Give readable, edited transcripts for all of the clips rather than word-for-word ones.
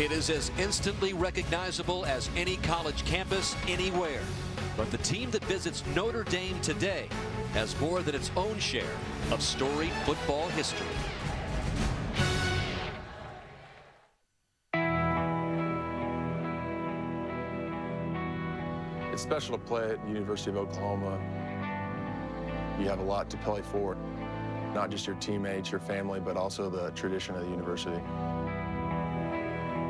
It is as instantly recognizable as any college campus anywhere. But the team that visits Notre Dame today has more than its own share of storied football history. It's special to play at the University of Oklahoma. You have a lot to play for, not just your teammates, your family, but also the tradition of the university.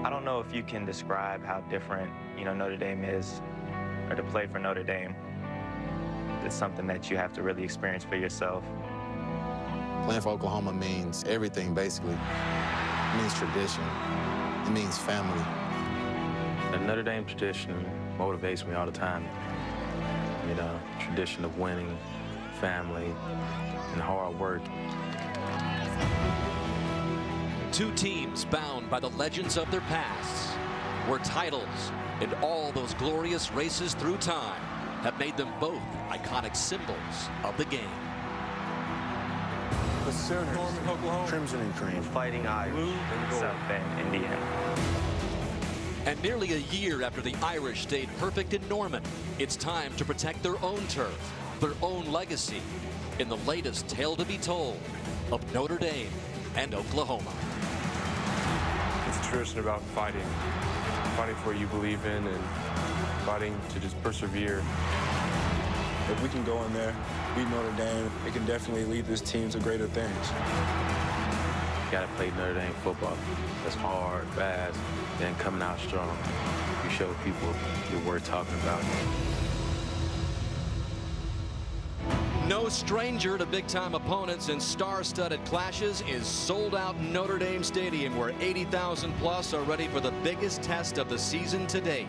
I don't know if you can describe how different, Notre Dame is, or to play for Notre Dame. It's something that you have to really experience for yourself. Playing for Oklahoma means everything, basically. It means tradition. It means family. The Notre Dame tradition motivates me all the time. Tradition of winning, family, and hard work. Two teams bound by the legends of their pasts, where titles and all those glorious races through time have made them both iconic symbols of the game. The Sooners, Oklahoma, crimson and cream, Fighting Irish, South Bend, Indiana. And nearly a year after the Irish stayed perfect in Norman, it's time to protect their own turf, their own legacy, in the latest tale to be told of Notre Dame and Oklahoma. It's a tradition about fighting for what you believe in and fighting to just persevere. If we can go in there, beat Notre Dame, it can definitely lead this team to greater things. You gotta play Notre Dame football. That's hard, fast, then coming out strong. You show people you're worth talking about. No stranger to big-time opponents and star-studded clashes is sold-out Notre Dame Stadium, where 80,000 plus are ready for the biggest test of the season to date.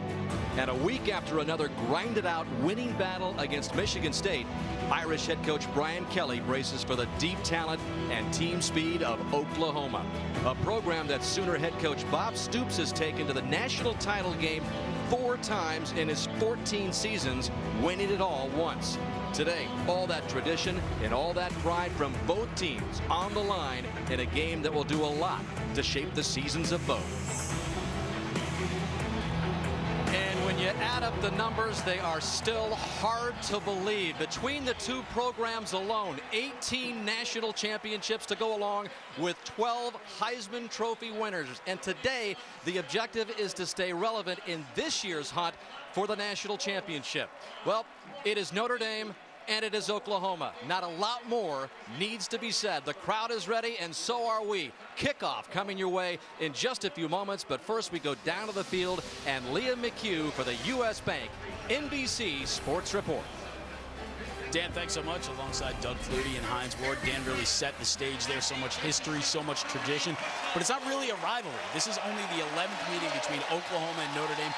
And a week after another grinded-out winning battle against Michigan State, Irish head coach Brian Kelly braces for the deep talent and team speed of Oklahoma, a program that Sooner head coach Bob Stoops has taken to the national title game 4 times in his 14 seasons, winning it all once. Today, all that tradition and all that pride from both teams on the line in a game that will do a lot to shape the seasons of both. And when you add up the numbers, they are still hard to believe. Between the two programs alone, 18 national championships to go along with 12 Heisman Trophy winners. And today, the objective is to stay relevant in this year's hunt for the national championship. Well, it is Notre Dame and it is Oklahoma. Not a lot more needs to be said. The crowd is ready, and so are we. Kickoff coming your way in just a few moments, but first we go down to the field, and Liam McHugh for the U.S. Bank NBC Sports Report. Dan, thanks so much. Alongside Doug Flutie and Hines Ward, Dan really set the stage there. So much history, so much tradition, but it's not really a rivalry. This is only the 11th meeting between Oklahoma and Notre Dame.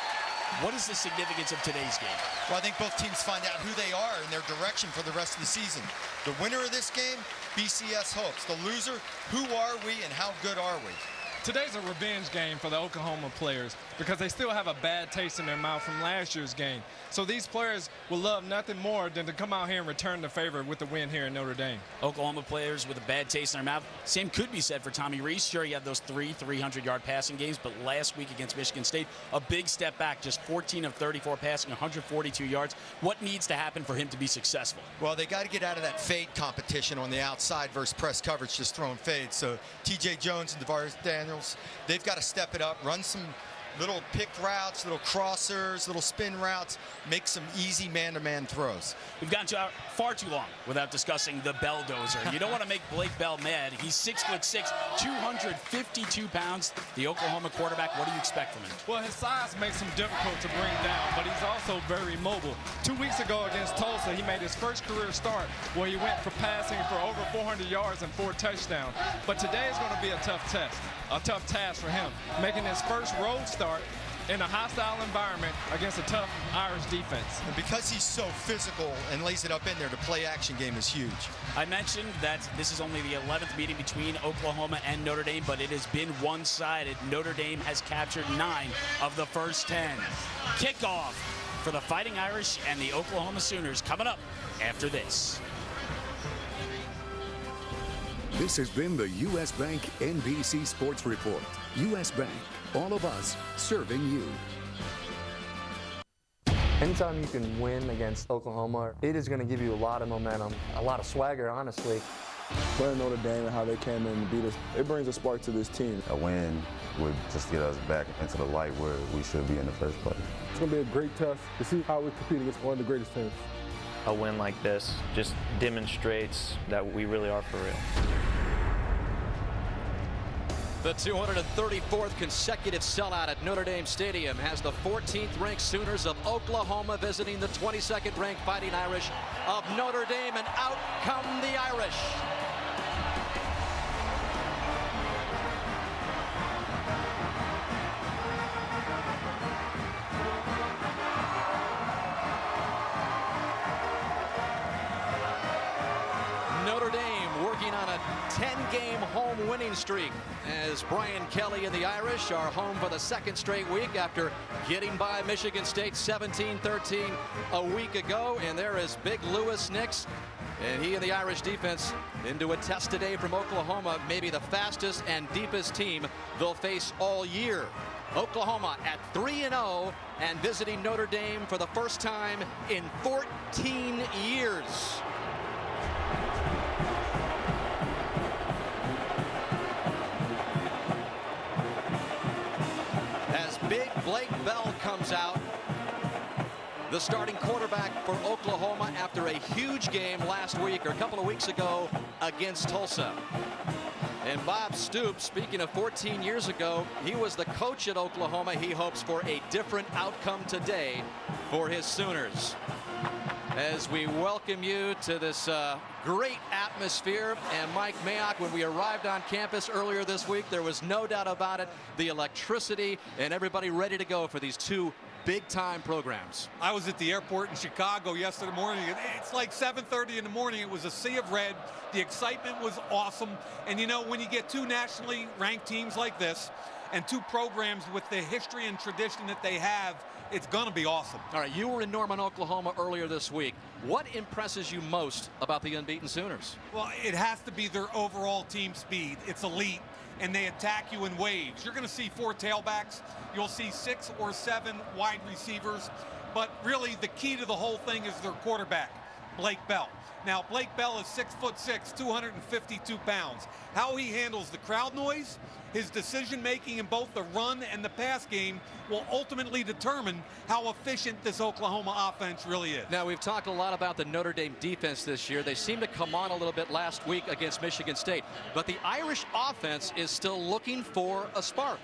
What is the significance of today's game? Well, I think both teams find out who they are and their direction for the rest of the season. The winner of this game, BCS hopes. The loser, who are we and how good are we? Today's a revenge game for the Oklahoma players because they still have a bad taste in their mouth from last year's game. So these players will love nothing more than to come out here and return the favor with the win here in Notre Dame. Oklahoma players with a bad taste in their mouth. Same could be said for Tommy Rees. Sure, he had those 3 300-yard passing games, but last week against Michigan State, a big step back, just 14 of 34 passing, 142 yards. What needs to happen for him to be successful? Well, they got to get out of that fade competition on the outside versus press coverage, just throwing fades. So T.J. Jones and DeVaris Daniels, they've got to step it up, run some little pick routes, little crossers, little spin routes, make some easy man-to-man throws. We've gotten to far too long without discussing the Belldozer. You don't want to make Blake Bell mad. He's 6'6", 252 pounds. The Oklahoma quarterback, what do you expect from him? Well, his size makes him difficult to bring down, but he's also very mobile. 2 weeks ago against Tulsa, he made his first career start where he went for passing for over 400 yards and 4 touchdowns. But today is going to be a tough task for him, making his first road start in a hostile environment against a tough Irish defense. And because he's so physical and lays it up in there, the play-action game is huge. I mentioned that this is only the 11th meeting between Oklahoma and Notre Dame, but it has been one-sided. Notre Dame has captured 9 of the first 10. Kickoff for the Fighting Irish and the Oklahoma Sooners coming up after this. This has been the U.S. Bank NBC Sports Report. U.S. Bank, all of us serving you. Anytime you can win against Oklahoma, it is going to give you a lot of momentum, a lot of swagger, honestly. Playing Notre Dame and how they came in and beat us, it brings a spark to this team. A win would just get us back into the light where we should be in the first place. It's going to be a great test to see how we compete against one of the greatest teams. A win like this just demonstrates that we really are for real. The 234th consecutive sellout at Notre Dame Stadium has the 14th ranked Sooners of Oklahoma visiting the 22nd ranked Fighting Irish of Notre Dame, and out come the Irish. Notre Dame working on a 10-game home winning streak as Brian Kelly and the Irish are home for the second straight week after getting by Michigan State 17-13 a week ago. And there is Big Louis Nix, and he and the Irish defense into a test today from Oklahoma, maybe the fastest and deepest team they'll face all year. Oklahoma at 3-0 and visiting Notre Dame for the first time in 14 years. Big Blake Bell comes out, the starting quarterback for Oklahoma after a huge game last week, or a couple of weeks ago, against Tulsa. And Bob Stoops, speaking of 14 years ago, he was the coach at Oklahoma. He hopes for a different outcome today for his Sooners. As we welcome you to this great atmosphere. And Mike Mayock, when we arrived on campus earlier this week, there was no doubt about it, the electricity and everybody ready to go for these two big-time programs. I was at the airport in Chicago yesterday morning, and it's like 7:30 in the morning. It was a sea of red. The excitement was awesome. And, you know, when you get two nationally ranked teams like this and two programs with the history and tradition that they have, it's going to be awesome. All right, you were in Norman, Oklahoma earlier this week. What impresses you most about the unbeaten Sooners? Well, it has to be their overall team speed. It's elite, and they attack you in waves. You're going to see 4 tailbacks. You'll see 6 or 7 wide receivers. But really, the key to the whole thing is their quarterback, Blake Bell. Now, Blake Bell is 6'6", 252 pounds. How he handles the crowd noise, his decision-making in both the run and the pass game will ultimately determine how efficient this Oklahoma offense really is. Now, we've talked a lot about the Notre Dame defense this year. They seem to come on a little bit last week against Michigan State. But the Irish offense is still looking for a spark.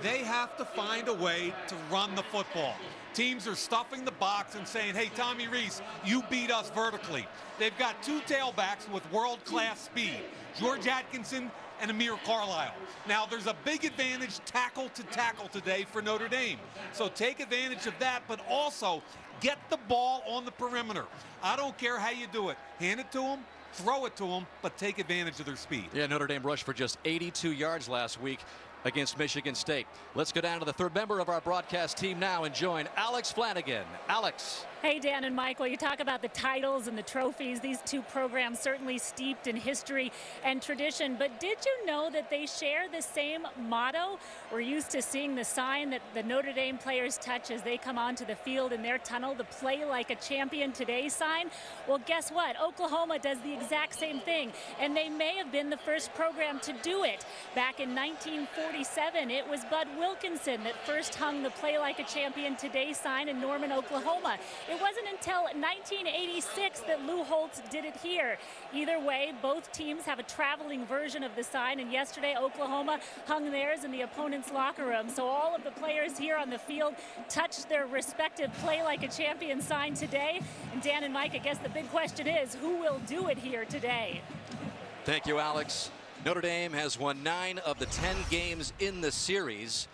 They have to find a way to run the football. Teams are stuffing the box and saying, hey, Tommy Rees, you beat us vertically. They've got 2 tailbacks with world-class speed, George Atkinson and Amir Carlisle. Now, there's a big advantage tackle to tackle today for Notre Dame. So take advantage of that, but also get the ball on the perimeter. I don't care how you do it. Hand it to them, throw it to them, but take advantage of their speed. Yeah, Notre Dame rushed for just 82 yards last week against Michigan State. Let's go down to the third member of our broadcast team now and join Alex Flanagan. Alex. Hey, Dan and Mike, well, you talk about the titles and the trophies. These two programs certainly steeped in history and tradition, but did you know that they share the same motto? We're used to seeing the sign that the Notre Dame players touch as they come onto the field in their tunnel, the Play Like a Champion Today sign. Well, guess what? Oklahoma does the exact same thing, and they may have been the first program to do it. Back in 1947, it was Bud Wilkinson that first hung the Play Like a Champion Today sign in Norman, Oklahoma. It wasn't until 1986 that Lou Holtz did it here. Either way, both teams have a traveling version of the sign, and yesterday Oklahoma hung theirs in the opponent's locker room. So all of the players here on the field touched their respective Play Like a Champion sign today. And Dan and Mike, I guess the big question is, who will do it here today? Thank you, Alex. Notre Dame has won 9 of the 10 games in the series.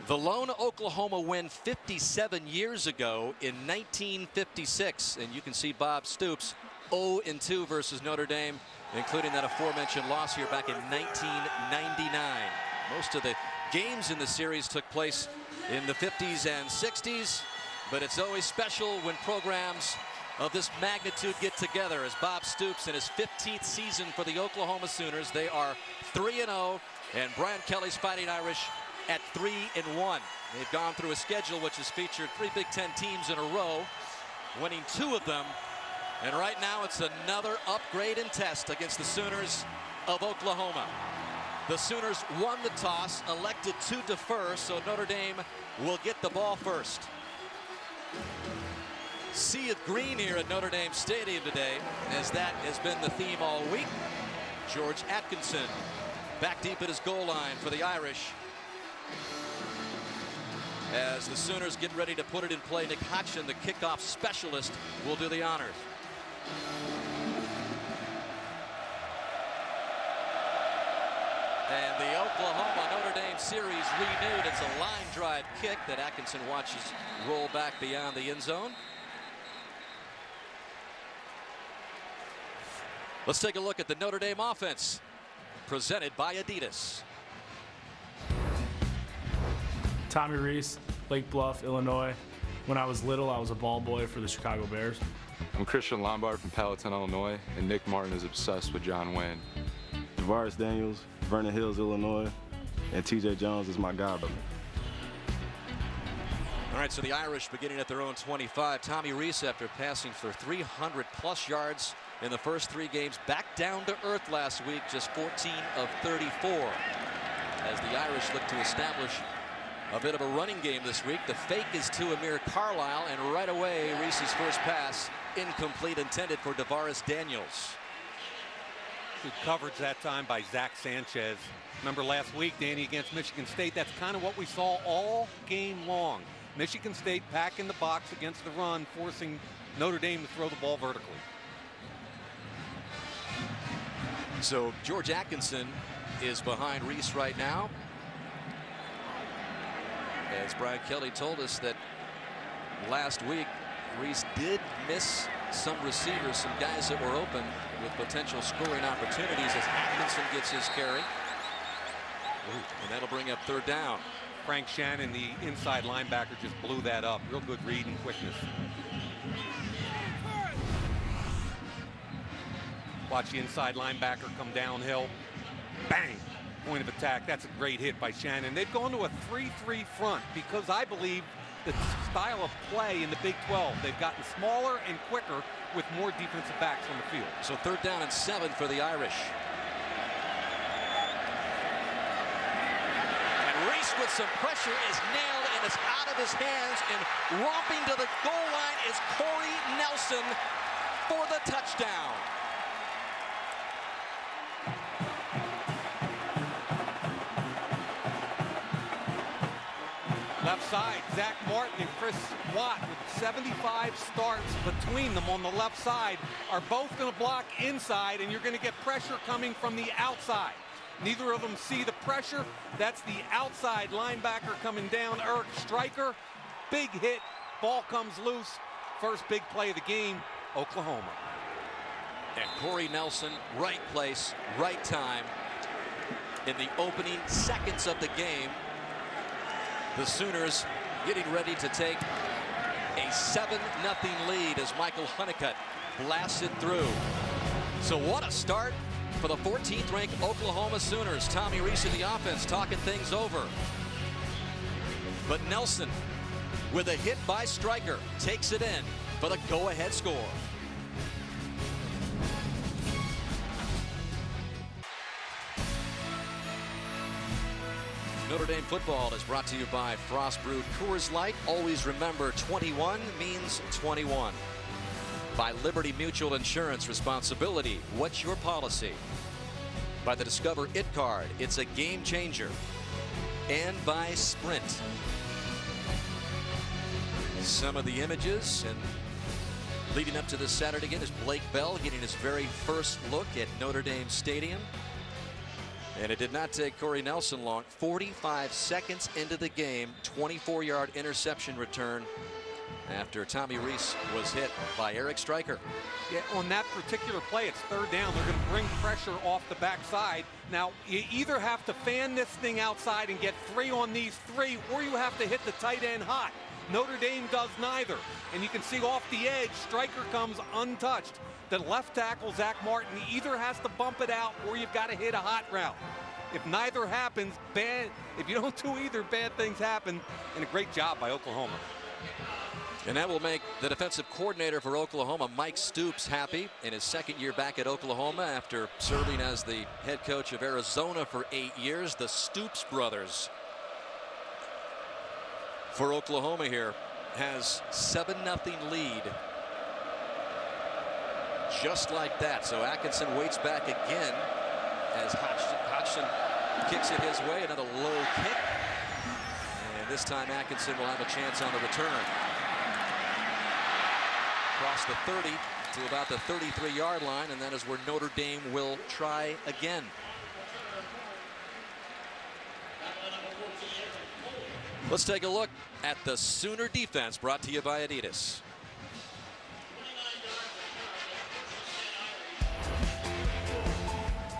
The lone Oklahoma win 57 years ago in 1956. And you can see Bob Stoops 0-2 versus Notre Dame, including that aforementioned loss here back in 1999. Most of the games in the series took place in the 50s and 60s, but it's always special when programs of this magnitude get together as Bob Stoops in his 15th season for the Oklahoma Sooners. They are 3-0, and Brian Kelly's Fighting Irish at 3-1. They've gone through a schedule which has featured 3 Big Ten teams in a row, winning 2 of them. And right now it's another upgrade and test against the Sooners of Oklahoma. The Sooners won the toss, elected to defer, so Notre Dame will get the ball first. Sea of green here at Notre Dame Stadium today, as that has been the theme all week. George Atkinson back deep at his goal line for the Irish. As the Sooners get ready to put it in play, Nick Hodgson, the kickoff specialist, will do the honors. And the Oklahoma-Notre Dame series renewed. It's a line drive kick that Atkinson watches roll back beyond the end zone. Let's take a look at the Notre Dame offense, presented by Adidas. Tommy Reese, Lake Bluff, Illinois. When I was little, I was a ball boy for the Chicago Bears. I'm Christian Lombard from Palatine, Illinois, and Nick Martin is obsessed with John Wayne. Tavares Daniels, Vernon Hills, Illinois, and TJ Jones is my guy. All right, so the Irish beginning at their own 25. Tommy Reese, after passing for 300+ yards in the first 3 games, back down to earth last week, just 14 of 34. As the Irish look to establish a bit of a running game this week. The fake is to Amir Carlisle, and right away, Reese's first pass incomplete, intended for Tavares Daniels. Good coverage that time by Zach Sanchez. Remember last week, Danny, against Michigan State, that's kind of what we saw all game long. Michigan State packing the box against the run, forcing Notre Dame to throw the ball vertically. So George Atkinson is behind Reese right now. As Brian Kelly told us that last week, Reese did miss some receivers, some guys that were open with potential scoring opportunities, as Atkinson gets his carry. And that'll bring up 3rd down. Frank Shannon, the inside linebacker, just blew that up. Real good read and quickness. Watch the inside linebacker come downhill. Bang! Point of attack. That's a great hit by Shannon. They've gone to a 3-3 front because I believe the style of play in the Big 12. They've gotten smaller and quicker with more defensive backs on the field. So 3rd down and 7 for the Irish. And Reese with some pressure is nailed, and it's out of his hands, and romping to the goal line is Corey Nelson for the touchdown. Left side, Zach Martin and Chris Watt with 75 starts between them on the left side are both going to block inside, and you're going to get pressure coming from the outside. Neither of them see the pressure. That's the outside linebacker coming down, Eric Stryker. Big hit, ball comes loose. First big play of the game, Oklahoma. And Corey Nelson, right place, right time in the opening seconds of the game. The Sooners getting ready to take a 7-0 lead as Michael Honeycutt blasted through. So what a start for the 14th ranked Oklahoma Sooners. Tommy Reese in the offense talking things over. But Nelson, with a hit by Stryker, takes it in for the go-ahead score. Notre Dame football is brought to you by Frost Brewed Coors Light. Always remember, 21 means 21. By Liberty Mutual Insurance Responsibility. What's your policy? By the Discover It card. It's a game changer. And by Sprint. Some of the images and leading up to this Saturday game is Blake Bell getting his very first look at Notre Dame Stadium. And it did not take Corey Nelson long. 45 seconds into the game, 24-yard interception return after Tommy Reese was hit by Eric Stryker. Yeah, on that particular play, it's 3rd down. They're going to bring pressure off the backside. Now, you either have to fan this thing outside and get 3 on these 3, or you have to hit the tight end hot. Notre Dame does neither. And you can see off the edge, Stryker comes untouched. The left tackle, Zach Martin, either has to bump it out or you've got to hit a hot route. If neither happens, if you don't do either, bad things happen. And a great job by Oklahoma. And that will make the defensive coordinator for Oklahoma, Mike Stoops, happy in his second year back at Oklahoma after serving as the head coach of Arizona for 8 years. The Stoops brothers for Oklahoma here has 7-0 lead. Just like that. So Atkinson waits back again as Hodgson kicks it his way. Another low kick. And this time Atkinson will have a chance on the return. Across the 30 to about the 33-yard line, and that is where Notre Dame will try again. Let's take a look at the Sooner defense, brought to you by Adidas.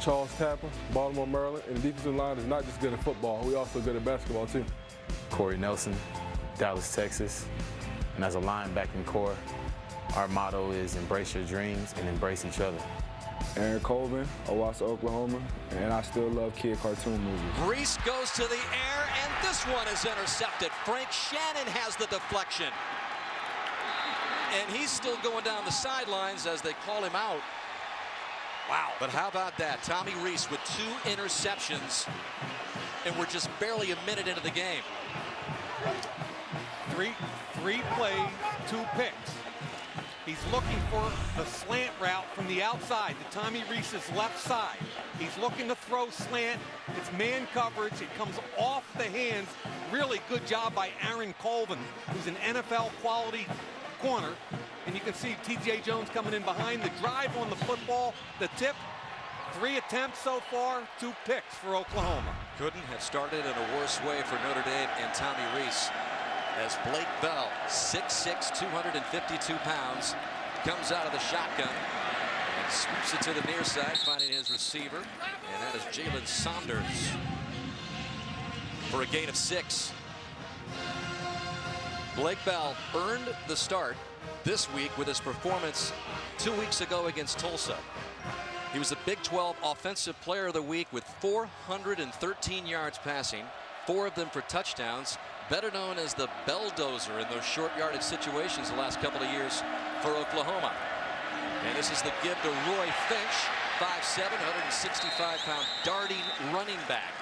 Charles Tapper, Baltimore, Maryland, and the defensive line is not just good at football, we also good at basketball too. Corey Nelson, Dallas, Texas, and as a linebacking core, our motto is embrace your dreams and embrace each other. Aaron Colvin, Owasso, Oklahoma, and I still love kid cartoon movies. Reese goes to the air, and this one is intercepted. Frank Shannon has the deflection. And he's still going down the sidelines as they call him out. Wow. But how about that? Tommy Reese with 2 interceptions, and we're just barely a minute into the game. Three plays, 2 picks. He's looking for the slant route from the outside to Tommy Reese's left side. He's looking to throw slant. It's man coverage. It comes off the hands. Really good job by Aaron Colvin, who's an NFL quality corner. And you can see T.J. Jones coming in behind. The drive on the football, the tip. 3 attempts so far, 2 picks for Oklahoma. Couldn't have started in a worse way for Notre Dame and Tommy Reese, as Blake Bell, 6'6", 252 pounds, comes out of the shotgun and swoops it to the near side, finding his receiver, and that is Jalen Saunders for a gain of 6. Blake Bell earned the start this week with his performance 2 weeks ago against Tulsa. He was the Big 12 Offensive Player of the Week with 413 yards passing, 4 of them for touchdowns. Better known as the Belldozer in those short yardage situations the last couple of years for Oklahoma. And this is the give to Roy Finch, 5'7", 165-pound darting running back.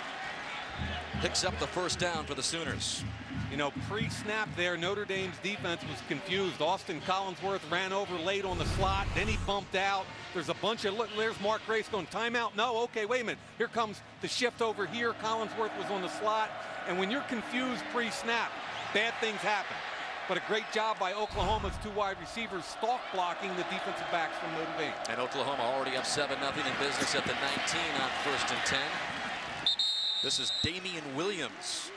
Picks up the first down for the Sooners. You know, pre-snap there, Notre Dame's defense was confused. Austin Collinsworth ran over late on the slot, then he bumped out. There's a bunch of, look, there's Mark Grace going, timeout, no, okay, wait a minute. Here comes the shift over here. Collinsworth was on the slot. And when you're confused pre-snap, bad things happen. But a great job by Oklahoma's 2 wide receivers stalk blocking the defensive backs from Notre Dame. And Oklahoma already up 7-0 in business at the 19 on 1st and 10. This is Damian Williams,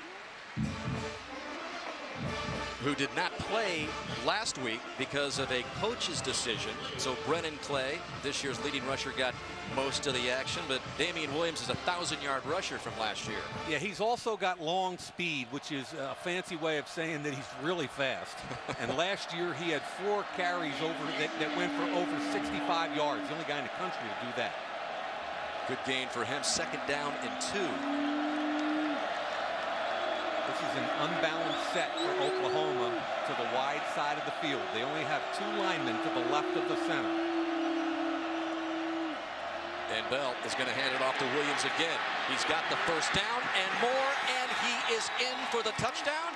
who did not play last week because of a coach's decision. So Brennan Clay, this year's leading rusher, got most of the action, but Damian Williams is a 1,000-yard rusher from last year. Yeah, he's also got long speed, which is a fancy way of saying that he's really fast. And last year he had 4 carries that went for over 65 yards. The only guy in the country to do that. Good gain for him. 2nd down and 2. This is an unbalanced set for Oklahoma to the wide side of the field. They only have 2 linemen to the left of the center. And Bell is going to hand it off to Williams again. He's got the first down and more, and he is in for the touchdown.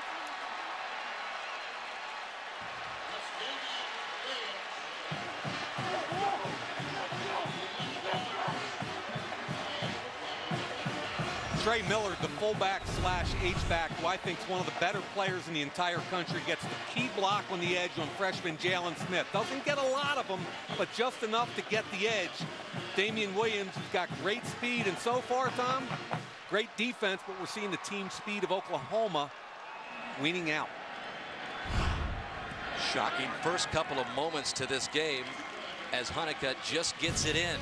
Trey Miller, the fullback / H-back, who I think is one of the better players in the entire country, gets the key block on the edge on freshman Jalen Smith. Doesn't get a lot of them, but just enough to get the edge. Damian Williams has got great speed, and so far, Tom, great defense, but we're seeing the team speed of Oklahoma weaning out. Shocking first couple of moments to this game as Honeycutt just gets it in.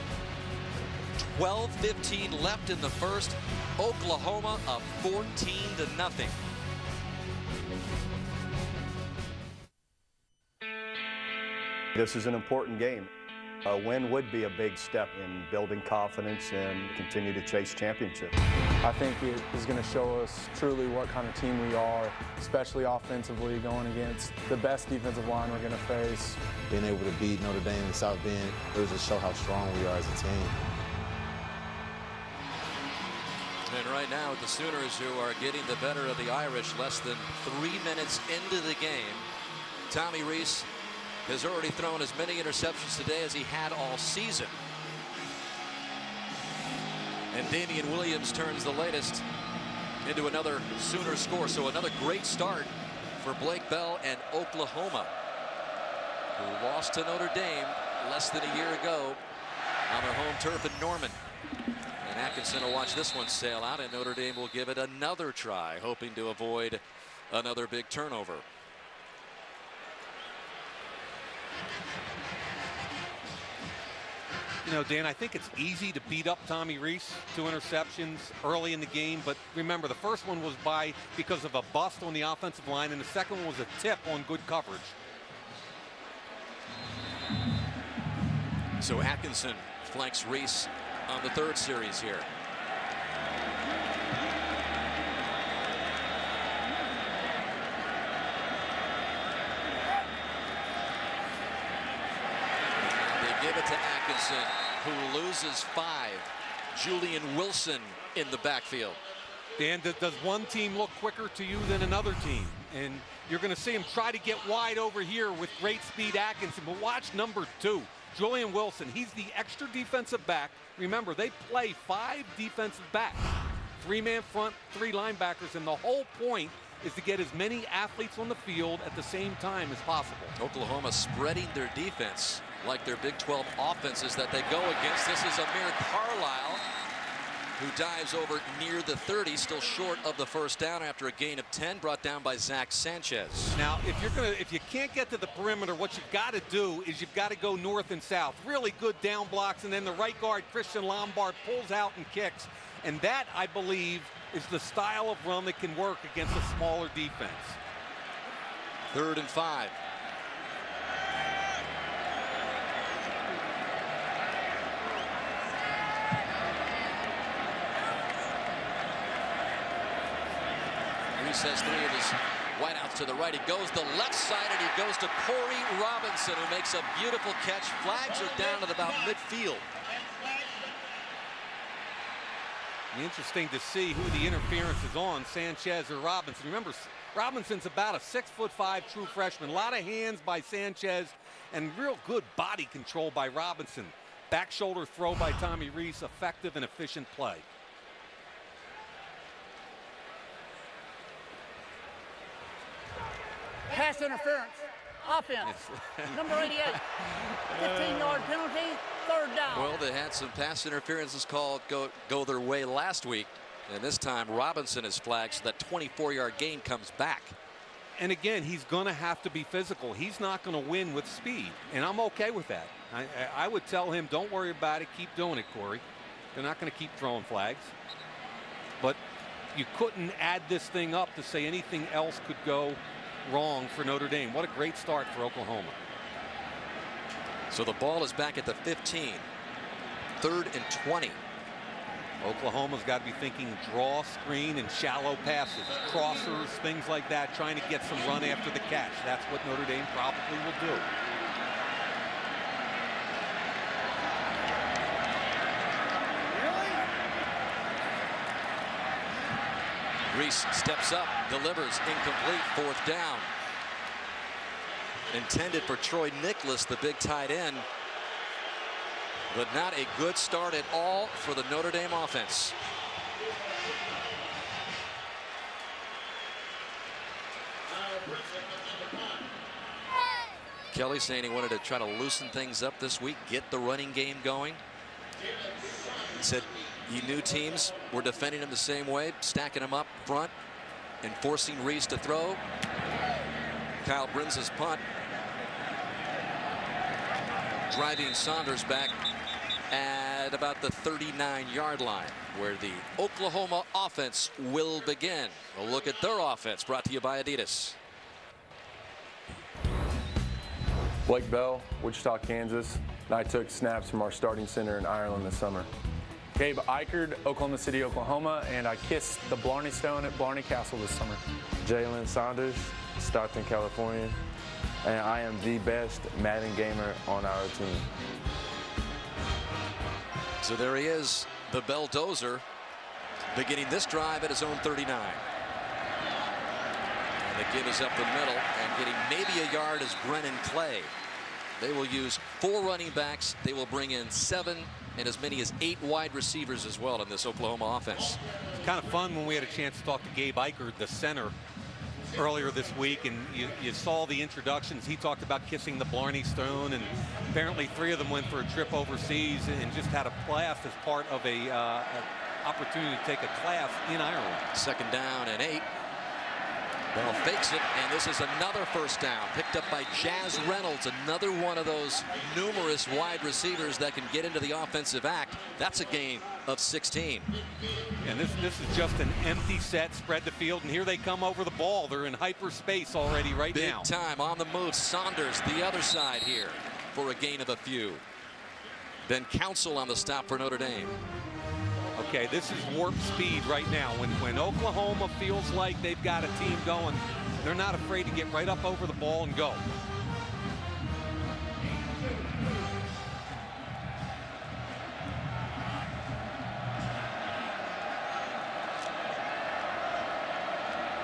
12:15 left in the first. Oklahoma up 14-0. This is an important game. A win would be a big step in building confidence and continue to chase championships. I think it is going to show us truly what kind of team we are, especially offensively, going against the best defensive line we're going to face. Being able to beat Notre Dame and South Bend, it was just show how strong we are as a team. And right now, the Sooners, who are getting the better of the Irish less than 3 minutes into the game. Tommy Rees has already thrown as many interceptions today as he had all season. And Damian Williams turns the latest into another Sooner score. So another great start for Blake Bell and Oklahoma, who lost to Notre Dame less than a year ago on their home turf in Norman. And Atkinson will watch this one sail out, and Notre Dame will give it another try, hoping to avoid another big turnover. You know, Dan, I think it's easy to beat up Tommy Rees. 2 interceptions early in the game, but remember, the first one was because of a bust on the offensive line, and the second one was a tip on good coverage. So Atkinson flanks Rees on the 3rd series here. They give it to Atkinson, who loses 5. Julian Wilson in the backfield. Dan, does one team look quicker to you than another team? And you're going to see him try to get wide over here with great speed Atkinson. But watch number 2, Julian Wilson. He's the extra defensive back. Remember, they play 5 defensive backs. 3-man front, 3 linebackers. And the whole point is to get as many athletes on the field at the same time as possible. Oklahoma spreading their defense like their Big 12 offenses that they go against. This is Amir Carlisle, who dives over near the 30, still short of the first down after a gain of 10, brought down by Zach Sanchez. Now, if you can't get to the perimeter, what you've got to do is you've got to go north and south. Really good down blocks, and then the right guard, Christian Lombard, pulls out and kicks. And that, I believe, is the style of run that can work against a smaller defense. 3rd and 5. Rees has 3 of his wideouts to the right. He goes the left side, and he goes to Corey Robinson, who makes a beautiful catch. Flags are down at about midfield. Interesting to see who the interference is on, Sanchez or Robinson. Remember, Robinson's about a 6'5" true freshman. A lot of hands by Sanchez and real good body control by Robinson. Back shoulder throw by Tommy Rees, effective and efficient play. Pass interference. Offense. Number 88. 15-yard penalty. 3rd down. Well, they had some pass interferences called go their way last week. And this time Robinson is flagged, so that 24-yard gain comes back. And again, he's going to have to be physical. He's not going to win with speed. And I'm okay with that. I would tell him, don't worry about it. Keep doing it, Corey. They're not going to keep throwing flags. But you couldn't add this thing up to say anything else could go wrong for Notre Dame. What a great start for Oklahoma. So the ball is back at the 15. 3rd and 20. Oklahoma's got to be thinking draw, screen, and shallow passes, crossers, things like that, trying to get some run after the catch. That's what Notre Dame probably will do. Rees steps up, delivers, incomplete, 4th down. Intended for Troy Nicholas, the big tight end, but not a good start at all for the Notre Dame offense. Kelly saying he wanted to try to loosen things up this week, get the running game going. He said he knew teams were defending him the same way, stacking him up front and forcing Rees to throw. Kyle Brins' punt, driving Saunders back at about the 39-yard line, where the Oklahoma offense will begin. A look at their offense, brought to you by Adidas. Blake Bell, Wichita, Kansas, and I took snaps from our starting center in Ireland this summer. Gabe Eichard, Oklahoma City, Oklahoma, and I kissed the Blarney Stone at Blarney Castle this summer. Jalen Saunders, Stockton, California, and I am the best Madden gamer on our team. So there he is, the Belldozer, beginning this drive at his own 39. And the give is up the middle, and getting maybe a yard is Brennan Clay. They will use 4 running backs. They will bring in 7 and as many as 8 wide receivers as well in this Oklahoma offense. It's kind of fun when we had a chance to talk to Gabe Eichard, the center, earlier this week, and you saw the introductions. He talked about kissing the Blarney Stone, and apparently 3 of them went for a trip overseas and just had a class as part of an opportunity to take a class in Ireland. 2nd down and 8. Bell fakes it, and this is another first down picked up by Jazz Reynolds, another one of those numerous wide receivers that can get into the offensive act. That's a gain of 16. And this is just an empty set, spread the field, and here they come over the ball. They're in hyperspace already now. Big time on the move. Saunders the other side here for a gain of a few. Then Council on the stop for Notre Dame. Okay, this is warp speed right now. When Oklahoma feels like they've got a team going, they're not afraid to get right up over the ball and go.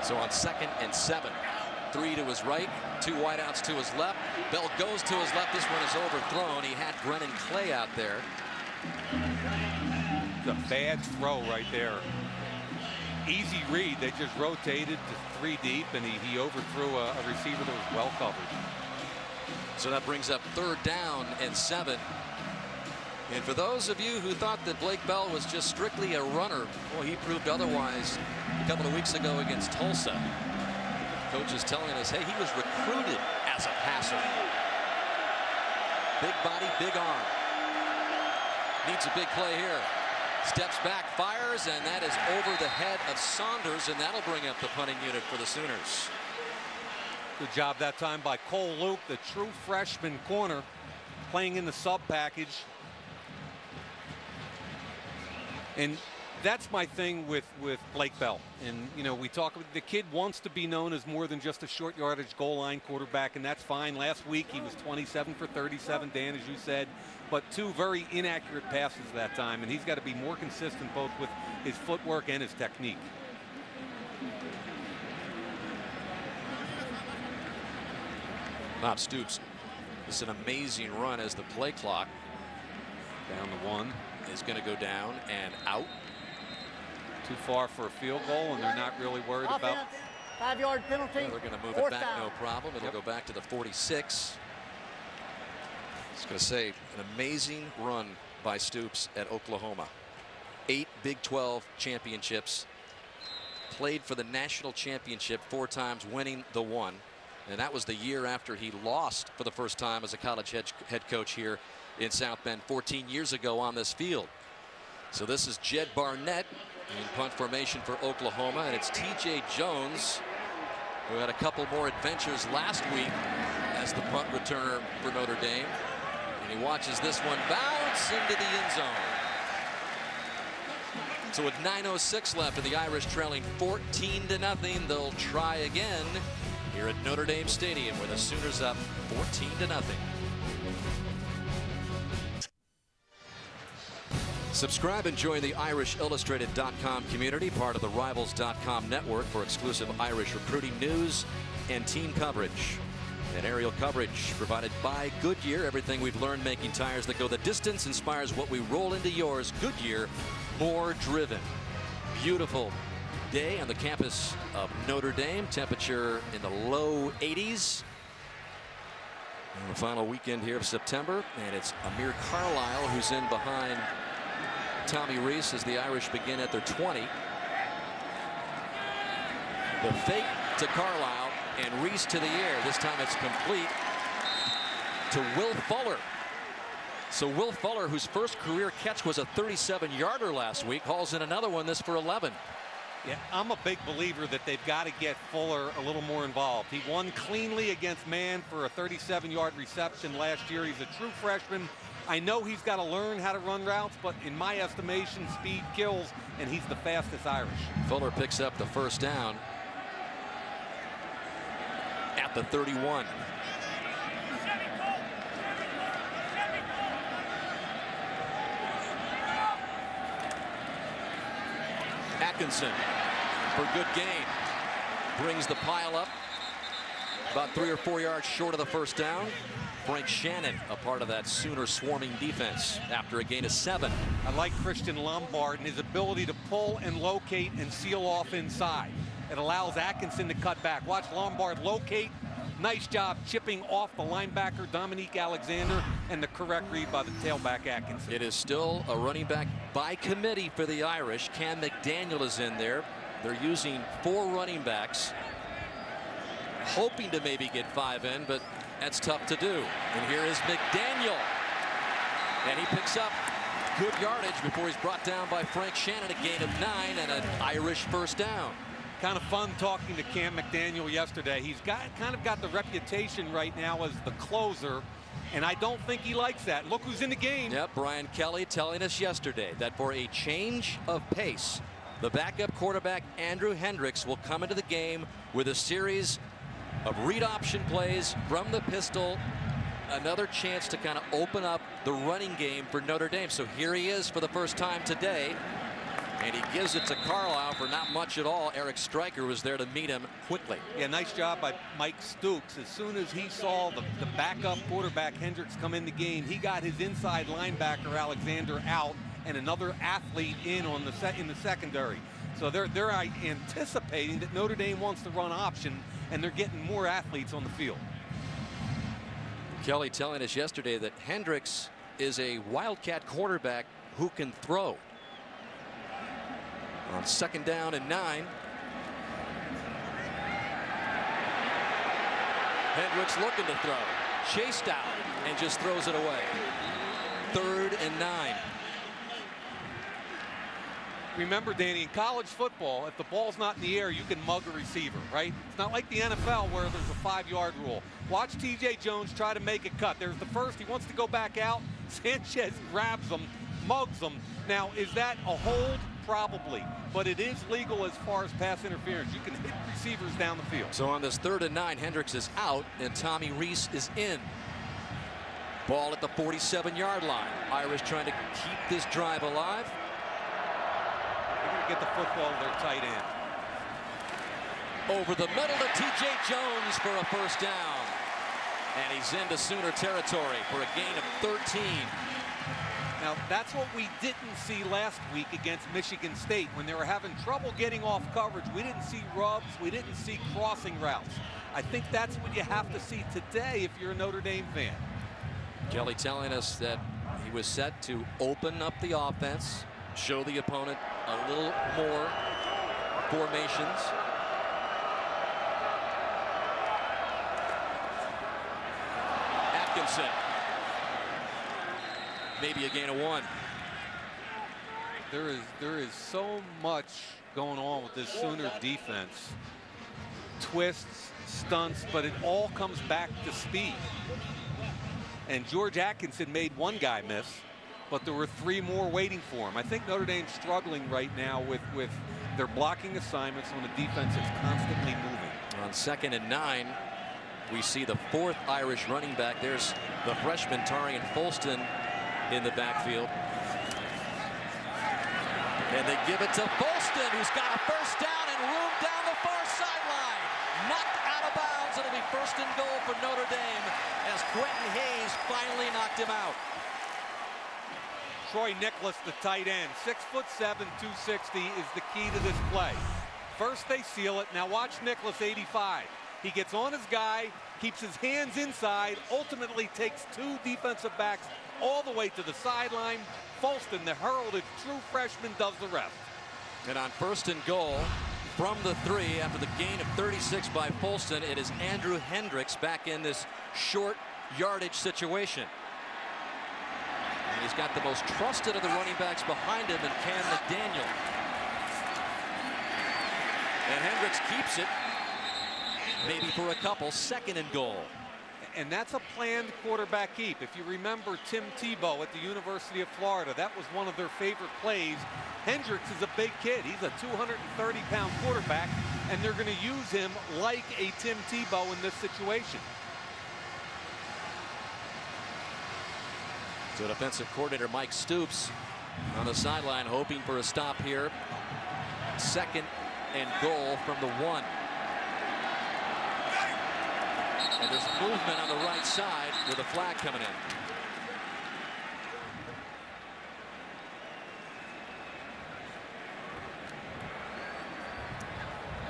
So on 2nd and 7, 3 to his right, 2 wideouts to his left. Bell goes to his left. This one is overthrown. He had Brennan Clay out there. A bad throw right there. Easy read. They just rotated to 3 deep, and he overthrew a receiver that was well covered. So that brings up 3rd down and 7. And for those of you who thought that Blake Bell was just strictly a runner, well, he proved otherwise a couple of weeks ago against Tulsa. Coach is telling us, hey, he was recruited as a passer. Big body, big arm. Needs a big play here. Steps back, fires, and that is over the head of Saunders, and that'll bring up the punting unit for the Sooners. Good job that time by Cole Luke, the true freshman corner, playing in the sub package. And that's my thing with Blake Bell. And, you know, we talk about the kid wants to be known as more than just a short yardage goal line quarterback, and that's fine. Last week he was 27 for 37, Dan, as you said, but 2 very inaccurate passes that time, and he's got to be more consistent both with his footwork and his technique. Bob Stoops, this is an amazing run as the play clock down to 1 is going to go down and out. Too far for a field goal, and they're not really worried about. 5-yard penalty. Well, they're going to move it back, no problem. It'll go back to the 46. I was going to say, an amazing run by Stoops at Oklahoma. 8 Big 12 championships. Played for the national championship 4 times, winning the 1. And that was the year after he lost for the first time as a college head coach here in South Bend 14 years ago on this field. So this is Jed Barnett in punt formation for Oklahoma, and it's TJ Jones, who had a couple more adventures last week as the punt returner for Notre Dame. And he watches this one bounce into the end zone. So with 9:06 left and the Irish trailing 14-0, they'll try again here at Notre Dame Stadium, where the Sooners up 14-0. Subscribe and join the IrishIllustrated.com community, part of the Rivals.com network, for exclusive Irish recruiting news and team coverage. And aerial coverage provided by Goodyear. Everything we've learned making tires that go the distance inspires what we roll into yours. Goodyear, more driven. Beautiful day on the campus of Notre Dame. Temperature in the low 80s. And the final weekend here of September. And it's Amir Carlisle who's in behind Tommy Rees as the Irish begin at their 20. The fake to Carlisle and Rees to the air. This time it's complete to Will Fuller. So Will Fuller, whose first career catch was a 37-yarder last week, hauls in another one, this for 11. Yeah, I'm a big believer that they've got to get Fuller a little more involved. He won cleanly against Man for a 37-yard reception last year. He's a true freshman. I know he's got to learn how to run routes, but in my estimation, speed kills, and he's the fastest Irish. Fuller picks up the first down at the 31. Atkinson for good gain. Brings the pile up about 3 or 4 yards short of the first down. Frank Shannon, a part of that Sooner swarming defense after a gain of 7. I like Christian Lombard and his ability to pull and locate and seal off inside. It allows Atkinson to cut back. Watch Lombard locate. Nice job chipping off the linebacker Dominique Alexander, and the correct read by the tailback Atkinson. It is still a running back by committee for the Irish. Cam McDaniel is in there. They're using 4 running backs, hoping to maybe get 5 in, but that's tough to do. And here is McDaniel, and he picks up good yardage before he's brought down by Frank Shannon. A gain of 9 and an Irish first down. Kind of fun talking to Cam McDaniel yesterday. He's kind of got the reputation right now as the closer, and I don't think he likes that. Look who's in the game. Yep, Brian Kelly telling us yesterday that for a change of pace, the backup quarterback Andrew Hendricks will come into the game with a series of read option plays from the pistol. Another chance to kind of open up the running game for Notre Dame. So here he is for the first time today. And he gives it to Carlisle for not much at all. Eric Stryker was there to meet him quickly. Yeah, nice job by Mike Stoops. As soon as he saw the backup quarterback Hendricks come in the game, he got his inside linebacker Alexander out and another athlete in on the secondary. So they're anticipating that Notre Dame wants to run option, and they're getting more athletes on the field. Kelly telling us yesterday that Hendricks is a Wildcat quarterback who can throw. On 2nd down and 9. Hendricks looking to throw. Chased out and just throws it away. 3rd and 9. Remember, Danny, in college football, if the ball's not in the air, you can mug a receiver, right? It's not like the NFL where there's a 5-yard rule. Watch T.J. Jones try to make a cut. There's the first. He wants to go back out. Sanchez grabs him, mugs him. Now, is that a hold? Probably, but it is legal as far as pass interference. You can hit receivers down the field. So on this 3rd and 9, Hendricks is out and Tommy Rees is in. Ball at the 47-yard line. Irish trying to keep this drive alive. They're going to get the football to their tight end. Over the middle to T.J. Jones for a first down. And he's into Sooner territory for a gain of 13. Now, that's what we didn't see last week against Michigan State. When they were having trouble getting off coverage, we didn't see rubs, we didn't see crossing routes. I think that's what you have to see today if you're a Notre Dame fan. Kelly telling us that he was set to open up the offense, show the opponent a little more formations. Atkinson. Maybe a gain of 1. There is so much going on with this Sooner defense. Twists, stunts, but it all comes back to speed. And George Atkinson made 1 guy miss, but there were 3 more waiting for him. I think Notre Dame's struggling right now with their blocking assignments on a defense that's constantly moving. On 2nd and 9, we see the 4th Irish running back. There's the freshman Tarian Folston in the backfield. And they give it to Folston, who's got a first down and room down the far sideline. Knocked out of bounds. It'll be 1st and goal for Notre Dame as Quentin Hayes finally knocked him out. Troy Nicholas, the tight end, 6'7", 260 is the key to this play. First they seal it. Now watch Nicholas, 85. He gets on his guy, keeps his hands inside, ultimately takes 2 defensive backs all the way to the sideline. Folston, the heralded true freshman, does the rest. And on 1st and goal from the 3 after the gain of 36 by Folston, it is Andrew Hendricks back in this short yardage situation. And he's got the most trusted of the running backs behind him in Cam McDaniel. And Hendricks keeps it, maybe for a couple. 2nd and goal. And that's a planned quarterback keep. If you remember Tim Tebow at the University of Florida, that was one of their favorite plays. Hendricks is a big kid. He's a 230-pound quarterback, and they're going to use him like a Tim Tebow in this situation. So defensive coordinator Mike Stoops on the sideline hoping for a stop here. 2nd and goal from the 1. And there's movement on the right side with a flag coming in.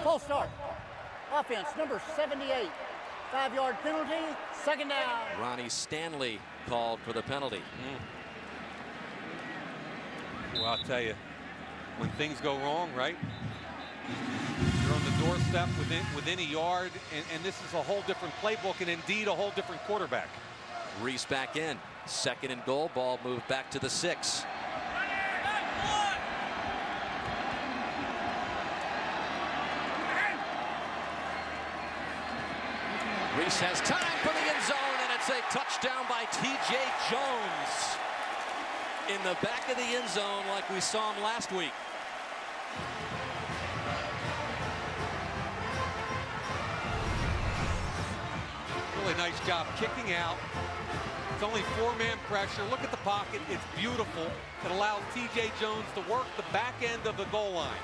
Full start. Offense, number 78. 5-yard penalty, 2nd down. Ronnie Stanley called for the penalty. Well, I'll tell you, when things go wrong, right? You're on the doorstep within a yard, and this is a whole different playbook and indeed a whole different quarterback. Reese back in. 2nd and goal. Ball moved back to the 6. Reese has time for the end zone, and it's a touchdown by T.J. Jones in the back of the end zone like we saw him last week. Really nice job kicking out. It's only 4-man pressure. Look at the pocket. It's beautiful. It allows T.J. Jones to work the back end of the goal line.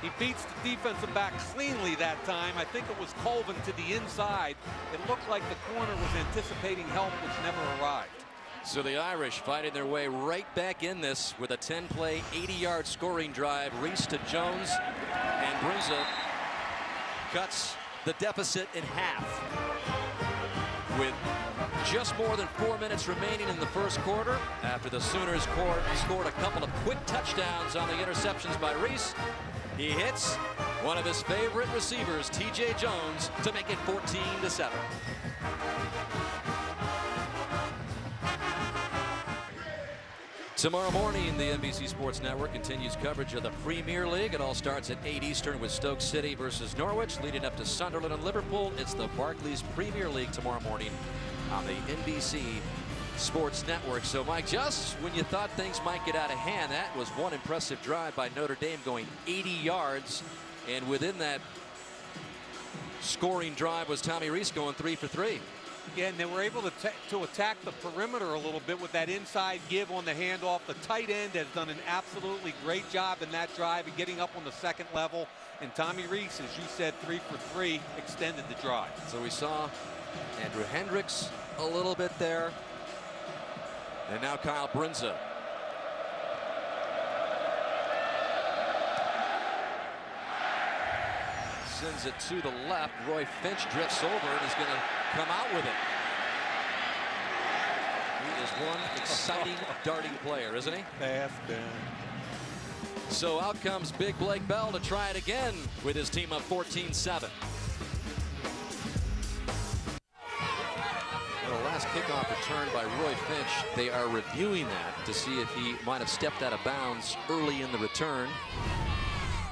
He beats the defensive back cleanly that time. I think it was Colvin to the inside. It looked like the corner was anticipating help, which never arrived. So the Irish fighting their way right back in this with a 10-play, 80-yard scoring drive. Reese to Jones, and Brunza cuts the deficit in half. With just more than 4 minutes remaining in the first quarter, after the Sooners scored a couple of quick touchdowns on the interceptions by Reese, he hits one of his favorite receivers, T.J. Jones, to make it 14-7. Tomorrow morning, the NBC Sports Network continues coverage of the Premier League. It all starts at 8 Eastern with Stoke City versus Norwich, leading up to Sunderland and Liverpool. It's the Barclays Premier League tomorrow morning on the NBC Sports Network. So, Mike, just when you thought things might get out of hand, that was one impressive drive by Notre Dame going 80 yards. And within that scoring drive was Tommy Reese going 3 for 3. Yeah, and they were able to attack the perimeter a little bit with that inside give on the handoff. The tight end has done an absolutely great job in that drive and getting up on the 2nd level. And Tommy Reese, as you said, 3 for 3, extended the drive. So we saw Andrew Hendricks a little bit there. And now Kyle Brunza. Sends it to the left. Roy Finch drifts over and is going to come out with it. He is one exciting darting player, isn't he? Fast down. So out comes Big Blake Bell to try it again with his team up 14-7. The last kickoff return by Roy Finch. They are reviewing that to see if he might have stepped out of bounds early in the return.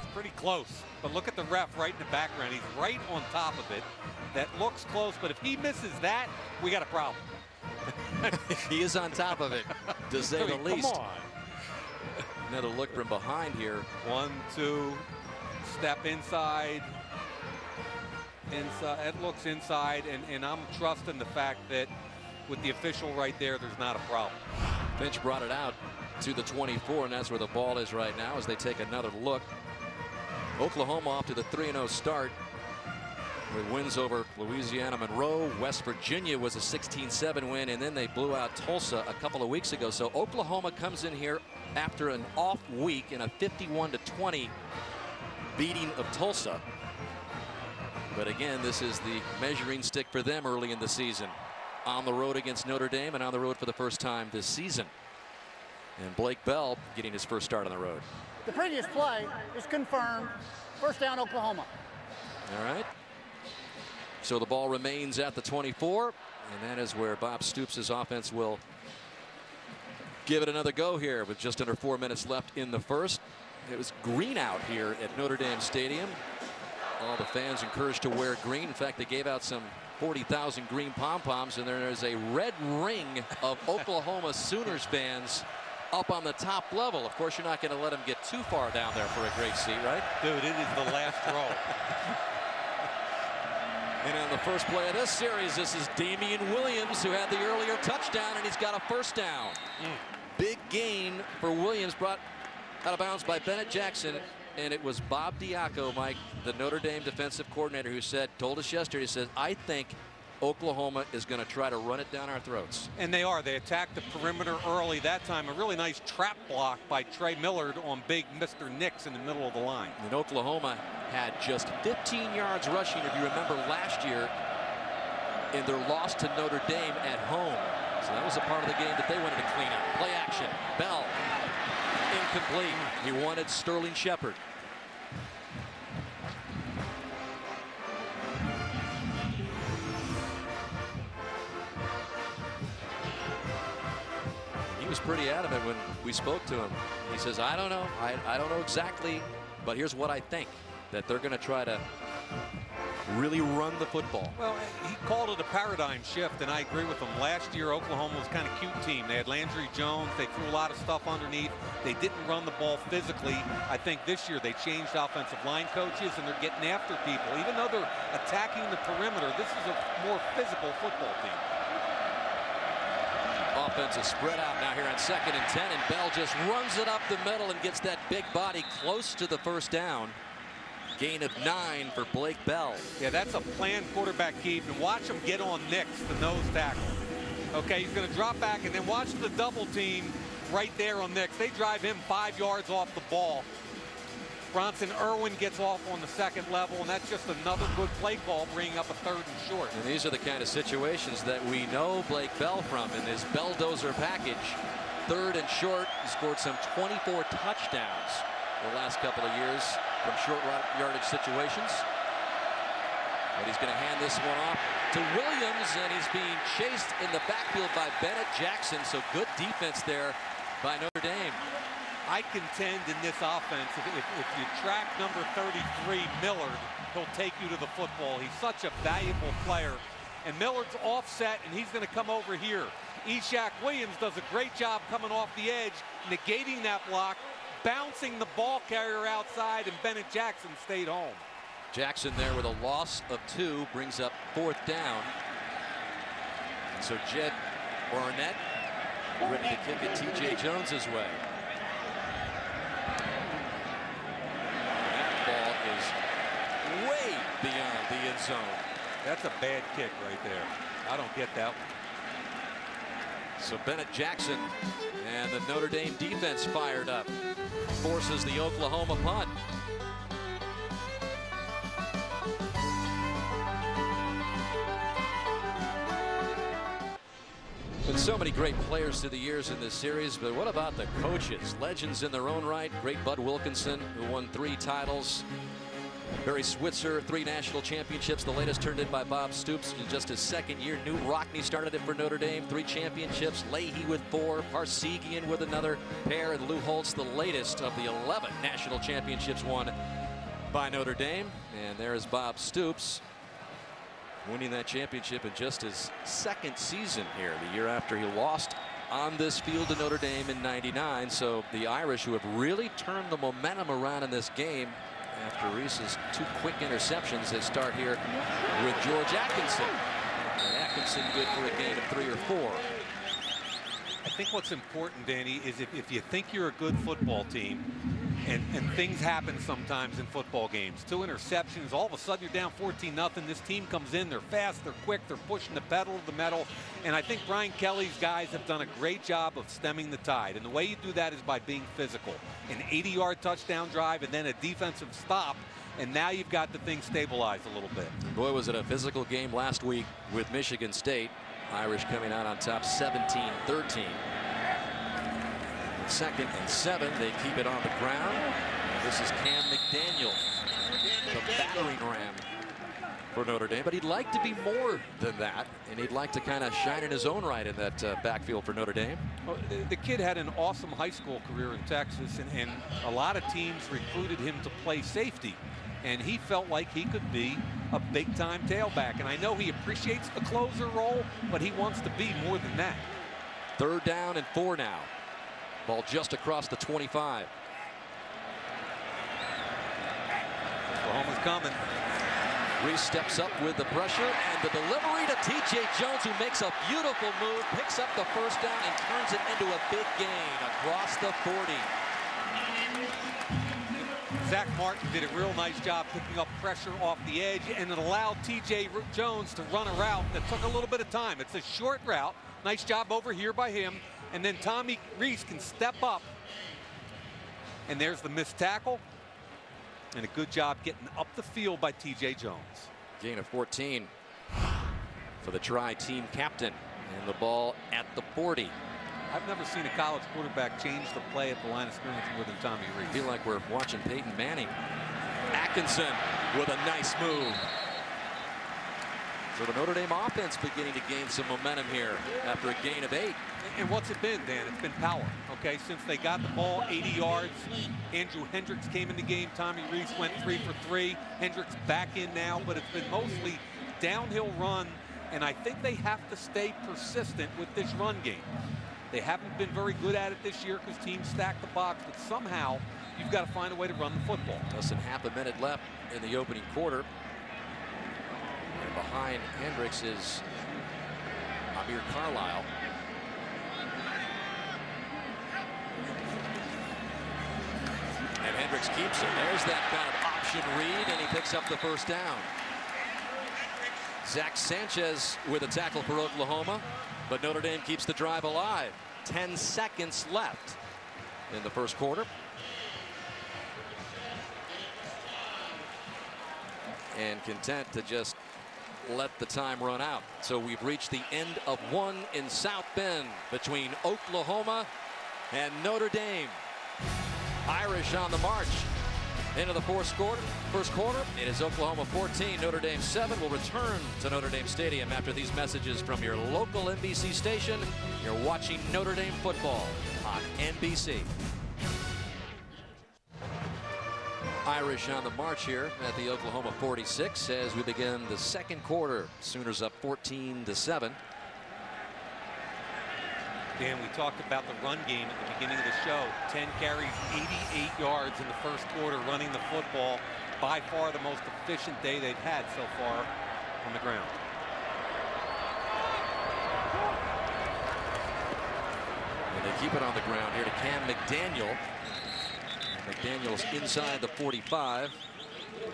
It's pretty close. But look at the ref right in the background. He's right on top of it. That looks close, but if he misses that, we got a problem. He is on top of it, to say the least. Come on. Another look from behind here. 1, 2, step inside. Inside. It looks inside, and I'm trusting the fact that with the official right there, there's not a problem. Finch brought it out to the 24, and that's where the ball is right now as they take another look. Oklahoma off to the 3-0 start with wins over Louisiana Monroe. West Virginia was a 16-7 win, and then they blew out Tulsa a couple of weeks ago. So Oklahoma comes in here after an off week in a 51-20 beating of Tulsa. But again, this is the measuring stick for them early in the season. On the road against Notre Dame and on the road for the first time this season. And Blake Bell getting his first start on the road. The previous play is confirmed. First down, Oklahoma. All right. So the ball remains at the 24, and that is where Bob Stoops' offense will give it another go here with just under 4 minutes left in the first. It was green out here at Notre Dame Stadium. All the fans encouraged to wear green. In fact, they gave out some 40,000 green pom-poms, and there's a red ring of Oklahoma Sooners fans up on the top level. Of course, you're not going to let them get too far down there for a great seat, right? Dude, it is the last row. And on the first play of this series, this is Damian Williams, who had the earlier touchdown, and he's got a first down. Big gain for Williams, brought out of bounds by Bennett Jackson. And it was Bob Diaco, Mike, the Notre Dame defensive coordinator, who told us yesterday, he said, I think Oklahoma is going to try to run it down our throats. And they are. They attacked the perimeter early that time. A really nice trap block by Trey Millard on big Mr. Nix in the middle of the line. And Oklahoma had just 15 yards rushing, if you remember, last year in their loss to Notre Dame at home. So that was a part of the game that they wanted to clean up. Play action. Bell. Incomplete. He wanted Sterling Shepard. He was pretty adamant when we spoke to him. He says, I don't know. I don't know exactly, but here's what I think, that they're going to try to really run the football. Well, he called it a paradigm shift, and I agree with him. Last year, Oklahoma was kind of cute team. They had Landry Jones. They threw a lot of stuff underneath. They didn't run the ball physically. I think this year they changed offensive line coaches, and they're getting after people. Even though they're attacking the perimeter, this is a more physical football team. Offensive spread out now here on 2nd and 10, and Bell just runs it up the middle and gets that big body close to the first down. Gain of 9 for Blake Bell. Yeah, that's a planned quarterback keep, and watch him get on Nix, the nose tackle. Okay, he's going to drop back, and then watch the double team right there on Nix. They drive him 5 yards off the ball. Bronson Irwin gets off on the second level, and that's just another good play call, bringing up a 3rd and short. And these are the kind of situations that we know Blake Bell from in his Belldozer package. 3rd and short, he scored some 24 touchdowns the last couple of years from short yardage situations. But he's going to hand this one off to Williams, and he's being chased in the backfield by Bennett Jackson. So good defense there by Notre Dame. I contend in this offense, if you track number 33, Millard, he'll take you to the football. He's such a valuable player. And Millard's offset, and he's going to come over here. Ishaq Williams does a great job coming off the edge, negating that block, bouncing the ball carrier outside, and Bennett Jackson stayed home. Jackson there with a loss of 2 brings up 4th down. And so Jed Barnett ready to kick it T.J. Jones's way. That ball is way beyond the end zone. That's a bad kick right there. I don't get that one. So Bennett Jackson and the Notre Dame defense fired up. Forces the Oklahoma punt. Been so many great players through the years in this series, but what about the coaches? Legends in their own right. Great Bud Wilkinson, who won 3 titles. Barry Switzer, 3 national championships, the latest turned in by Bob Stoops in just his 2nd year. New Rockne started it for Notre Dame, 3 championships. Leahy with 4, Parsegian with another pair, and Lou Holtz, the latest of the 11 national championships won by Notre Dame. And there is Bob Stoops, winning that championship in just his 2nd season here, the year after he lost on this field to Notre Dame in '99. So the Irish, who have really turned the momentum around in this game, after Reese's 2 quick interceptions, they start here with George Atkinson. And Atkinson good for a gain of 3 or 4. I think what's important, Danny, is if you think you're a good football team, and things happen sometimes in football games. 2 interceptions, all of a sudden you're down 14-0. This team comes in, they're fast, they're quick, they're pushing the pedal to the metal. And I think Brian Kelly's guys have done a great job of stemming the tide. And the way you do that is by being physical. An 80-yard touchdown drive and then a defensive stop. And now you've got the thing stabilized a little bit. Boy, was it a physical game last week with Michigan State. Irish coming out on top 17-13. 2nd and 7, they keep it on the ground. This is Cam McDaniel, the battering ram. for Notre Dame, but he'd like to be more than that, and he'd like to kind of shine in his own right in that backfield for Notre Dame. Well, the kid had an awesome high school career in Texas, and a lot of teams recruited him to play safety, and he felt like he could be a big-time tailback. And I know he appreciates the closer role, but he wants to be more than that. 3rd down and 4 now. Ball just across the 25. Oklahoma's coming. Reese steps up with the pressure, and the delivery to T.J. Jones, who makes a beautiful move, picks up the 1st down, and turns it into a big gain across the 40. Zach Martin did a real nice job picking up pressure off the edge, and it allowed T.J. Jones to run a route that took a little bit of time. It's a short route. Nice job over here by him. And then Tommy Reese can step up. And there's the missed tackle. And a good job getting up the field by T.J. Jones. Gain of 14 for the tri-team captain. And the ball at the 40. I've never seen a college quarterback change the play at the line of scrimmage more than Tommy Reese. I feel like we're watching Peyton Manning. Atkinson with a nice move. So the Notre Dame offense beginning to gain some momentum here after a gain of 8. And what's it been, Dan? It's been power. Okay, since they got the ball 80 yards, Andrew Hendricks came in the game. Tommy Reese went 3 for 3. Hendricks back in now, but it's been mostly downhill run. And I think they have to stay persistent with this run game. They haven't been very good at it this year because teams stack the box, but somehow you've got to find a way to run the football. Less than half a minute left in the opening quarter. And behind Hendricks is Amir Carlisle. And Hendricks keeps it. There's that kind of option read, and he picks up the 1st down. Zach Sanchez with a tackle for Oklahoma, but Notre Dame keeps the drive alive. 10 seconds left in the 1st quarter. And content to just let the time run out. So we've reached the end of one in South Bend between Oklahoma and Notre Dame. Irish on the march into the first quarter. It is Oklahoma 14, Notre Dame 7. Will return to Notre Dame Stadium after these messages from your local NBC station. You're watching Notre Dame football on NBC. Irish on the march here at the Oklahoma 46 as we begin the 2nd quarter. Sooners up 14-7. Dan, we talked about the run game at the beginning of the show. 10 carries, 88 yards in the 1st quarter running the football. By far the most efficient day they've had so far on the ground. And they keep it on the ground here to Cam McDaniel. McDaniel's inside the 45,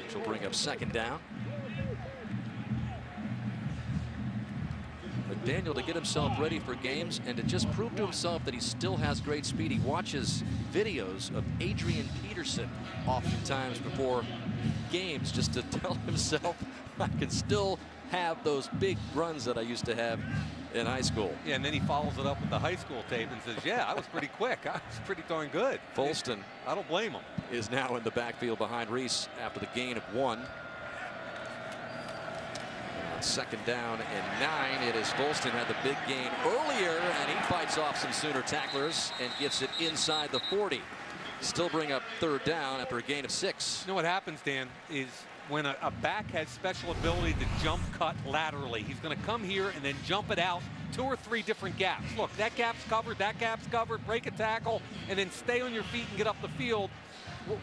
which will bring up 2nd down. McDaniel to get himself ready for games and to just prove to himself that he still has great speed. He watches videos of Adrian Peterson oftentimes before games just to tell himself I can still have those big runs that I used to have in high school. Yeah, and then he follows it up with the high school tape and says, yeah, I was pretty quick. I was pretty darn good. Folston, I don't blame him, is now in the backfield behind Reese after the gain of 1. On 2nd down and 9, it is Folston had the big gain earlier, and he fights off some Sooner tacklers and gets it inside the 40. Still bring up 3rd down after a gain of 6. You know what happens, Dan, is when a back has special ability to jump cut laterally, he's going to come here and then jump it out 2 or 3 different gaps. Look, that gap's covered, break a tackle, and then stay on your feet and get up the field.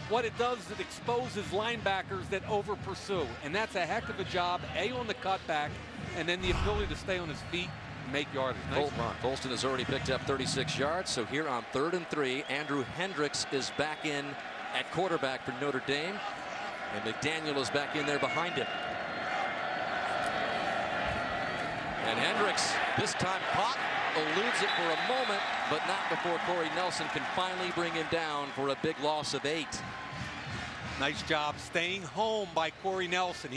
What it does is it exposes linebackers that over pursue, and that's a heck of a job, A, on the cutback, and then the ability to stay on his feet and make yardage. Nice run. Folston has already picked up 36 yards, so here on 3rd and 3, Andrew Hendricks is back in at quarterback for Notre Dame. And McDaniel is back in there behind him. And Hendricks, this time caught, eludes it for a moment, but not before Corey Nelson can finally bring him down for a big loss of 8. Nice job staying home by Corey Nelson.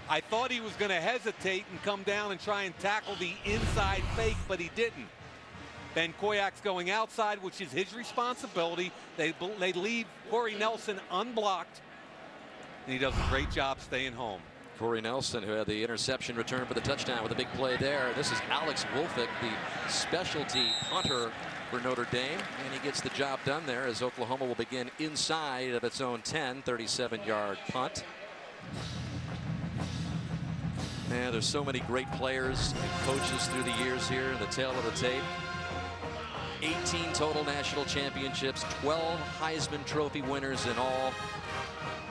I thought he was going to hesitate and come down and try and tackle the inside fake, but he didn't. Ben Koyak's going outside, which is his responsibility. They leave Corey Nelson unblocked. And he does a great job staying home. Corey Nelson, who had the interception return for the touchdown with a big play there. This is Alex Wolfick, the specialty punter for Notre Dame, and he gets the job done there as Oklahoma will begin inside of its own 10, 37-yard punt. Man, there's so many great players and coaches through the years here in the tail of the tape. 18 total national championships, 12 Heisman Trophy winners in all.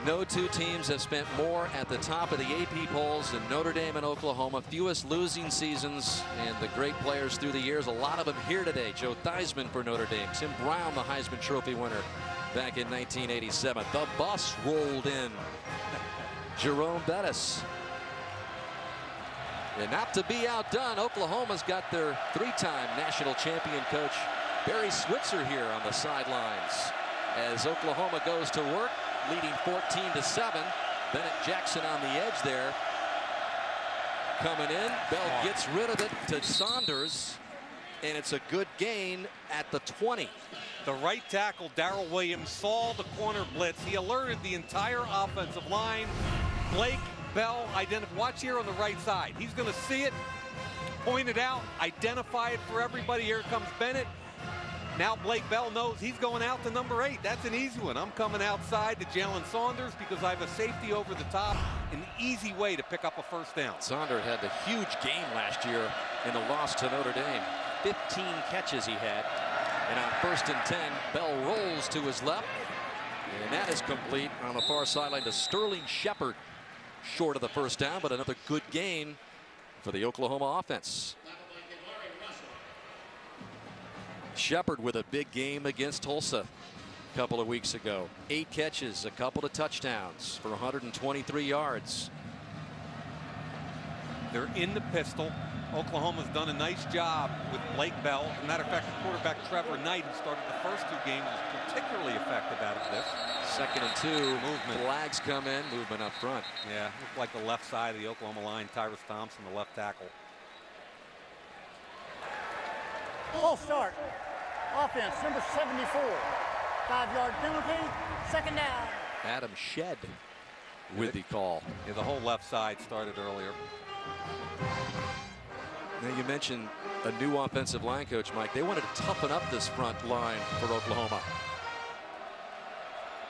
No two teams have spent more at the top of the AP polls than Notre Dame and Oklahoma. Fewest losing seasons, and the great players through the years. A lot of them here today. Joe Theismann for Notre Dame. Tim Brown, the Heisman Trophy winner back in 1987. The bus rolled in. Jerome Bettis. And not to be outdone, Oklahoma's got their three-time national champion coach Barry Switzer here on the sidelines as Oklahoma goes to work, leading 14-7. Bennett Jackson on the edge there. Coming in, Bell gets rid of it to Saunders, and it's a good gain at the 20. The right tackle, Darrell Williams, saw the corner blitz. He alerted the entire offensive line. Blake Bell identified. Watch here on the right side. He's going to see it, point it out, identify it for everybody. Here comes Bennett. Now Blake Bell knows he's going out to number 8. That's an easy one. I'm coming outside to Jalen Saunders because I have a safety over the top. An easy way to pick up a first down. Saunders had the huge game last year in the loss to Notre Dame. 15 catches he had. And on 1st and 10, Bell rolls to his left. And that is complete on the far sideline to Sterling Shepard. Short of the first down, but another good gain for the Oklahoma offense. Shepard with a big game against Tulsa a couple of weeks ago. 8 catches, a couple of touchdowns for 123 yards. They're in the pistol. Oklahoma's done a nice job with Blake Bell. As a matter of fact, the quarterback Trevor Knight, who started the first 2 games, was particularly effective out of this. 2nd and 2. Movement. Flags come in. Movement up front. Yeah, looked like the left side of the Oklahoma line. Tyrus Thompson, the left tackle. Full start. Offense, number 74. 5-yard penalty. 2nd down. Adam Shedd with the call. Yeah, the whole left side started earlier. Now you mentioned a new offensive line coach, Mike. They wanted to toughen up this front line for Oklahoma.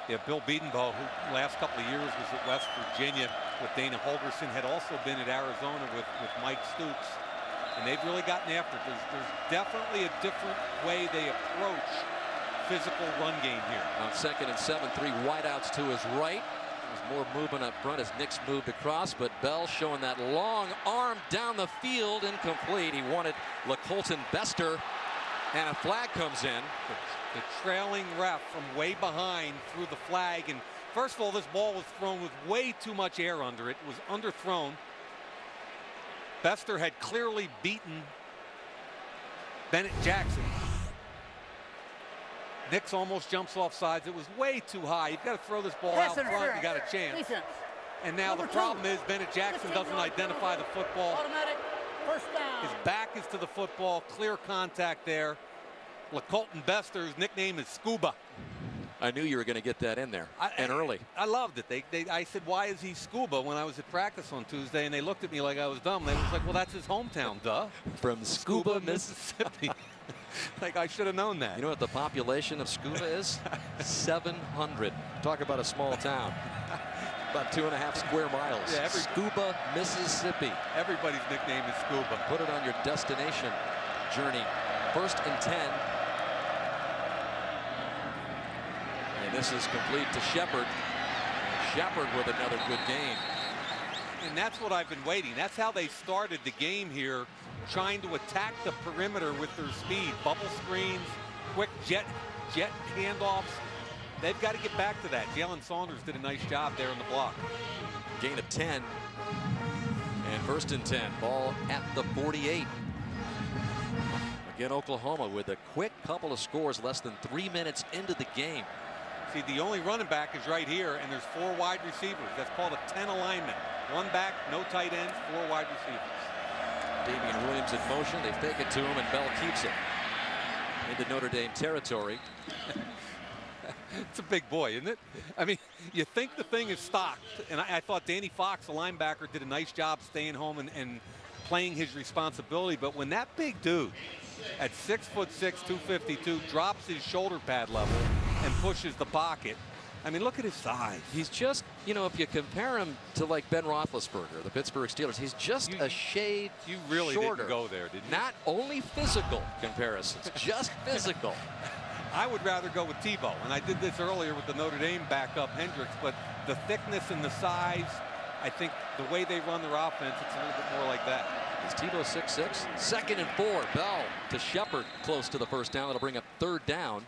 Yeah, Bill Bedenbaugh, who last couple of years was at West Virginia with Dana Holgerson, had also been at Arizona with Mike Stoops. And they've really gotten after it. There's definitely a different way they approach physical run game here. On 2nd and 7, 3 wideouts to his right. There's more movement up front as Nix moved across, but Bell showing that long arm down the field, incomplete. He wanted LaColton Bester, and a flag comes in. The trailing ref from way behind threw the flag, and first of all, this ball was thrown with way too much air under it. It was underthrown. Bester had clearly beaten Bennett Jackson. Nix almost jumps off sides. It was way too high. You've got to throw this ball out front. You got a chance. Defense. And now the problem is Bennett Jackson doesn't identify the football. Automatic first down. His back is to the football. Clear contact there. LaColton Bester's nickname is Scuba. I knew you were going to get that in there, and early. I loved it. I said, why is he Scuba, when I was at practice on Tuesday, and they looked at me like I was dumb. They was like, well, that's his hometown, duh. From Scuba, Mississippi. Like, I should have known that. You know what the population of Scuba is? 700. Talk about a small town. About 2.5 square miles. Yeah, Scuba, Mississippi. Everybody's nickname is Scuba. Put it on your destination journey. 1st and 10. And this is complete to Shepard. Shepard with another good gain. And that's what I've been waiting. That's how they started the game here, trying to attack the perimeter with their speed. Bubble screens, quick jet handoffs. They've got to get back to that. Jalen Saunders did a nice job there in the block. Gain of 10. And 1st and 10. Ball at the 48. Again, Oklahoma with a quick couple of scores less than 3 minutes into the game. See, the only running back is right here, and there's 4 wide receivers. That's called a 10 alignment. 1 back, no tight ends, 4 wide receivers. Damian Williams in motion. They fake it to him, and Bell keeps it into Notre Dame territory. It's a big boy, isn't it? I mean, you think the thing is stocked, and I thought Danny Fox, the linebacker, did a nice job staying home and playing his responsibility. But when that big dude at 6'6", 252, drops his shoulder pad level and pushes the pocket, I mean, look at his size. He's just, you know, if you compare him to like Ben Roethlisberger, the Pittsburgh Steelers, he's just a shade You really shorter. didn't go there, did you? Not only physical comparisons, just physical. I would rather go with Tebow, and I did this earlier with the Notre Dame backup Hendricks, but the thickness and the size, I think the way they run their offense, it's a little bit more like that. Is Tebow 6'6"? 2nd and 4. Bell to Shepard, close to the first down. That'll bring up 3rd down.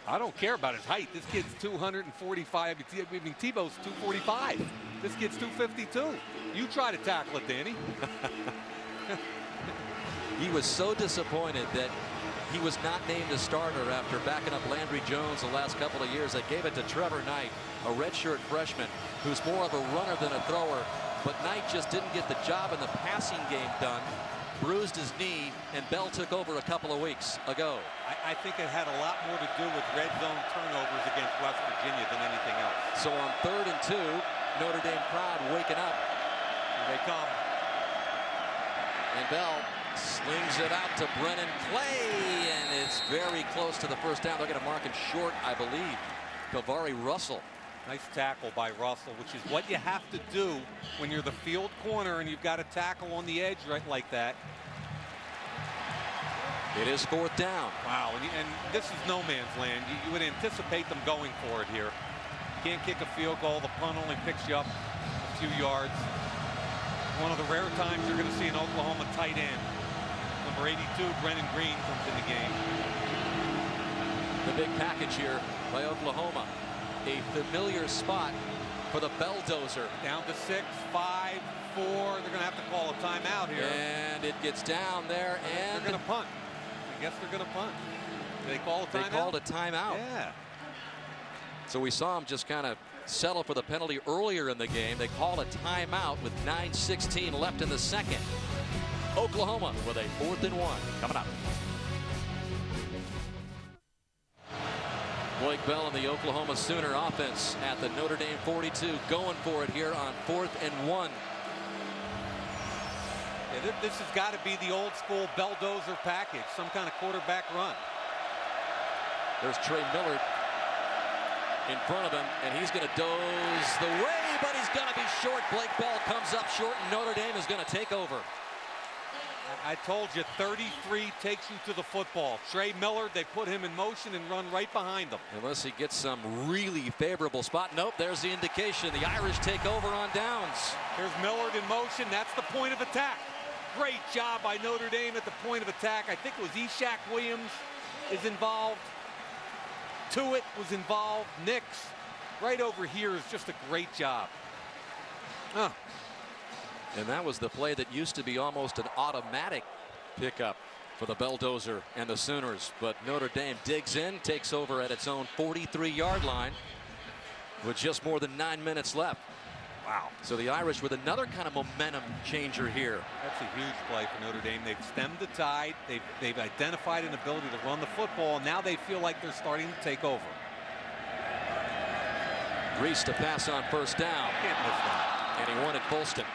I don't care about his height. This kid's 245. I mean, Tebow's 245. This kid's 252. You try to tackle it, Danny. He was so disappointed that he was not named a starter after backing up Landry Jones the last couple of years. They gave it to Trevor Knight, a redshirt freshman who's more of a runner than a thrower. But Knight just didn't get the job in the passing game done. Bruised his knee, and Bell took over a couple of weeks ago. I think it had a lot more to do with red zone turnovers against West Virginia than anything else. So on 3rd and 2, Notre Dame crowd waking up. Here they come. And Bell slings it out to Brennan Clay, and it's very close to the first down. They're going to mark it short, I believe. Kavari Russell. Nice tackle by Russell, which is what you have to do when you're the field corner and you've got a tackle on the edge right like that. It is 4th down. Wow, and this is no man's land. You would anticipate them going for it here. You can't kick a field goal. The punt only picks you up a few yards. One of the rare times you're going to see an Oklahoma tight end. Number 82, Brennan Green, comes in the game. The big package here by Oklahoma. A familiar spot for the Belldozer. Down to 6, 5, 4. They're going to have to call a timeout here. And it gets down there, and they're going to punt. I guess they're going to punt. Did they call a timeout? They called a timeout. Yeah. So we saw him just kind of settle for the penalty earlier in the game. They call a timeout with 9:16 left in the second. Oklahoma with a 4th and 1 coming up. Blake Bell and the Oklahoma Sooner offense at the Notre Dame 42, going for it here on 4th and 1. Yeah, this has got to be the old school Belldozer package, some kind of quarterback run. There's Trey Millard in front of him, and he's going to doze the way, but he's going to be short. Blake Bell comes up short, and Notre Dame is going to take over. I told you, 33 takes you to the football. Trey Millard, they put him in motion and run right behind him. Unless he gets some really favorable spot. Nope, there's the indication. The Irish take over on downs. There's Millard in motion. That's the point of attack. Great job by Notre Dame at the point of attack. I think it was Ishaq Williams is involved. Tuitt was involved. Nix right over here is just a great job. And that was the play that used to be almost an automatic pickup for the Belldozer and the Sooners. But Notre Dame digs in, takes over at its own 43-yard line with just more than 9 minutes left. Wow. So the Irish with another kind of momentum changer here. That's a huge play for Notre Dame. They've stemmed the tide. They've identified an ability to run the football. Now they feel like they're starting to take over. Reese to pass on first down. Can't miss that. And he wanted Folston.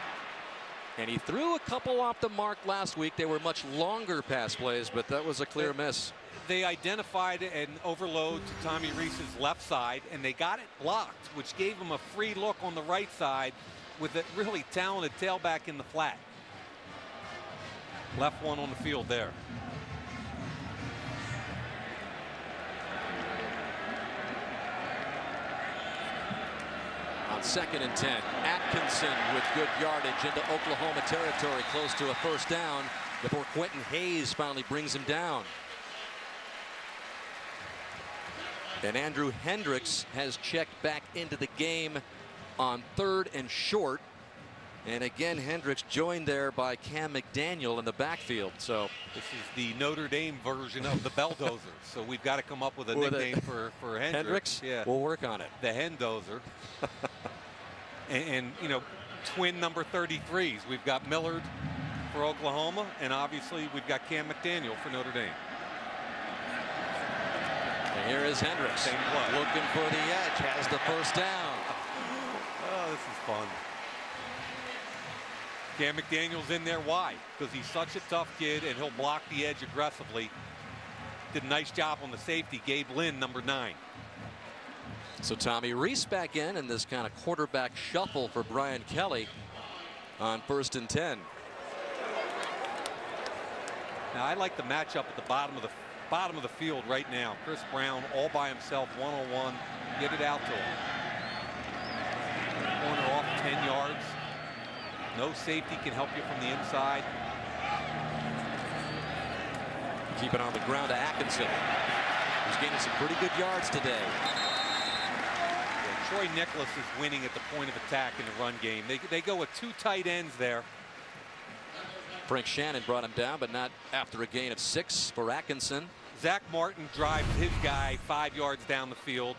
And he threw a couple off the mark last week. They were much longer pass plays, but that was a clear miss. They identified an overload to Tommy Reese's left side, and they got it blocked, which gave him a free look on the right side with a really talented tailback in the flat. Left one on the field there. On 2nd and 10, Atkinson with good yardage into Oklahoma territory, close to a first down before Quentin Hayes finally brings him down. And Andrew Hendricks has checked back into the game on 3rd and short. And again, Hendricks joined there by Cam McDaniel in the backfield. So this is the Notre Dame version of the Belldozer. So we've got to come up with a nickname for Hendricks. Yeah, we'll work on it. The Hendozer. and you know, twin number 33s. We've got Millard for Oklahoma, and obviously we've got Cam McDaniel for Notre Dame. And here is Hendricks looking for the edge, has the first down. Oh, this is fun. Cam McDaniel's in there. Why? Because he's such a tough kid and he'll block the edge aggressively. Did a nice job on the safety. Gabe Lynn, number 9. So Tommy Reese back in this kind of quarterback shuffle for Brian Kelly on 1st and 10. Now I like the matchup at the bottom of the field right now. Chris Brown all by himself, one-on-one. Get it out to him. Corner off 10 yards. No safety can help you from the inside. Keep it on the ground to Atkinson, who's gaining some pretty good yards today. Yeah, Troy Nicholas is winning at the point of attack in the run game. They go with 2 tight ends there. Frank Shannon brought him down, but not after a gain of 6 for Atkinson. Zach Martin drives his guy 5 yards down the field.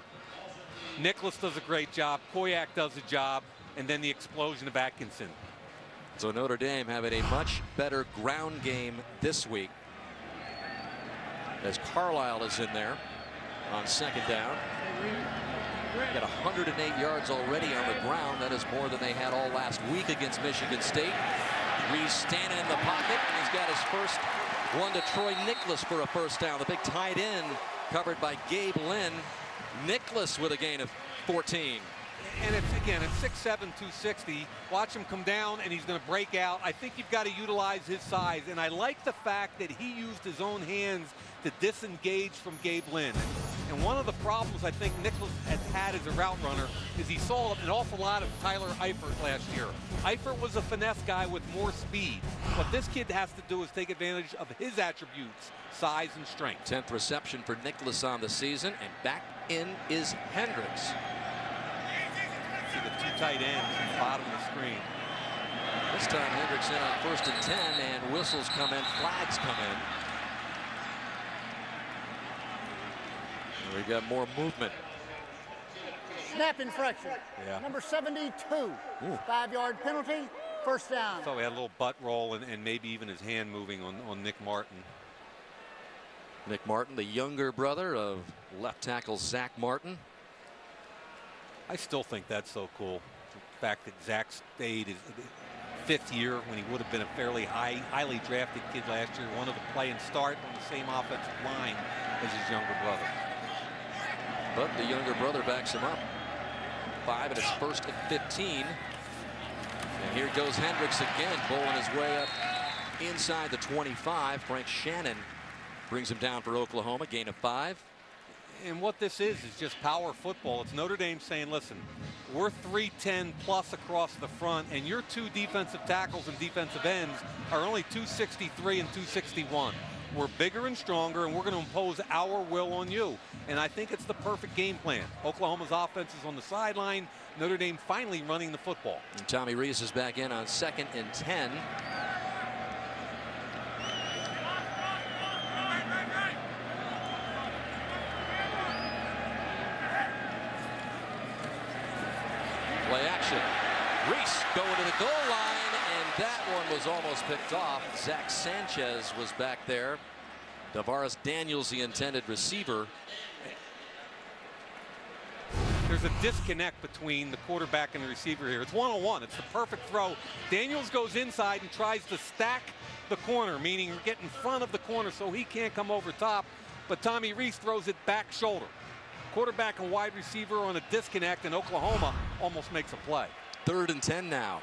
Nicholas does a great job. Koyak does a job. And then the explosion of Atkinson. So Notre Dame having a much better ground game this week, as Carlisle is in there on 2nd down. Got 108 yards already on the ground. That is more than they had all last week against Michigan State. Reese standing in the pocket, and he's got his first one to Troy Nicholas for a first down. The big tight end covered by Gabe Lynn. Nicholas with a gain of 14. And it's 6'7", 260. Watch him come down, and he's going to break out. I think you've got to utilize his size, and I like the fact that he used his own hands to disengage from Gabe Lynn. And one of the problems I think Nicholas has had as a route runner is he saw an awful lot of Tyler Eifert last year. Eifert was a finesse guy with more speed. What this kid has to do is take advantage of his attributes, size and strength. 10th reception for Nicholas on the season, and back in is Hendricks. See the 2 tight ends at the bottom of the screen. This time Hendricks in on 1st and 10, and whistles come in, flags come in. And we got more movement. Snap infraction. Yeah. Number 72. 5-yard penalty. First down. So we had a little butt roll and maybe even his hand moving on Nick Martin. Nick Martin, the younger brother of left tackle Zach Martin. I still think that's so cool. The fact that Zach stayed his 5th year when he would have been a fairly highly drafted kid last year, wanted to play and start on the same offensive line as his younger brother. But the younger brother backs him up. 5 at his 1st and 15. And here goes Hendricks again, bowling his way up inside the 25. Frank Shannon brings him down for Oklahoma, gain of 5. And what this is just power football. It's Notre Dame saying, listen, we're 310 plus across the front, and your 2 defensive tackles and defensive ends are only 263 and 261. We're bigger and stronger, and we're going to impose our will on you. And I think it's the perfect game plan. Oklahoma's offense is on the sideline. Notre Dame finally running the football. And Tommy Reese is back in on 2nd and 10. Play action. Reese going to the goal line, and that one was almost picked off. Zach Sanchez was back there. Tavares Daniels, the intended receiver. There's a disconnect between the quarterback and the receiver here. It's one-on-one. It's the perfect throw. Daniels goes inside and tries to stack the corner, meaning get in front of the corner so he can't come over top. But Tommy Reese throws it back shoulder. Quarterback and wide receiver on a disconnect, and Oklahoma almost makes a play. 3rd and 10 now.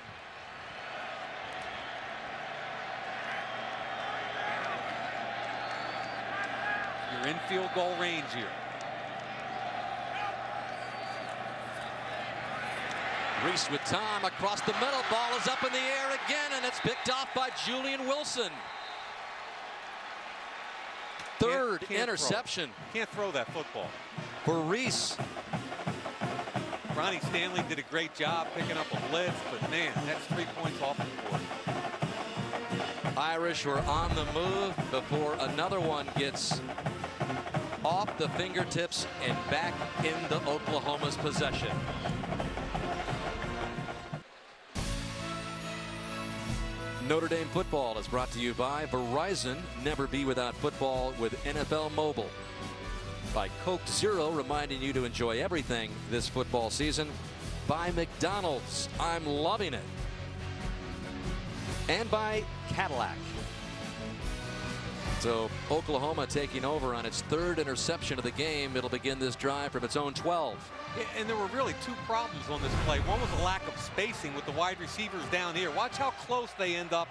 You're in field goal range here. Reese with time across the middle. Ball is up in the air again, and it's picked off by Julian Wilson. 3rd interception. Can't throw that football. For Reese. Ronnie Stanley did a great job picking up a blitz, but man, that's 3 points off the board. Irish were on the move before another one gets off the fingertips and back into Oklahoma's possession. Notre Dame football is brought to you by Verizon. Never be without football with NFL Mobile. By Coke Zero, reminding you to enjoy everything this football season. By McDonald's, I'm loving it. And by Cadillac. So Oklahoma taking over on its 3rd interception of the game. It'll begin this drive from its own 12. Yeah, and there were really 2 problems on this play. One was a lack of spacing with the wide receivers down here. Watch how close they end up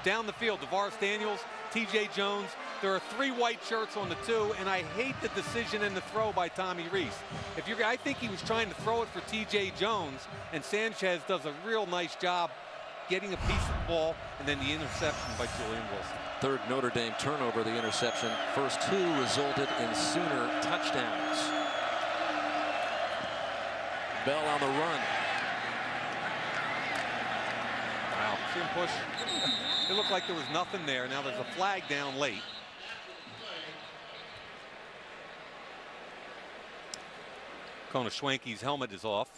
down the field. DeVaris Daniels, TJ Jones. There are 3 white shirts on the 2, and I hate the decision in the throw by Tommy Rees. I think he was trying to throw it for TJ Jones, and Sanchez does a real nice job getting a piece of the ball, and then the interception by Julian Wilson. 3rd Notre Dame turnover, the interception. First 2 resulted in Sooner touchdowns. Bell on the run. Wow, see him push. It looked like there was nothing there. Now there's a flag down late. Konashwanki's helmet is off.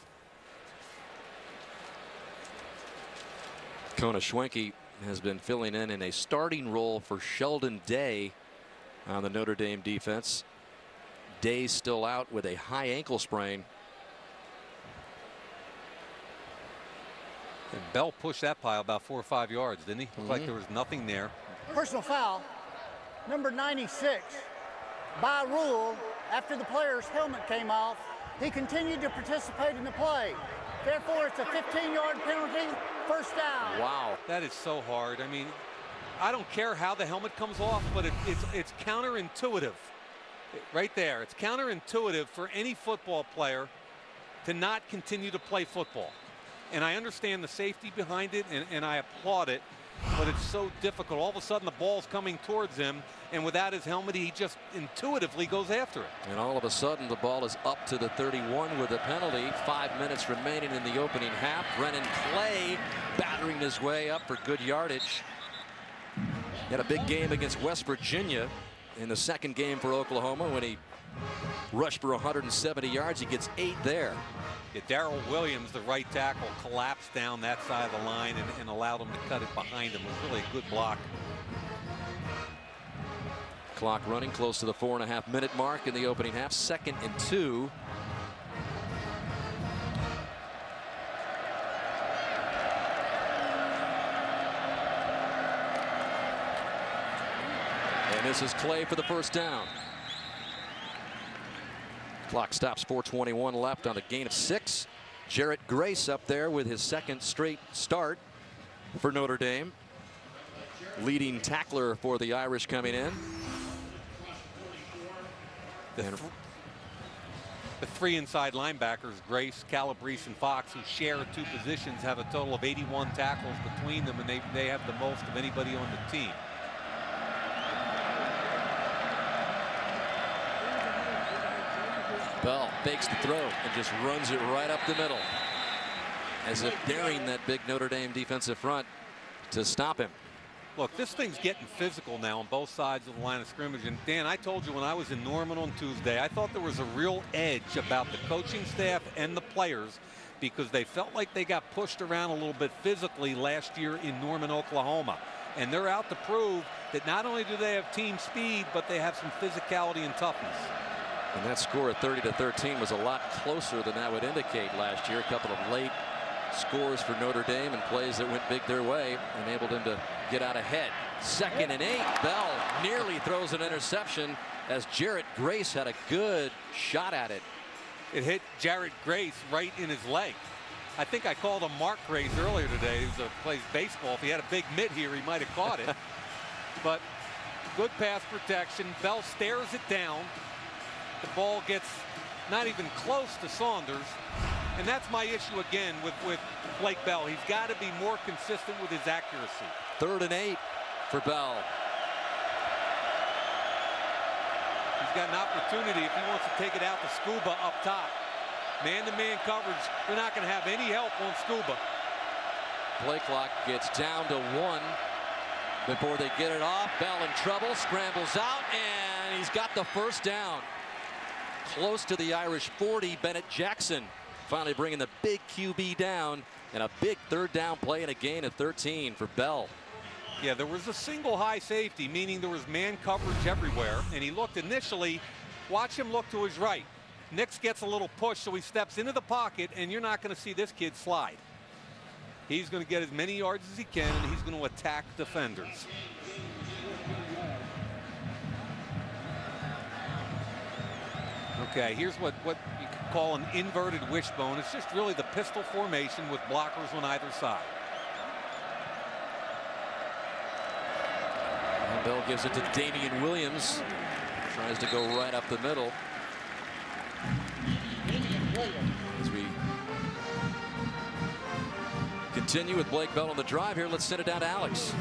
Konashwanki has been filling in a starting role for Sheldon Day on the Notre Dame defense. Day's still out with a high ankle sprain. And Bell pushed that pile about 4 or 5 yards, didn't he? Looked like there was nothing there. Personal foul, number 96. By rule, after the player's helmet came off, he continued to participate in the play. Therefore, it's a 15-yard penalty, first down. Wow, that is so hard. I mean, I don't care how the helmet comes off, but it's counterintuitive. Right there, it's counterintuitive for any football player to not continue to play football. And I understand the safety behind it, and I applaud it, but it's so difficult. All of a sudden, the ball's coming towards him, and without his helmet, he just intuitively goes after it. And all of a sudden, the ball is up to the 31 with a penalty. 5 minutes remaining in the opening half. Brennan Clay battering his way up for good yardage. He had a big game against West Virginia in the 2nd game for Oklahoma when he rushed for 170 yards. He gets 8 there. Yeah, Darrell Williams, the right tackle, collapsed down that side of the line and allowed him to cut it behind him. It was really a good block. Clock running close to the 4.5-minute mark in the opening half. 2nd and 2. And this is Clay for the first down. Clock stops, 4:21 left on the gain of 6. Jarrett Grace up there with his 2nd straight start for Notre Dame. Leading tackler for the Irish coming in. The 3 inside linebackers, Grace, Calabrese, and Fox, who share 2 positions, have a total of 81 tackles between them, and they have the most of anybody on the team. Bell fakes the throw and just runs it right up the middle, as if daring that big Notre Dame defensive front to stop him. Look, this thing's getting physical now on both sides of the line of scrimmage. And Dan, I told you when I was in Norman on Tuesday, I thought there was a real edge about the coaching staff and the players because they felt like they got pushed around a little bit physically last year in Norman, Oklahoma. And they're out to prove that not only do they have team speed, but they have some physicality and toughness. And that score at 30-13 was a lot closer than that would indicate last year. A couple of late scores for Notre Dame and plays that went big their way enabled them to get out ahead. 2nd and 8. Bell nearly throws an interception as Jarrett Grace had a good shot at it. It hit Jarrett Grace right in his leg. I think I called him Mark Grace earlier today, who plays baseball. If he had a big mitt here, he might have caught it. But good pass protection. Bell stares it down. The ball gets not even close to Saunders. And that's my issue again with Blake Bell. He's got to be more consistent with his accuracy. 3rd and 8 for Bell. He's got an opportunity if he wants to take it out to Scuba up top. Man-to-man coverage, they're not going to have any help on Scuba. Play clock gets down to 1 before they get it off. Bell in trouble, scrambles out, and he's got the first down. Close to the Irish 40, Bennett Jackson finally bringing the big QB down, and a big 3rd down play and a gain of 13 for Bell. Yeah, there was a single high safety, meaning there was man coverage everywhere, and he looked initially Watch him look to his right. Nix gets a little push, so he steps into the pocket, and you're not going to see this kid slide. He's going to get as many yards as he can, and he's going to attack defenders. Okay, here's what you could call an inverted wishbone. It's just really the pistol formation with blockers on either side. And Bell gives it to Damian Williams. Tries to go right up the middle. As we continue with Blake Bell on the drive here, let's send it down to Alex.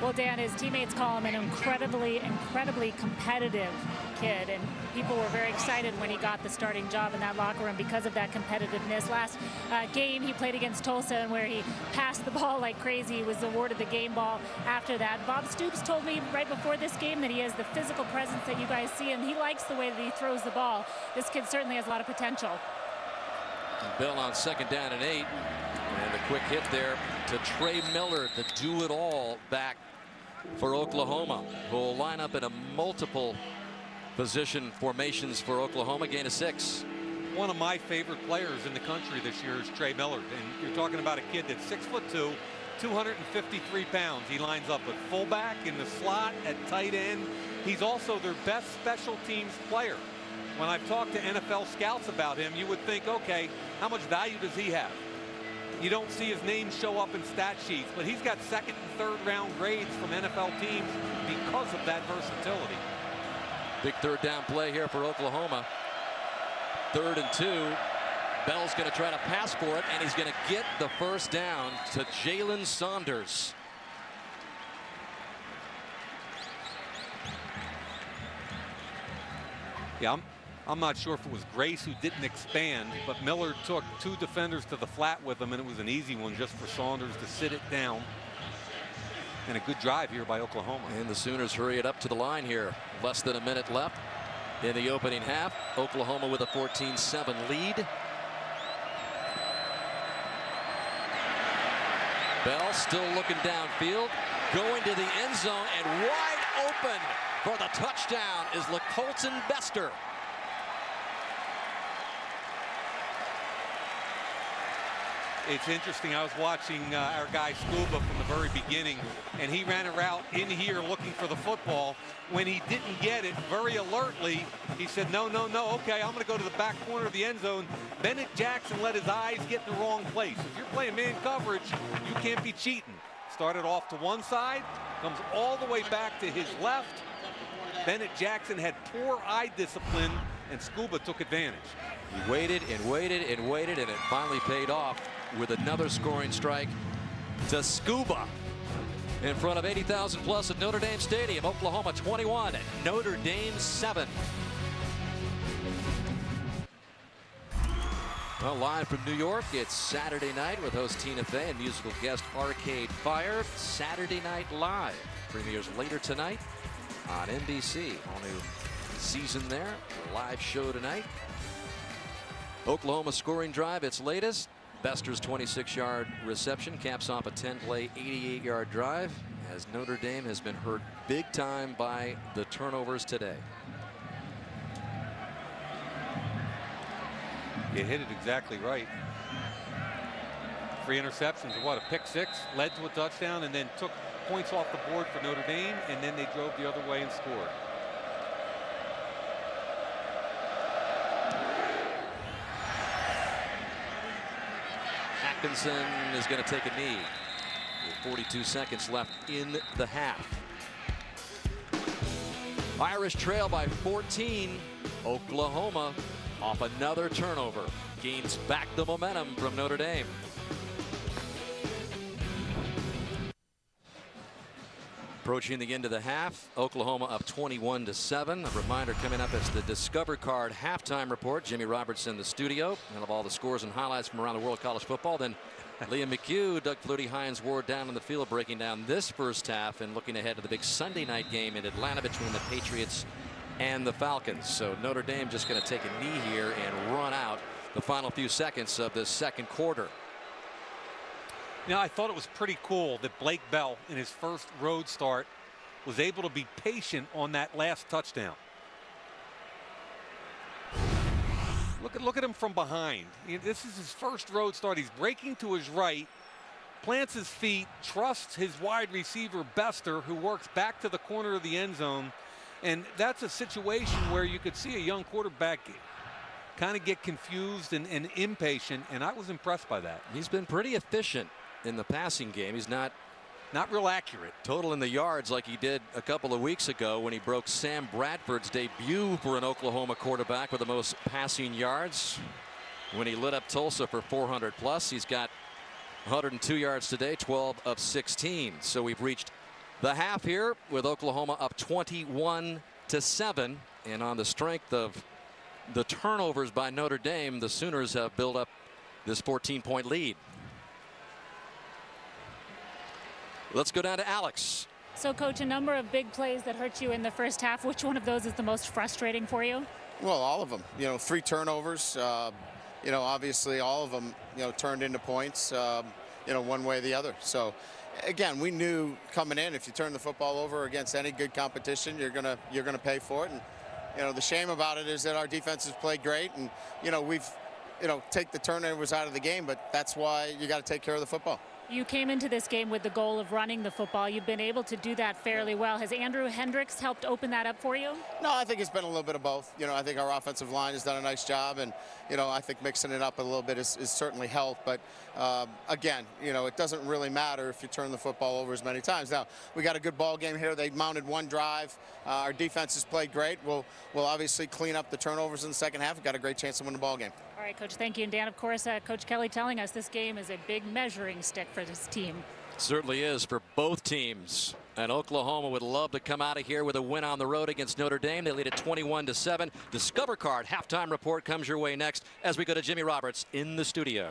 Well, Dan, his teammates call him an incredibly competitive kid, and people were very excited when he got the starting job in that locker room because of that competitiveness. Last game he played against Tulsa, and where he passed the ball like crazy, he was awarded the game ball after that. Bob Stoops told me right before this game that he has the physical presence that you guys see, and he likes the way that he throws the ball. This kid certainly has a lot of potential. And Bell on 2nd down and 8. And a quick hit there to Trey Miller, the do-it-all back for Oklahoma, who will line up in a multiple position formations for Oklahoma. Gain of 6. One of my favorite players in the country this year is Trey Miller. And you're talking about a kid that's 6'2", 253 pounds. He lines up at fullback, in the slot, at tight end. He's also their best special teams player. When I've talked to NFL scouts about him, you would think, okay, how much value does he have? You don't see his name show up in stat sheets, but he's got 2nd and 3rd round grades from NFL teams because of that versatility. Big 3rd down play here for Oklahoma. 3rd and 2. Bell's going to try to pass for it, and he's going to get the 1st down to Jalen Saunders. Yeah, I'm not sure if it was Grace who didn't expand, but Miller took 2 defenders to the flat with him, and it was an easy one just for Saunders to sit it down. And a good drive here by Oklahoma. And the Sooners hurry it up to the line here. Less than a minute left in the opening half. Oklahoma with a 14-7 lead. Bell still looking downfield, going to the end zone, and wide open for the touchdown is LaColton Bester. It's interesting. I was watching our guy Scuba from the very beginning, and he ran a route in here looking for the football. When he didn't get it, very alertly, he said, no, no, no, okay, I'm going to go to the back corner of the end zone. Bennett Jackson let his eyes get in the wrong place. If you're playing man coverage, you can't be cheating. Started off to one side, comes all the way back to his left. Bennett Jackson had poor eye discipline, and Scuba took advantage. He waited and waited and waited, and it finally paid off with another scoring strike to Scuba in front of 80,000 plus at Notre Dame Stadium. Oklahoma 21, Notre Dame 7. Well, live from New York, it's Saturday night with host Tina Fey and musical guest Arcade Fire. Saturday Night Live premieres later tonight on NBC. All new season there. Live show tonight. Oklahoma scoring drive, its latest. Bester's 26-yard reception caps off a 10-play, 88-yard drive, as Notre Dame has been hurt big time by the turnovers today. You hit it exactly right. 3 interceptions, what, a pick 6, led to a touchdown, and then took points off the board for Notre Dame, and then they drove the other way and scored. Atkinson is going to take a knee with 42 seconds left in the half. Irish trail by 14. Oklahoma off another turnover. Gains back the momentum from Notre Dame. Approaching the end of the half, Oklahoma up 21-7. A reminder coming up, it's the Discover Card halftime report. Jimmy Robertson in the studio. And of all the scores and highlights from around the world of college football. Then Liam McHugh, Doug Flutie, Hines Ward down in the field breaking down this first half and looking ahead to the big Sunday night game in Atlanta between the Patriots and the Falcons. So Notre Dame just going to take a knee here and run out the final few seconds of this second quarter. Now, I thought it was pretty cool that Blake Bell, in his first road start, was able to be patient on that last touchdown. Look at him from behind. This is his first road start. He's breaking to his right, plants his feet, trusts his wide receiver Bester, who works back to the corner of the end zone. And that's a situation where you could see a young quarterback kind of get confused and impatient, and I was impressed by that. He's been pretty efficient in the passing game. He's not real accurate. Total in the yards like he did a couple of weeks ago when he broke Sam Bradford's debut for an Oklahoma quarterback with the most passing yards when he lit up Tulsa for 400 plus. He's got 102 yards today, 12 of 16. So we've reached the half here with Oklahoma up 21-7, and on the strength of the turnovers by Notre Dame, the Sooners have built up this 14-point lead. Let's go down to Alex. So, Coach, a number of big plays that hurt you in the first half. Which one of those is the most frustrating for you? Well, all of them. 3 turnovers. Obviously all of them, turned into points, one way or the other. So, again, we knew coming in, if you turn the football over against any good competition, you're gonna pay for it. And the shame about it is that our defense has played great, and we've take the turnovers out of the game, but that's why you got to take care of the football. You came into this game with the goal of running the football. You've been able to do that fairly well. Has Andrew Hendricks helped open that up for you? No, I think it's been a little bit of both. I think our offensive line has done a nice job, and I think mixing it up a little bit is certainly helped. But again, it doesn't really matter if you turn the football over as many times. Now we got a good ball game here. They mounted one drive. Our defense has played great. We'll obviously clean up the turnovers in the second half. We've got a great chance to win the ball game. All right, Coach, thank you. And Dan, of course, Coach Kelly telling us this game is a big measuring stick for this team. Certainly is for both teams. And Oklahoma would love to come out of here with a win on the road against Notre Dame. They lead at 21-7. Discover Card halftime report comes your way next as we go to Jimmy Roberts in the studio.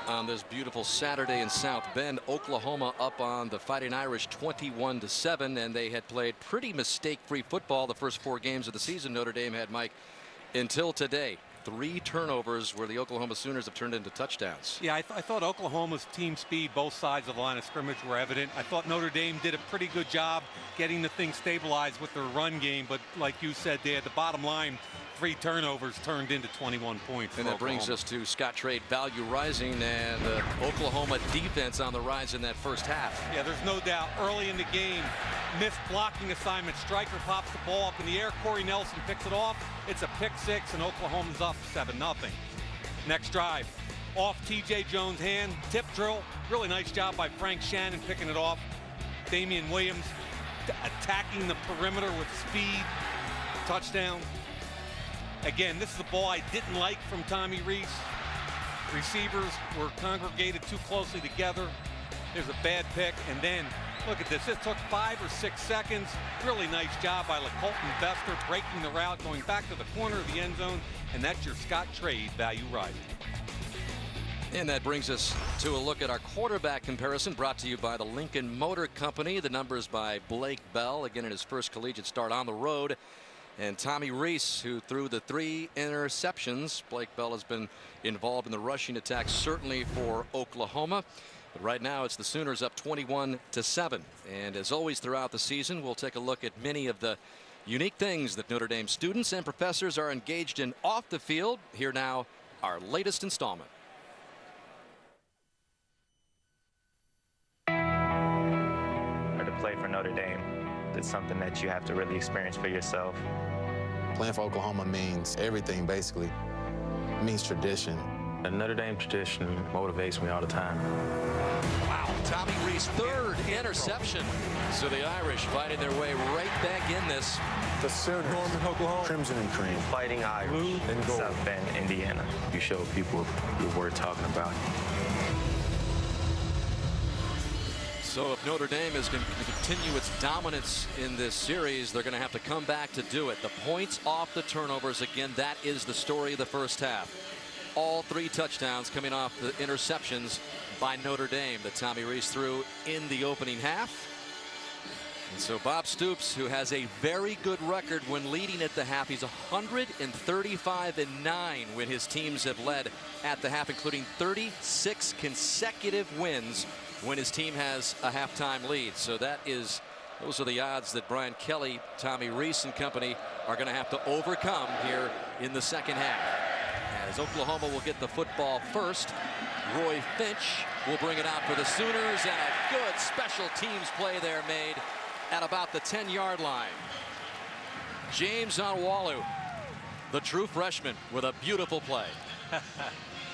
On this beautiful Saturday in South Bend, Oklahoma up on the Fighting Irish 21-7, and they had played pretty mistake-free football the first 4 games of the season. Notre Dame had, Mike, until today. 3 turnovers where the Oklahoma Sooners have turned into touchdowns. Yeah, I thought Oklahoma's team speed, both sides of the line of scrimmage, were evident. I thought Notre Dame did a pretty good job getting the thing stabilized with their run game, but like you said, they had the bottom line. 3 turnovers turned into 21 points. And that brings us to Scott Trade value rising, and Oklahoma defense on the rise in that first half. Yeah, there's no doubt. Early in the game, missed blocking assignment. Striker pops the ball up in the air. Corey Nelson picks it off. It's a pick 6, and Oklahoma's up 7-0. Next drive, off T.J. Jones' hand, tip drill. Really nice job by Frank Shannon picking it off. Damian Williams attacking the perimeter with speed. Touchdown. Again, this is a ball I didn't like from Tommy Rees. Receivers were congregated too closely together. There's a bad pick, and then look at this. It took 5 or 6 seconds. Really nice job by LeColton Bester breaking the route, going back to the corner of the end zone, and that's your Scott Trade value rising. And that brings us to a look at our quarterback comparison, brought to you by the Lincoln Motor Company. The numbers by Blake Bell, again in his first collegiate start on the road. And Tommy Rees, who threw the 3 interceptions. Blake Bell has been involved in the rushing attack, certainly for Oklahoma. But right now it's the Sooners up 21-7. And as always throughout the season, we'll take a look at many of the unique things that Notre Dame students and professors are engaged in off the field. Here now, our latest installment. Or to play for Notre Dame, it's something that you have to really experience for yourself. Playing for Oklahoma means everything, basically. It means tradition. The Notre Dame tradition motivates me all the time. Wow, Tommy Rees' 3rd interception. So the Irish fighting their way right back in this. The Sooners, Norman, Oklahoma, Crimson and cream. Fighting Irish, Blue and gold. South Bend, Indiana. You show people you're worth talking about. So if Notre Dame is going to continue its dominance in this series, they're going to have to come back to do it. The points off the turnovers, again, that is the story of the first half. All 3 touchdowns coming off the interceptions by Notre Dame that Tommy Rees threw in the opening half. And so Bob Stoops, who has a very good record when leading at the half, he's 135-9 when his teams have led at the half, including 36 consecutive wins when his team has a halftime lead. So that is Those are the odds that Brian Kelly, Tommy Rees and company are going to have to overcome here in the second half. As Oklahoma will get the football first, Roy Finch will bring it out for the Sooners, and a good special teams play there made at about the 10-yard line. James Onwalu, the true freshman, with a beautiful play.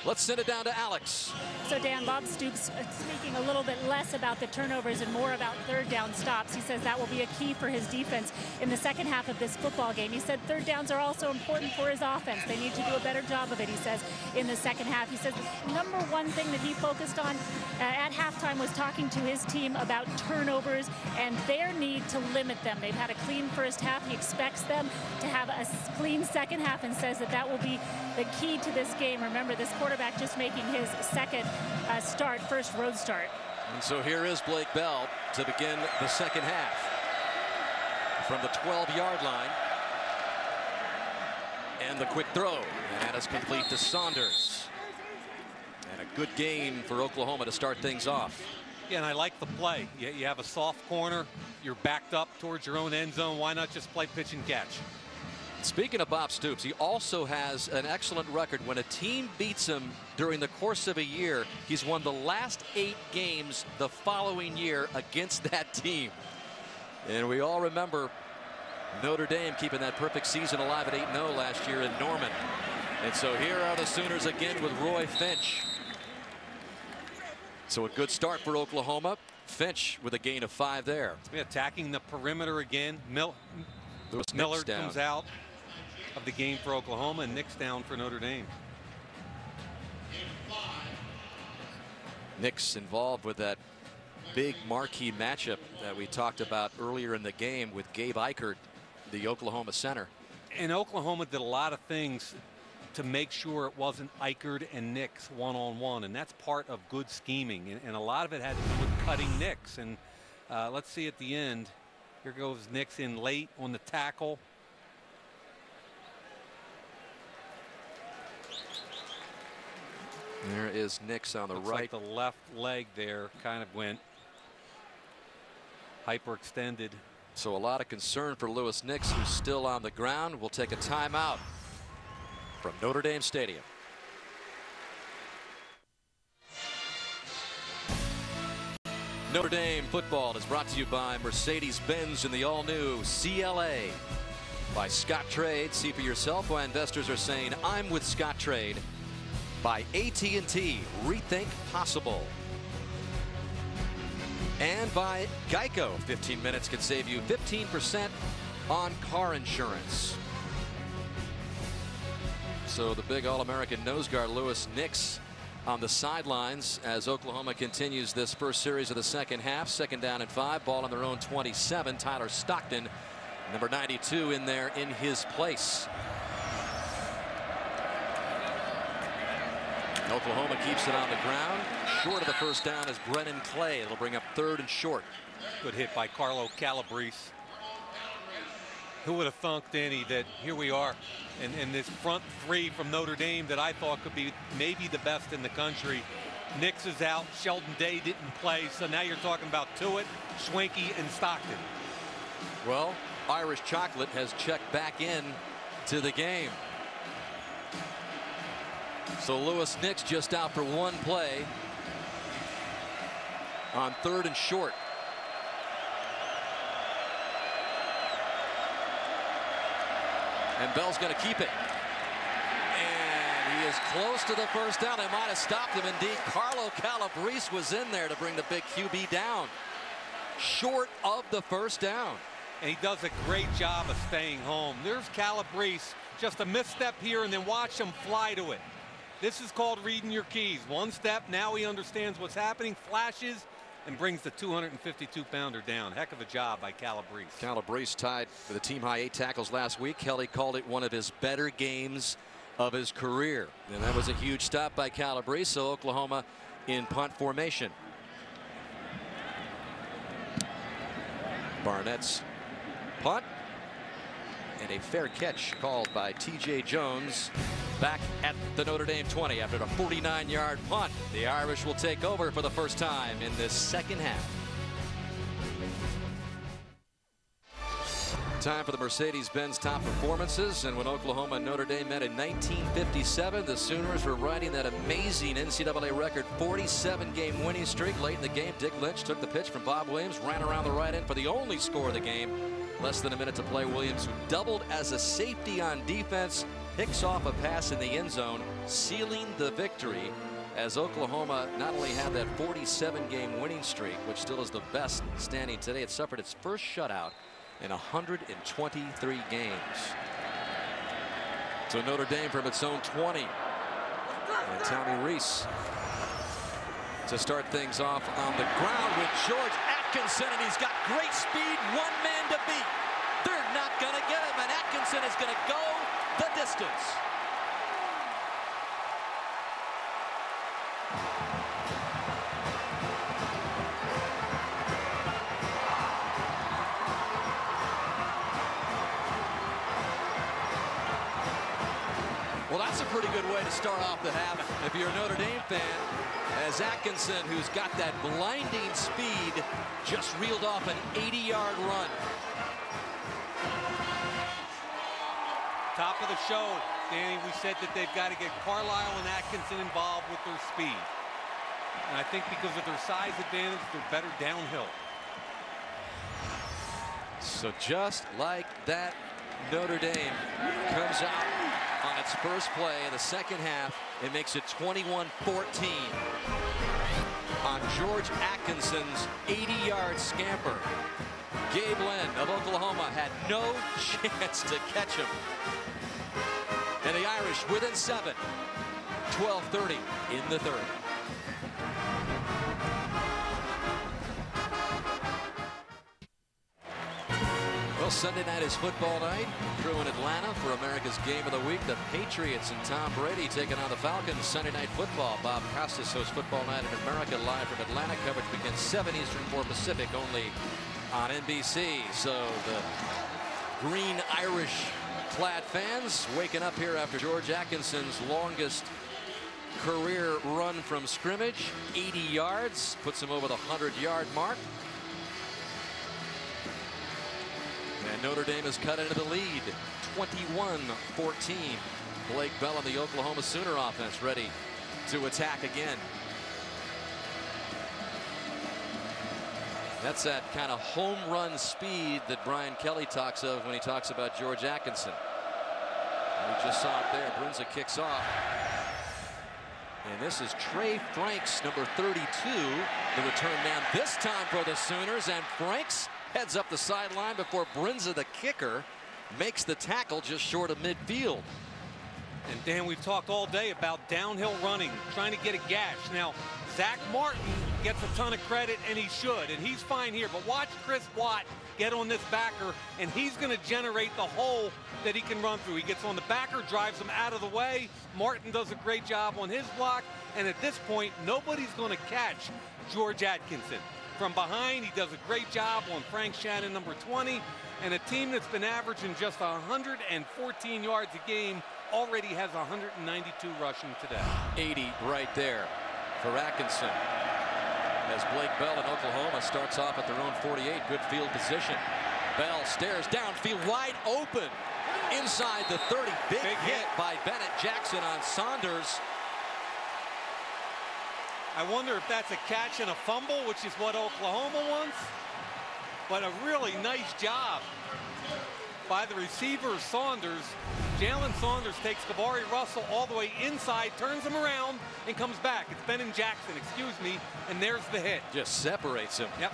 Let's send it down to Alex. So Dan, Bob Stoops speaking a little bit less about the turnovers and more about third down stops. He says that will be a key for his defense in the second half of this football game. He said third downs are also important for his offense. They need to do a better job of it, he says, in the second half. He says the number one thing that he focused on at halftime was talking to his team about turnovers and their need to limit them. They've had a clean first half. He expects them to have a clean second half and says that that will be the key to this game. Remember, this quarterback just making his second first road start. And so here is Blake Bell to begin the second half from the 12-yard line. And the quick throw, and that is complete to Saunders. And a good gain for Oklahoma to start things off. Yeah, and I like the play. You have a soft corner, you're backed up towards your own end zone. Why not just play pitch and catch? Speaking of Bob Stoops, he also has an excellent record. When a team beats him during the course of a year, he's won the last 8 games the following year against that team. And we all remember Notre Dame keeping that perfect season alive at 8-0 last year in Norman. And so here are the Sooners again with Roy Finch. So a good start for Oklahoma. Finch with a gain of 5 there. Attacking the perimeter again. Miller comes out of the game for Oklahoma, and Nick's down for Notre Dame. Nick's involved with that big marquee matchup that we talked about earlier in the game with Gabe Eichert, the Oklahoma center. And Oklahoma did a lot of things to make sure it wasn't Eichert and Nix one-on-one, and that's part of good scheming. And a lot of it had to do with cutting Nix. And let's see at the end. Here goes Nix in late on the tackle. There is Nix on the Looks right. like the left leg there kind of went hyperextended. So a lot of concern for Lewis Nix, who's still on the ground. We'll take a timeout from Notre Dame Stadium. Notre Dame football is brought to you by Mercedes-Benz and the all-new CLA. By Scott Trade. See for yourself why investors are saying, I'm with Scott Trade. By AT&T, rethink possible. And by Geico, 15 minutes can save you 15% on car insurance. So the big All-American nose guard Lewis Nix on the sidelines as Oklahoma continues this first series of the second half. Second down and 5, ball on their own 27. Tyler Stockton, number 92, in there in his place. Oklahoma keeps it on the ground. Short of the first down is Brennan Clay. It'll bring up 3rd and short. Good hit by Carlo Calabrese. Who would have thunk, Danny, that here we are and this front 3 from Notre Dame that I thought could be maybe the best in the country. Nix is out. Sheldon Day didn't play. So now you're talking about Tuitt, Schwenke, and Stockton. Well, Irish Chocolate has checked back in to the game. So Lewis Nix just out for 1 play on 3rd and short. And Bell's going to keep it. And he is close to the first down. They might have stopped him. Indeed, Carlo Calabrese was in there to bring the big QB down. Short of the first down. And he does a great job of staying home. There's Calabrese. Just a misstep here, and then watch him fly to it. This is called reading your keys. 1 step, now he understands what's happening, flashes, and brings the 252-pounder down. Heck of a job by Calabrese. Calabrese tied for the team-high 8 tackles last week. Kelly called it one of his better games of his career. And that was a huge stop by Calabrese, so Oklahoma in punt formation. Barnett's punt. And a fair catch called by T.J. Jones back at the Notre Dame 20 after a 49-yard punt. The Irish will take over for the first time in this second half. Time for the Mercedes-Benz top performances. And when Oklahoma and Notre Dame met in 1957, the Sooners were riding that amazing NCAA record 47-game winning streak. Late in the game, Dick Lynch took the pitch from Bob Williams, ran around the right end for the only score of the game. Less than a minute to play. Williams, who doubled as a safety on defense, picks off a pass in the end zone, sealing the victory, as Oklahoma not only had that 47-game winning streak, which still is the best standing today, it suffered its first shutout in 123 games. So Notre Dame from its own 20. And Tommy Rees to start things off on the ground with George Atkinson, and he's got great speed, one man to beat. They're not going to get him, and Atkinson is going to go the distance. Well, that's a pretty good way to start off the half if you're a Notre Dame fan, as Atkinson, who's got that blinding speed, just reeled off an 80-yard run. Top of the show, Danny, we said that they've got to get Carlisle and Atkinson involved with their speed. And I think because of their size advantage, they're better downhill. So just like that, Notre Dame comes out on its first play in the second half. It makes it 21-14 on George Atkinson's 80-yard scamper. Gabe Lynn of Oklahoma had no chance to catch him. And the Irish within 7. 12:30 in the third. Well, Sunday night is football night. Through in Atlanta for America's Game of the Week. The Patriots and Tom Brady taking on the Falcons. Sunday night football. Bob Costas hosts Football Night in America live from Atlanta. Coverage begins 7 Eastern, 4 Pacific, only on NBC. So the green Irish clad fans waking up here after George Atkinson's longest career run from scrimmage, 80 yards, puts him over the 100-yard mark. And Notre Dame has cut into the lead, 21-14. Blake Bell and the Oklahoma Sooner offense ready to attack again. That's that kind of home run speed that Brian Kelly talks of when he talks about George Atkinson. And we just saw it there. Brunza kicks off. And this is Trey Franks, number 32, the return man this time for the Sooners. And Franks heads up the sideline before Brunza, the kicker, makes the tackle just short of midfield. And Dan, we've talked all day about downhill running, trying to get a gash. Now, Zach Martin gets a ton of credit, and he should, and he's fine here. But watch Chris Watt get on this backer, and he's going to generate the hole that he can run through. He gets on the backer, drives him out of the way. Martin does a great job on his block, and at this point, nobody's going to catch George Atkinson. From behind, he does a great job on Frank Shannon, number 20, and a team that's been averaging just 114 yards a game already has 192 rushing today. 80 right there for Atkinson. As Blake Bell in Oklahoma starts off at their own 48, good field position. Bell stares downfield, wide open inside the 30. Big hit by Bennett Jackson on Saunders. I wonder if that's a catch and a fumble, which is what Oklahoma wants. But a really nice job by the receiver, Saunders. Jalen Saunders takes Kavari Russell all the way inside, turns him around, and comes back. It's Bennett Jackson, excuse me, and there's the hit. Just separates him. Yep.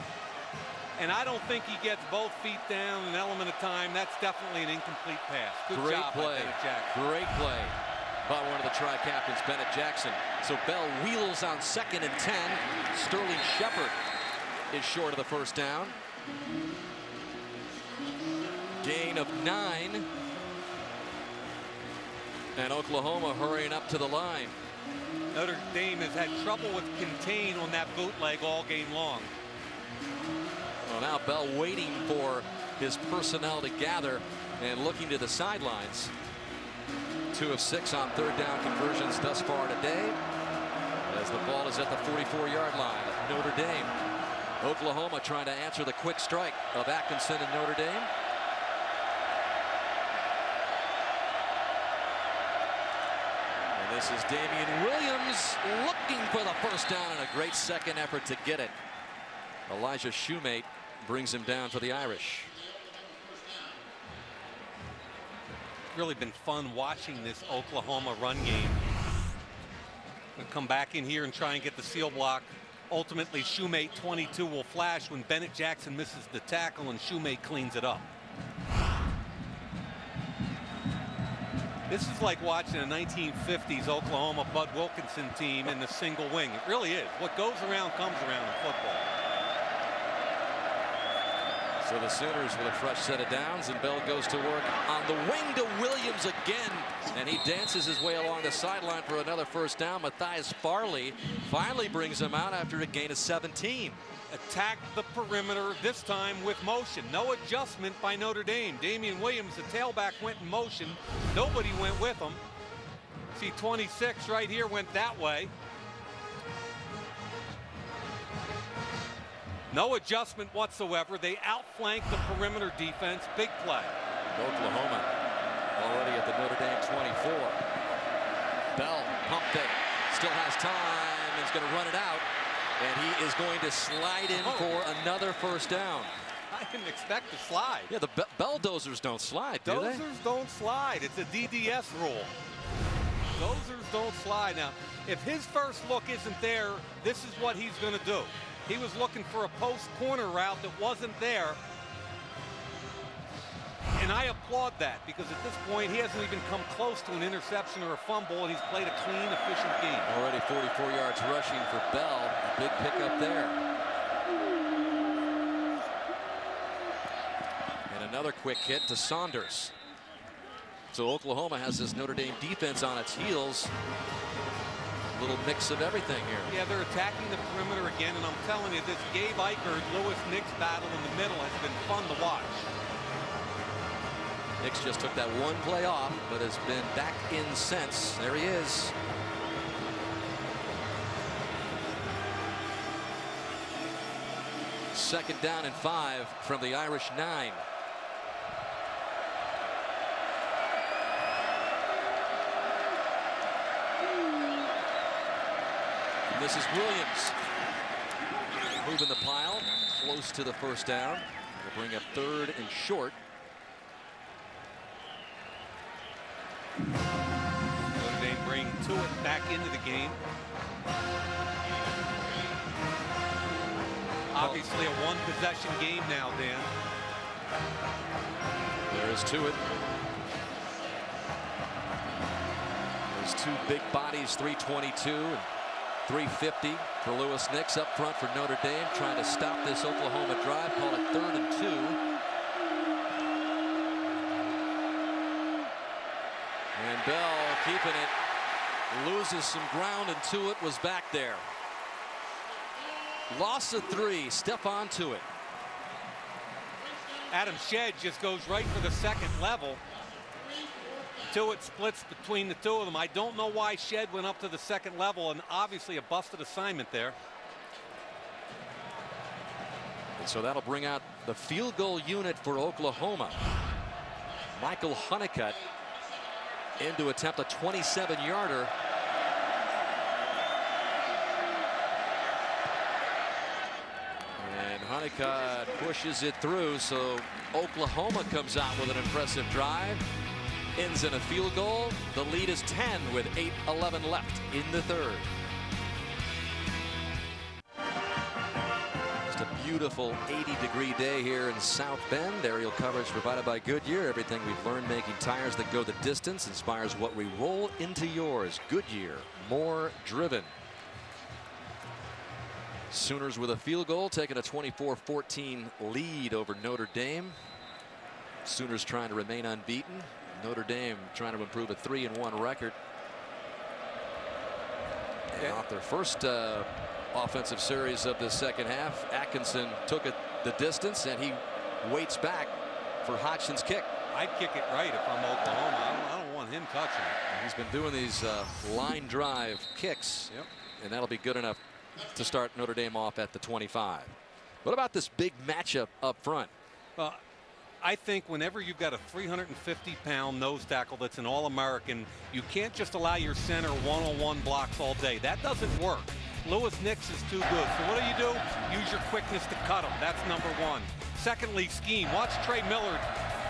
And I don't think he gets both feet down an element of time. That's definitely an incomplete pass. Good job by Bennett Jackson. Great play by one of the tri-captains, Bennett Jackson. So Bell wheels on 2nd and 10. Sterling Shepard is short of the first down. Gain of 9. And Oklahoma hurrying up to the line. Notre Dame has had trouble with contain on that bootleg all game long. Well, now Bell waiting for his personnel to gather and looking to the sidelines. 2 of 6 on 3rd down conversions thus far today, as the ball is at the 44-yard line of Notre Dame. Oklahoma trying to answer the quick strike of Atkinson and Notre Dame. This is Damian Williams looking for the first down and a great second effort to get it. Elijah Shoemate brings him down for the Irish. Really been fun watching this Oklahoma run game. We'll come back in here and try and get the seal block. Ultimately, Shoemate 22 will flash when Bennett Jackson misses the tackle and Shoemate cleans it up. This is like watching a 1950s Oklahoma Bud Wilkinson team in the single wing. It really is. What goes around comes around in football. So the Sooners with a fresh set of downs, and Bell goes to work on the wing to Williams again, and he dances his way along the sideline for another first down. Matthias Farley finally brings him out after a gain of 17. Attack the perimeter, this time with motion. No adjustment by Notre Dame. Damian Williams, the tailback, went in motion. Nobody went with him. See, 26 right here went that way. No adjustment whatsoever. They outflanked the perimeter defense. Big play. Oklahoma already at the Notre Dame 24. Bell, pump fake, still has time, and is going to run it out. And he is going to slide in for another first down. I didn't expect to slide. Yeah, the Belldozers don't slide, do they? Dozers don't slide. It's a DDS rule. Dozers don't slide. Now, if his first look isn't there, this is what he's going to do. He was looking for a post corner route that wasn't there. And I applaud that, because at this point he hasn't even come close to an interception or a fumble, and he's played a clean, efficient game. Already 44 yards rushing for Bell. A big pickup there. And another quick hit to Saunders. So Oklahoma has this Notre Dame defense on its heels. A little mix of everything here. Yeah, they're attacking the perimeter again, and I'm telling you, this Gabe Eichert, Lewis Nix battle in the middle has been fun to watch. Nix just took that one play off, but has been back in since. There he is. Second down and 5 from the Irish 9. And this is Williams moving the pile close to the first down. Will bring up third and short. Notre Dame bring Tuitt back into the game. Obviously a one-possession game now, Dan. There's Tuitt. There's two big bodies, 322 and 350 for Lewis Nix up front for Notre Dame, trying to stop this Oklahoma drive. Call it 3rd and 2. And Bell keeping it, loses some ground, and Tuitt was back there. Loss of 3, Stephon Tuitt. Adam Shedd just goes right for the second level. Tuitt splits between the two of them. I don't know why Shedd went up to the second level, and obviously a busted assignment there. And so that'll bring out the field goal unit for Oklahoma. Michael Honeycutt in to attempt a 27-yarder. And Honeycutt pushes it through, so Oklahoma comes out with an impressive drive. Ends in a field goal. The lead is 10 with 8:11 left in the third. Just a beautiful 80-degree day here in South Bend. Aerial coverage provided by Goodyear. Everything we've learned making tires that go the distance inspires what we roll into yours. Goodyear, more driven. Sooners with a field goal, taking a 24-14 lead over Notre Dame. Sooners trying to remain unbeaten. Notre Dame trying to improve a 3-1 record. And off their first offensive series of the second half, Atkinson took it the distance, and he waits back for Hodgson's kick. I'd kick it right if I'm Oklahoma. I don't want him touching it. He's been doing these line drive kicks, and that'll be good enough to start Notre Dame off at the 25. What about this big matchup up front? I think whenever you've got a 350-pound nose tackle that's an All-American, you can't just allow your center one-on-one blocks all day. That doesn't work. Lewis Nix is too good. So what do? Use your quickness to cut him. That's number one. Secondly, scheme. Watch Trey Millard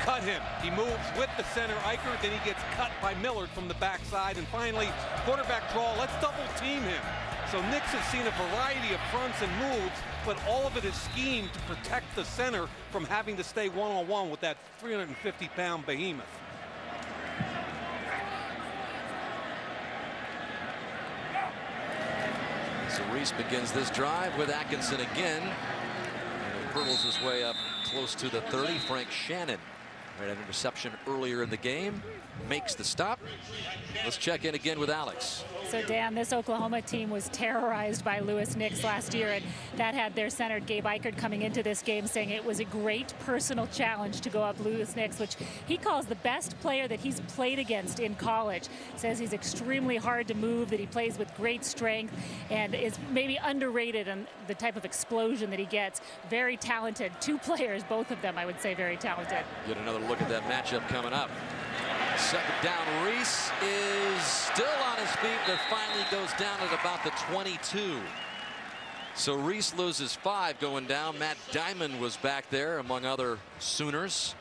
cut him. He moves with the center, Eichert, then he gets cut by Millard from the backside. And finally, quarterback draw. Let's double team him. So Nix has seen a variety of fronts and moves, but all of it is schemed to protect the center from having to stay one-on-one with that 350-pound behemoth. So Reese begins this drive with Atkinson again. And he hurdles his way up close to the 30. Frank Shannon had an interception earlier in the game. Makes the stop. Let's check in again with Alex. So, Dan, this Oklahoma team was terrorized by Lewis Nix last year, and that had their center, Gabe Eichert, coming into this game saying it was a great personal challenge to go up Lewis Nix, which he calls the best player that he's played against in college. Says he's extremely hard to move, that he plays with great strength, and is maybe underrated in the type of explosion that he gets. Very talented. Two players, both of them, I would say, very talented. Get another look at that matchup coming up. Second down, Reese is still on his feet, but finally goes down at about the 22. So Reese loses 5 going down. Matt Diamond was back there among other Sooners.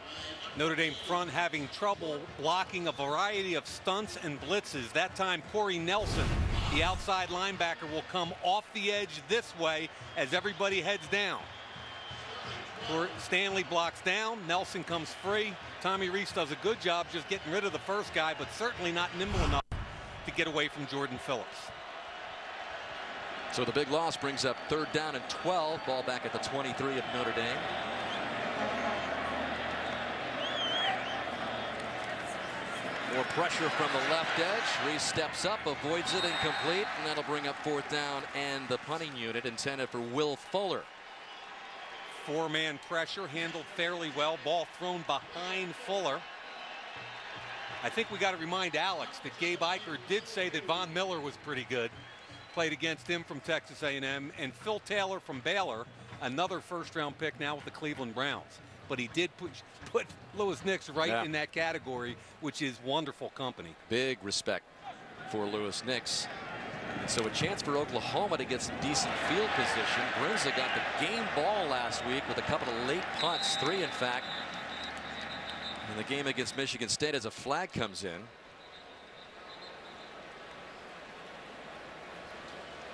Notre Dame front having trouble blocking a variety of stunts and blitzes. That time Corey Nelson, the outside linebacker, will come off the edge this way as everybody heads down. Stanley blocks down. Nelson comes free. Tommy Reese does a good job just getting rid of the first guy, but certainly not nimble enough to get away from Jordan Phillips. So the big loss brings up 3rd down and 12. Ball back at the 23 of Notre Dame. More pressure from the left edge. Reese steps up, avoids it, incomplete, and that'll bring up 4th down and the punting unit intended for Will Fuller. 4-man pressure handled fairly well. Ball thrown behind Fuller. I think we got to remind Alex that Gabe Eichert did say that Von Miller was pretty good. Played against him from Texas A&M, and Phil Taylor from Baylor, another first-round pick now with the Cleveland Browns. But he did put Lewis Nix right in that category, which is wonderful company. Big respect for Lewis Nix. So a chance for Oklahoma to get some decent field position. Grinza got the game ball last week with a couple of late punts, 3 in fact, in the game against Michigan State as a flag comes in.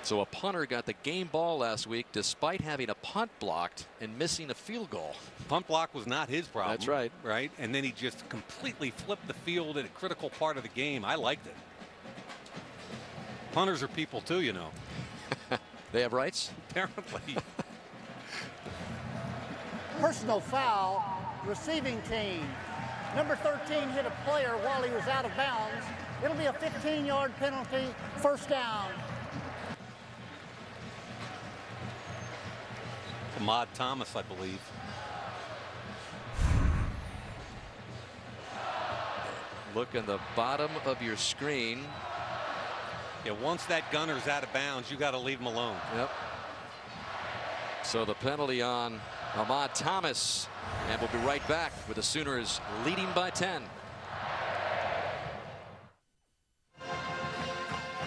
So a punter got the game ball last week despite having a punt blocked and missing a field goal. Punt block was not his problem. That's right. Right, and then he just completely flipped the field at a critical part of the game. I liked it. Punters are people too, you know. They have rights? Apparently. Personal foul, receiving team. Number 13 hit a player while he was out of bounds. It'll be a 15-yard penalty, 1st down. Ahmad Thomas, I believe. Look in the bottom of your screen. Yeah, once that gunner's out of bounds, you got to leave him alone. Yep. So the penalty on Ahmad Thomas, and we'll be right back with the Sooners leading by 10.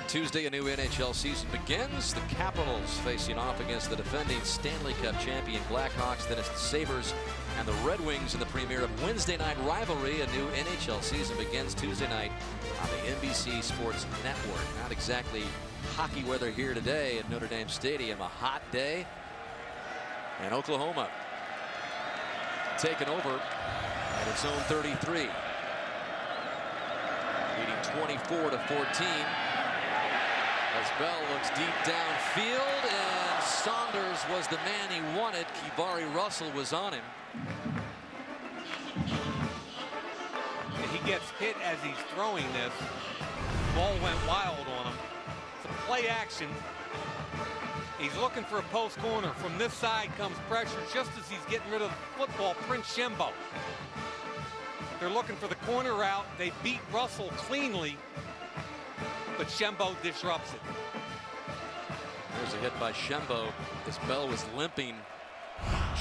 Tuesday, a new NHL season begins. The Capitals facing off against the defending Stanley Cup champion Blackhawks. Then it's the Sabres and the Red Wings in the premiere of Wednesday night rivalry. A new NHL season begins Tuesday night on the NBC Sports Network. Not exactly hockey weather here today at Notre Dame Stadium. A hot day. And Oklahoma taken over at its own 33. Leading 24-14. As Bell looks deep downfield, and Saunders was the man he wanted. Kivari Russell was on him. He gets hit as he's throwing this. Ball went wild on him. It's a play action. He's looking for a post corner. From this side comes pressure just as he's getting rid of the football. Prince Shembo. They're looking for the corner route. They beat Russell cleanly, but Shembo disrupts it. There's a hit by Shembo as Bell was limping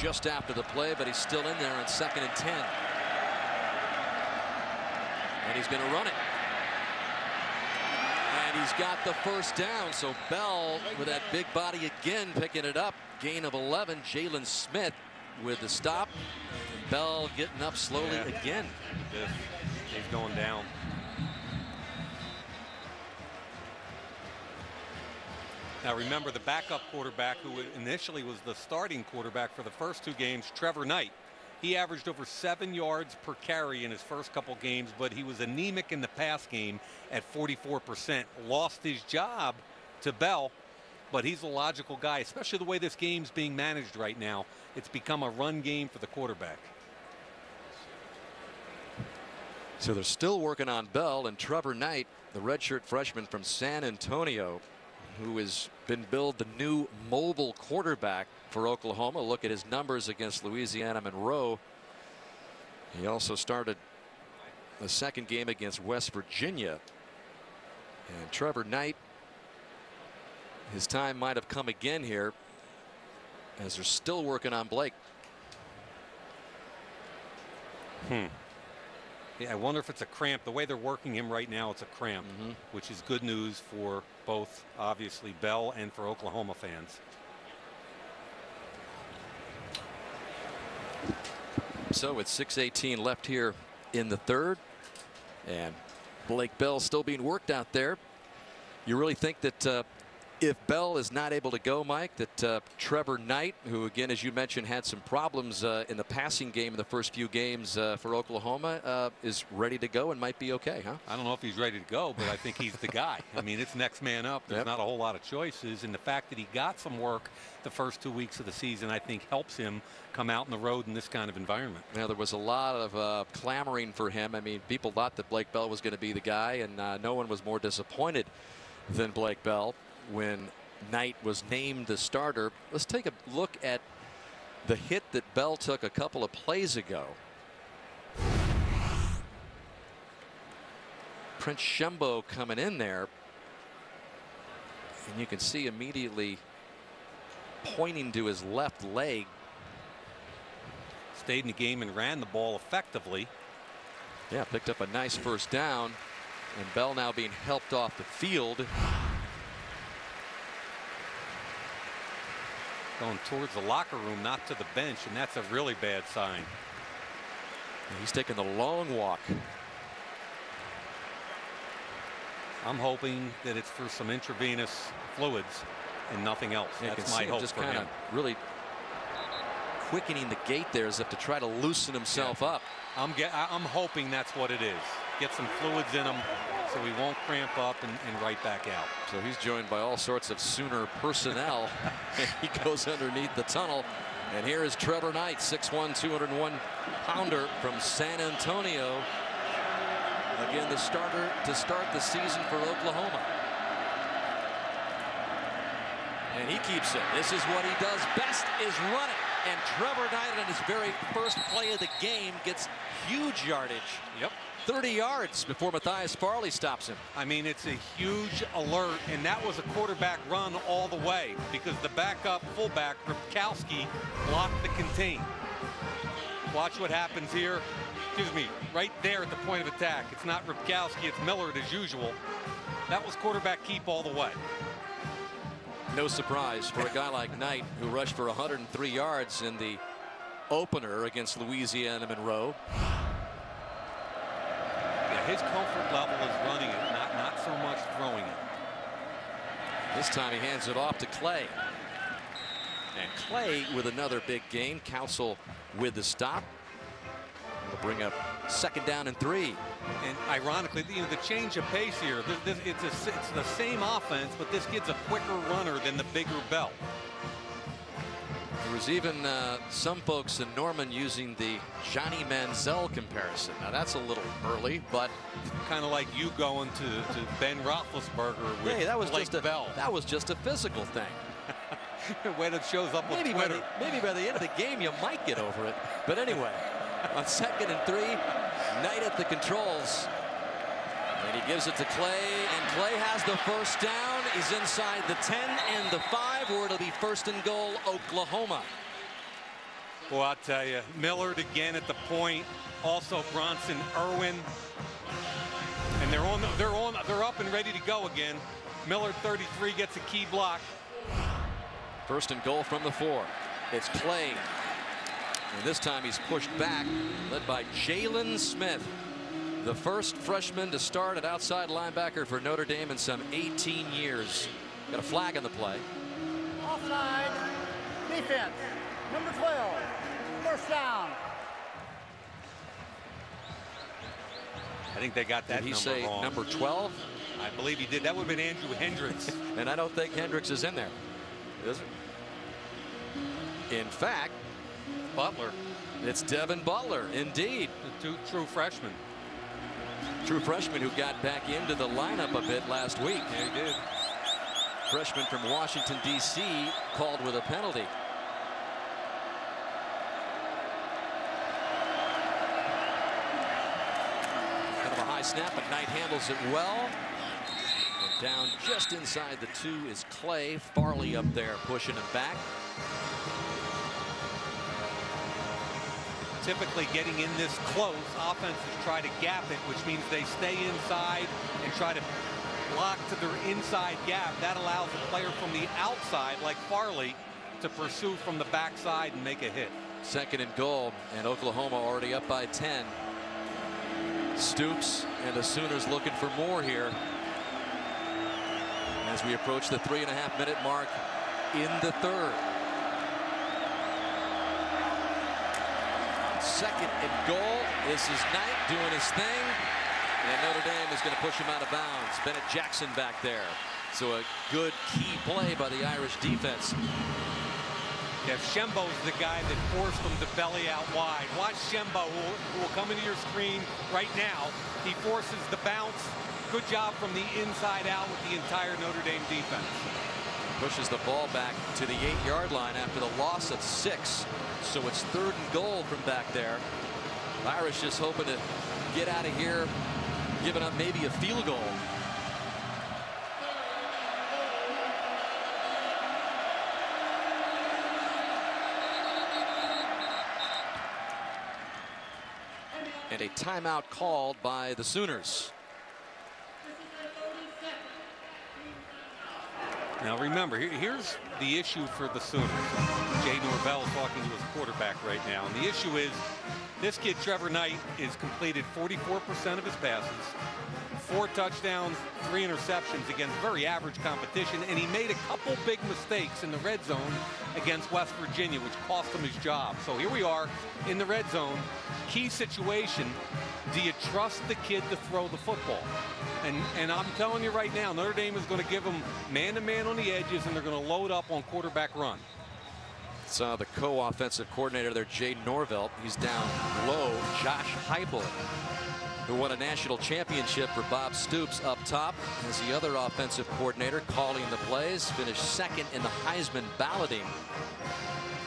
just after the play, but he's still in there on 2nd and 10. And he's going to run it. And he's got the first down. So Bell with that big body again picking it up. Gain of 11. Jalen Smith with the stop. Bell getting up slowly again. He's going down. Now remember, the backup quarterback, who initially was the starting quarterback for the first 2 games, Trevor Knight, he averaged over 7 yards per carry in his first couple games, but he was anemic in the pass game at 44%. Lost his job to Bell, but he's a logical guy, especially the way this game's being managed right now. It's become a run game for the quarterback. So they're still working on Bell, and Trevor Knight, the redshirt freshman from San Antonio, who has been billed the new mobile quarterback for Oklahoma. Look at his numbers against Louisiana Monroe. He also started the 2nd game against West Virginia. And Trevor Knight, his time might have come again here, as they're still working on Blake. Yeah, I wonder if it's a cramp. The way they're working him right now, it's a cramp, which is good news for both, obviously, Bell and for Oklahoma fans. So with 6:18 left here in the 3rd, and Blake Bell still being worked out there. You really think that if Bell is not able to go, Mike, that Trevor Knight, who again, as you mentioned, had some problems in the passing game in the first few games for Oklahoma, is ready to go and might be okay, huh? I don't know if he's ready to go, but I think he's the guy. I mean, it's next man up. There's not a whole lot of choices, and the fact that he got some work the first 2 weeks of the season, I think, helps him come out on the road in this kind of environment. Now, there was a lot of clamoring for him. I mean, people thought that Blake Bell was going to be the guy, and no one was more disappointed than Blake Bell when Knight was named the starter. Let's take a look at the hit that Bell took a couple of plays ago. Prince Shembo coming in there, and you can see immediately pointing to his left leg. Stayed in the game and ran the ball effectively. Yeah, picked up a nice first down, and Bell now being helped off the field. Going towards the locker room, not to the bench, and that's a really bad sign. And he's taking the long walk. I'm hoping that it's for some intravenous fluids and nothing else. That's my hope just for kind him. of really quickening the gait there as if to try to loosen himself up. I'm hoping that's what it is. Get some fluids in him so he won't cramp up and right back out. So he's joined by all sorts of Sooner personnel. He goes underneath the tunnel. And here is Trevor Knight, 6'1", 201-pounder from San Antonio. Again, the starter to start the season for Oklahoma. And he keeps it. This is what he does best, is run it. And Trevor Knight, on his very first play of the game, gets huge yardage. Yep. 30 yards before Matthias Farley stops him. I mean, it's a huge alert, and that was a quarterback run all the way because the backup fullback, Ripkowski, blocked the contain. Watch what happens here. Excuse me, right there at the point of attack. It's not Ripkowski, it's Millard as usual. That was quarterback keep all the way. No surprise for a guy like Knight, who rushed for 103 yards in the opener against Louisiana Monroe. Yeah, his comfort level is running it, not so much throwing it. This time he hands it off to Clay. And Clay with another big gain. Council with the stop. It'll bring up 2nd down and 3. And ironically, you know, the change of pace here, it's the same offense, but this kid's a quicker runner than the bigger Bell. There was even some folks in Norman using the Johnny Manziel comparison. Now that's a little early, but kind of like you going to Ben Roethlisberger with Blake Bell. That was just a physical thing. When it shows up on Twitter. Maybe by the end of the game you might get over it. But anyway, on 2nd and 3, Knight at the controls. And he gives it to Clay, and Clay has the first down. He's inside the 10 and the 5, or it'll be 1st and goal, Oklahoma. Well, I'll tell you, Millard again at the point. Also Bronson Irwin. And they're up and ready to go again. Millard, 33, gets a key block. First and goal from the 4. It's Clay. And this time he's pushed back, led by Jalen Smith, the first freshman to start at outside linebacker for Notre Dame in some 18 years. Got a flag on the play. Offside. Defense. Number 12. First down. I think they got that Did he number say wrong. number 12? I believe he did. That would have been Andrew Hendricks. And I don't think Hendricks is in there. Is it? In fact, Butler. It's Devin Butler, indeed. The true freshman. True freshman who got back into the lineup a bit last week. Yeah, he did. Freshman from Washington, D.C., called with a penalty. Kind of a high snap, but Knight handles it well. And down just inside the 2 is Clay. Farley up there pushing him back. Typically getting in this close, offenses try to gap it, which means they stay inside and try to block to their inside gap. That allows a player from the outside, like Farley, to pursue from the backside and make a hit. Second and goal, and Oklahoma already up by 10. Stoops and the Sooners looking for more here as we approach the 3.5-minute mark in the 3rd. Second and goal. This is Knight doing his thing, and Notre Dame is going to push him out of bounds. Bennett Jackson back there. So a good key play by the Irish defense. Yeah, Shembo's the guy that forced them to belly out wide. Watch Shembo, who will come into your screen right now. He forces the bounce. Good job from the inside out with the entire Notre Dame defense. Pushes the ball back to the 8-yard line after the loss of 6. So it's 3rd and goal from back there. Irish just hoping to get out of here, giving up maybe a field goal. And a timeout called by the Sooners. Now remember, here's the issue for the Sooners. Jay Norvell talking to his quarterback right now. And the issue is this kid, Trevor Knight, is completed 44% of his passes, 4 touchdowns, 3 interceptions against very average competition. And he made a couple big mistakes in the red zone against West Virginia, which cost him his job. So here we are in the red zone. Key situation. Do you trust the kid to throw the football? And I'm telling you right now, Notre Dame is going to give them man-to-man on the edges, and they're going to load up on quarterback run. Saw the co-offensive coordinator there, Jay Norvell. He's down low. Josh Heupel, who won a national championship for Bob Stoops, up top as the other offensive coordinator calling the plays. Finished 2nd in the Heisman balloting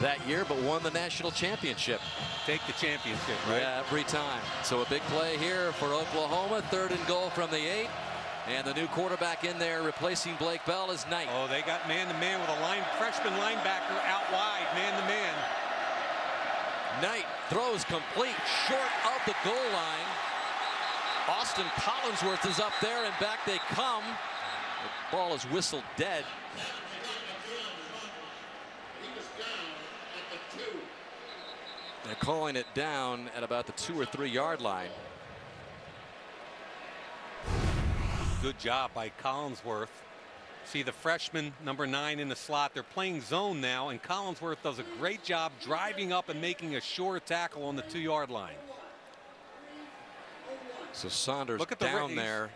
that year, but won the national championship. Take the championship, right? Yeah, every time. So a big play here for Oklahoma. 3rd and goal from the 8. And the new quarterback in there replacing Blake Bell is Knight. Oh, they got man-to-man with a freshman linebacker out wide, man-to-man. Knight throws complete, short of the goal line. Austin Collinsworth is up there, and back they come. The ball is whistled dead. They're calling it down at about the 2 or 3 yard line. Good job by Collinsworth. See the freshman, number 9 in the slot. They're playing zone now, and Collinsworth does a great job driving up and making a sure tackle on the 2 yard line. So Saunders Look at down there.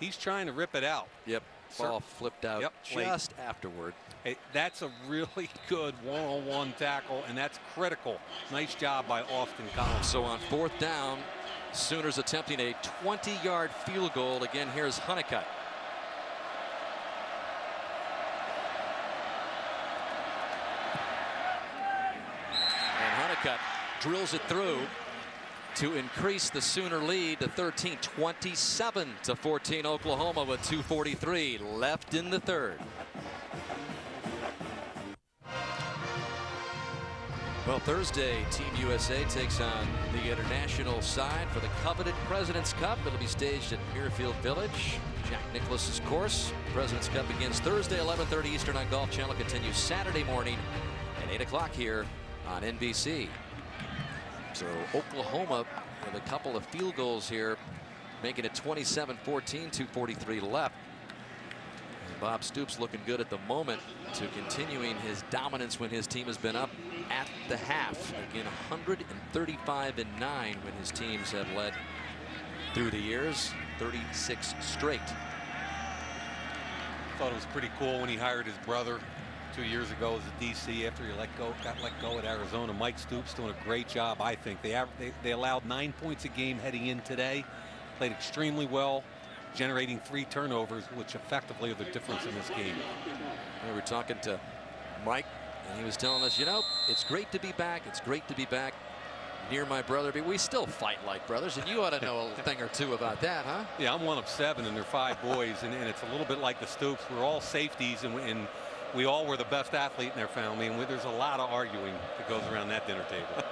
He's trying to rip it out. Yep. Ball flipped out just afterward. Hey, that's a really good one-on-one tackle, and that's critical. Nice job by Austin Collins. So on 4th down, Sooners attempting a 20-yard field goal. Again, here's Honeycutt. And Honeycutt drills it through to increase the Sooner lead to 13, 27-14. Oklahoma with 2:43 left in the 3rd. Well, Thursday, Team USA takes on the international side for the coveted President's Cup. It'll be staged at Muirfield Village, Jack Nicklaus's course. President's Cup begins Thursday, 11:30 Eastern on Golf Channel. Continues Saturday morning at 8 o'clock here on NBC. So Oklahoma with a couple of field goals here, making it 27-14, 2:43 left. And Bob Stoops looking good at the moment to continuing his dominance when his team has been up at the half. Again, 135-9 when his teams have led through the years, 36 straight. Thought it was pretty cool when he hired his brother 2 years ago as a DC after he got let go at Arizona. Mike Stoops doing a great job, I think. They allowed 9 points a game heading in today. Played extremely well, generating 3 turnovers, which effectively are the difference in this game. We were talking to Mike, and he was telling us, you know, it's great to be back. It's great to be back near my brother. But we still fight like brothers, and you ought to know a thing or two about that, huh? Yeah, I'm one of 7, and they're 5 boys, and it's a little bit like the Stoops. We're all safeties, and we all were the best athlete in their family, and there's a lot of arguing that goes around that dinner table.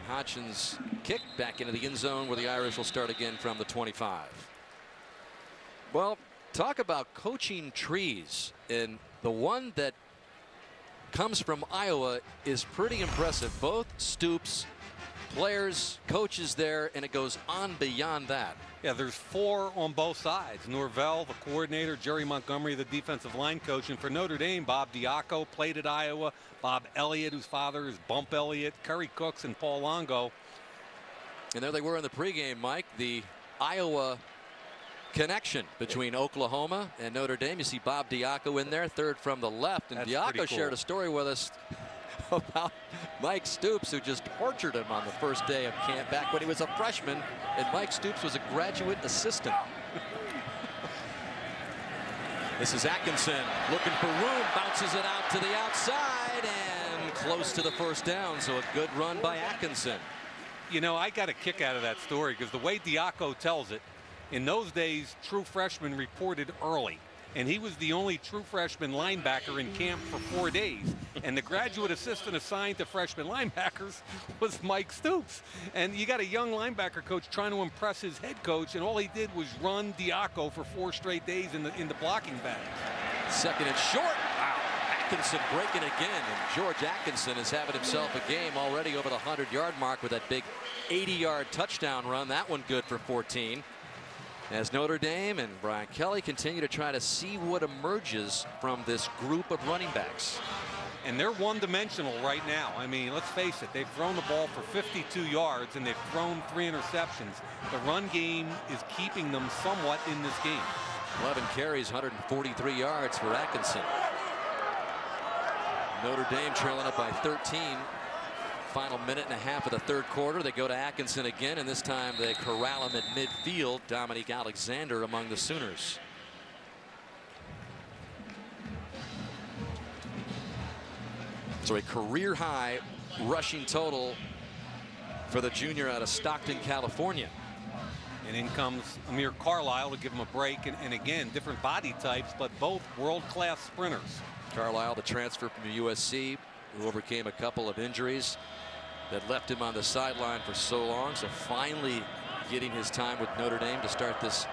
Hodgson's kick back into the end zone where the Irish will start again from the 25. Well, talk about coaching trees, and the one that comes from Iowa is pretty impressive. Both Stoops, players, coaches there, and it goes on beyond that. Yeah, there's 4 on both sides. Norvell, the coordinator, Jerry Montgomery, the defensive line coach, and for Notre Dame, Bob Diaco played at Iowa, Bob Elliott, whose father is Bump Elliott, Kerry Cooks, and Paul Longo. And there they were in the pregame, Mike, the Iowa connection between Oklahoma and Notre Dame. You see Bob Diaco in there, third from the left, and Diaco shared a story with us about Mike Stoops, who just tortured him on the first day of camp back when he was a freshman, and Mike Stoops was a graduate assistant. This is Atkinson looking for room, bounces it out to the outside and close to the first down. So a good run by Atkinson. You know, I got a kick out of that story because the way Diaco tells it, in those days, true freshmen reported early. And he was the only true freshman linebacker in camp for 4 days. And the graduate assistant assigned to freshman linebackers was Mike Stoops. And you got a young linebacker coach trying to impress his head coach, and all he did was run Diaco for 4 straight days in the blocking bag. Second and short. Wow. Atkinson breaking again. And George Atkinson is having himself a game already over the 100-yard mark with that big 80-yard touchdown run. That one good for 14. As Notre Dame and Brian Kelly continue to try to see what emerges from this group of running backs. And they're one-dimensional right now. I mean, let's face it, they've thrown the ball for 52 yards and they've thrown 3 interceptions. The run game is keeping them somewhat in this game. 11 carries, 143 yards for Atkinson. Notre Dame trailing up by 13. Final minute and a half of the third quarter. They go to Atkinson again, and this time they corral him at midfield. Dominique Alexander among the Sooners. So a career high rushing total for the junior out of Stockton, California. And in comes Amir Carlisle to give him a break. And again, different body types, but both world-class sprinters. Carlisle, the transfer from USC, who overcame a couple of injuries that left him on the sideline for so long. So finally getting his time with Notre Dame to start this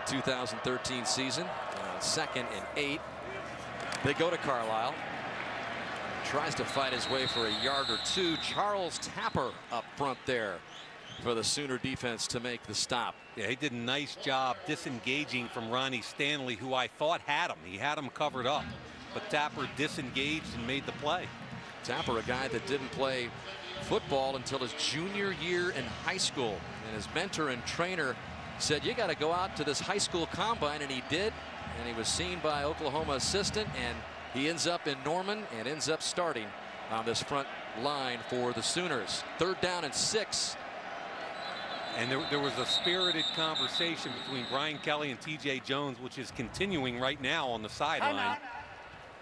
2013 season. Second and 8. They go to Carlisle. Tries to fight his way for a yard or 2. Charles Tapper up front there for the Sooner defense to make the stop. Yeah, he did a nice job disengaging from Ronnie Stanley, who I thought had him. He had him covered up. But Tapper disengaged and made the play. Tapper, a guy that didn't play football until his junior year in high school, and his mentor and trainer said, you got to go out to this high school combine, and he did, and he was seen by Oklahoma assistant, and he ends up in Norman and ends up starting on this front line for the Sooners. 3rd down and 6. And there was a spirited conversation between Brian Kelly and TJ Jones, which is continuing right now on the sideline.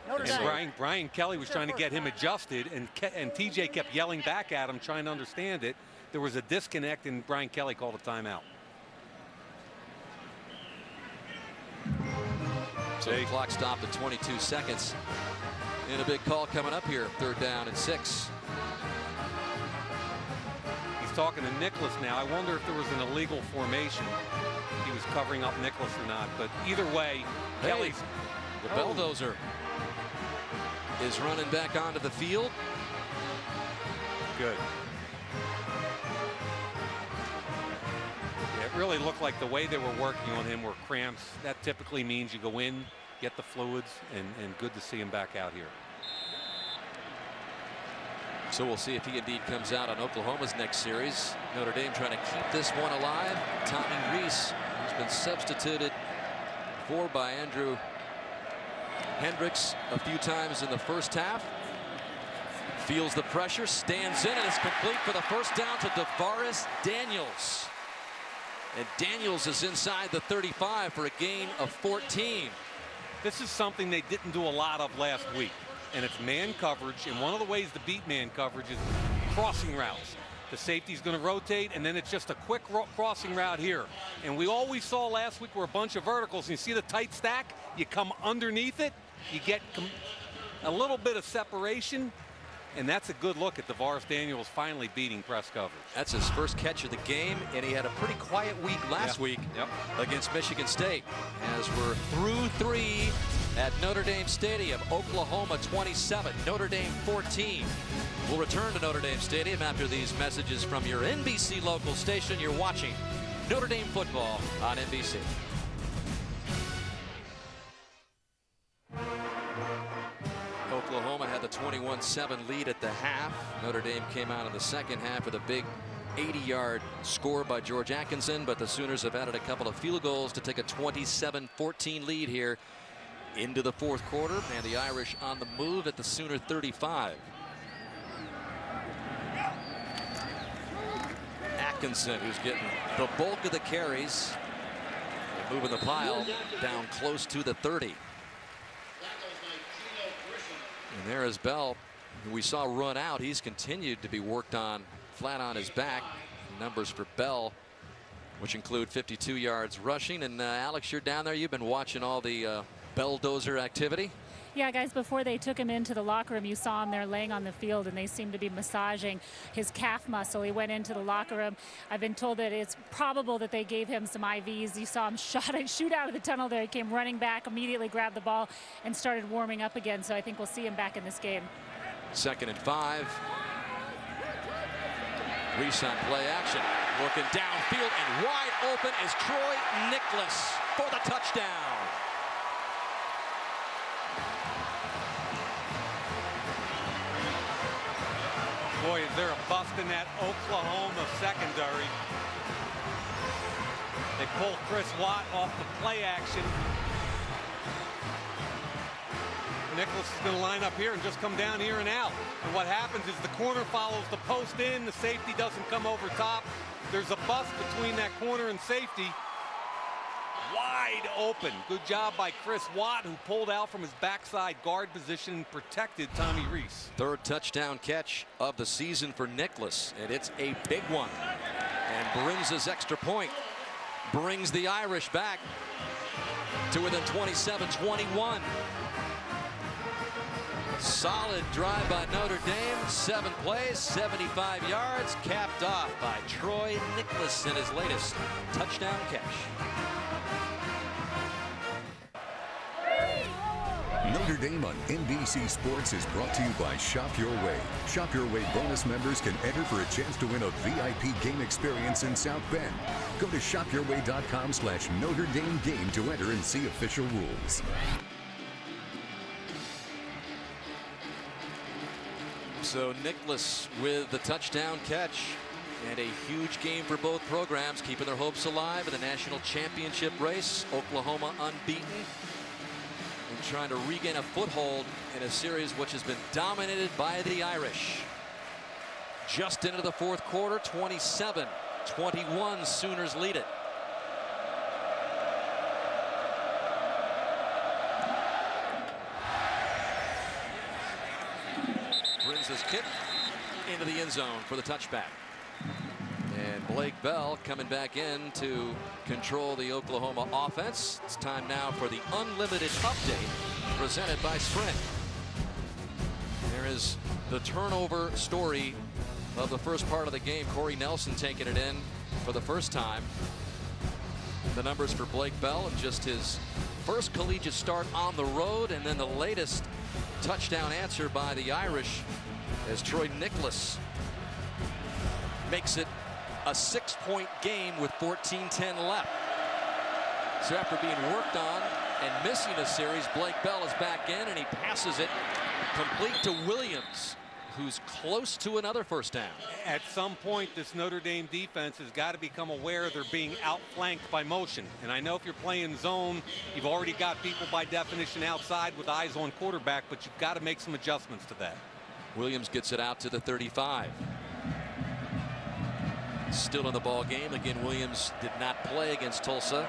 And Brian Kelly was trying to get him adjusted, and TJ kept yelling back at him, trying to understand it. There was a disconnect, and Brian Kelly called a timeout. So the clock stopped at 22 seconds. And a big call coming up here, 3rd down and 6. He's talking to Nicholas now. I wonder if there was an illegal formation. He was covering up Nicholas or not. But either way, hey, Kelly's. The Bulldozer is running back onto the field. Good. Yeah, it really looked like the way they were working on him were cramps. That typically means you go in, get the fluids, and good to see him back out here. So we'll see if he indeed comes out on Oklahoma's next series. Notre Dame trying to keep this one alive. Tommy Reese, who's been substituted for by Andrew Hendricks a few times in the first half. Feels the pressure, stands in, and is complete for the first down to DeVaris Daniels. And Daniels is inside the 35 for a gain of 14. This is something they didn't do a lot of last week, and it's man coverage. And one of the ways to beat man coverage is crossing routes. The safety's going to rotate, and then it's just a quick crossing route here. And we always saw last week were a bunch of verticals. And you see the tight stack, you come underneath it, you get a little bit of separation. And that's a good look at DeVaris Daniels finally beating press coverage. That's his first catch of the game, and he had a pretty quiet week last week against Michigan State. As we're through 3 at Notre Dame Stadium, Oklahoma 27, Notre Dame 14. We'll return to Notre Dame Stadium after these messages from your NBC local station. You're watching Notre Dame football on NBC. Oklahoma had the 21-7 lead at the half. Notre Dame came out in the second half with a big 80-yard score by George Atkinson, but the Sooners have added a couple of field goals to take a 27-14 lead here into the fourth quarter, and the Irish on the move at the Sooner 35. Atkinson, who's getting the bulk of the carries, moving the pile down close to the 30. And there is Bell, who we saw run out. He's continued to be worked on flat on his back. Numbers for Bell, which include 52 yards rushing. And Alex, you're down there. You've been watching all the Belldozer activity. Yeah, guys, before they took him into the locker room, you saw him there laying on the field, and they seemed to be massaging his calf muscle. He went into the locker room. I've been told that it's probable that they gave him some IVs. You saw him shoot out of the tunnel there. He came running back, immediately grabbed the ball, and started warming up again. So I think we'll see him back in this game. 2nd and 5. Reese on play action. Looking downfield, and wide open is Troy Nicholas for the touchdown. Boy, is there a bust in that Oklahoma secondary. They pull Chris Watt off the play action. Nicholas is going to line up here and just come down here and out. And what happens is the corner follows the post in. The safety doesn't come over top. There's a bust between that corner and safety. Wide open. Good job by Chris Watt, who pulled out from his backside guard position and protected Tommy Reese. 3rd touchdown catch of the season for Nicholas, and it's a big one. And brings his extra point. Brings the Irish back to within 27-21. Solid drive by Notre Dame. 7 plays, 75 yards, capped off by Troy Nicholas in his latest touchdown catch. Notre Dame on NBC Sports is brought to you by Shop Your Way. Shop Your Way bonus members can enter for a chance to win a VIP game experience in South Bend. Go to shopyourway.com/Notre Dame game to enter and see official rules. So Nicholas with the touchdown catch, and a huge game for both programs, keeping their hopes alive in the national championship race. Oklahoma unbeaten, and trying to regain a foothold in a series which has been dominated by the Irish. Just into the fourth quarter, 27-21, Sooners lead it. Brings his kick into the end zone for the touchback. And Blake Bell coming back in to control the Oklahoma offense. It's time now for the Unlimited Update presented by Sprint. There is the turnover story of the first part of the game. Corey Nelson taking it in for the first time. The numbers for Blake Bell of just his first collegiate start on the road, and then the latest touchdown answer by the Irish as Troy Nicholas makes it a 6-point game with 14:10 left. So after being worked on and missing a series, Blake Bell is back in, and he passes it complete to Williams, who's close to another first down. At some point, this Notre Dame defense has got to become aware they're being outflanked by motion. And I know if you're playing zone, you've already got people by definition outside with eyes on quarterback, but you've got to make some adjustments to that. Williams gets it out to the 35. Still in the ball game. Again, Williams did not play against Tulsa.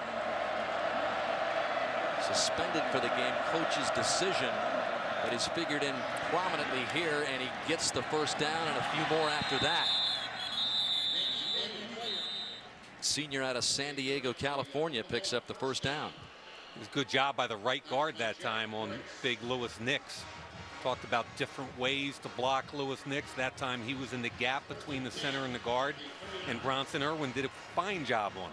Suspended for the game, coach's decision, but he's figured in prominently here, and he gets the first down and a few more after that. Senior out of San Diego, California, picks up the first down. It was a good job by the right guard that time on big Lewis Nix. Talked about different ways to block Lewis Nix. That time he was in the gap between the center and the guard, and Bronson Irwin did a fine job on him.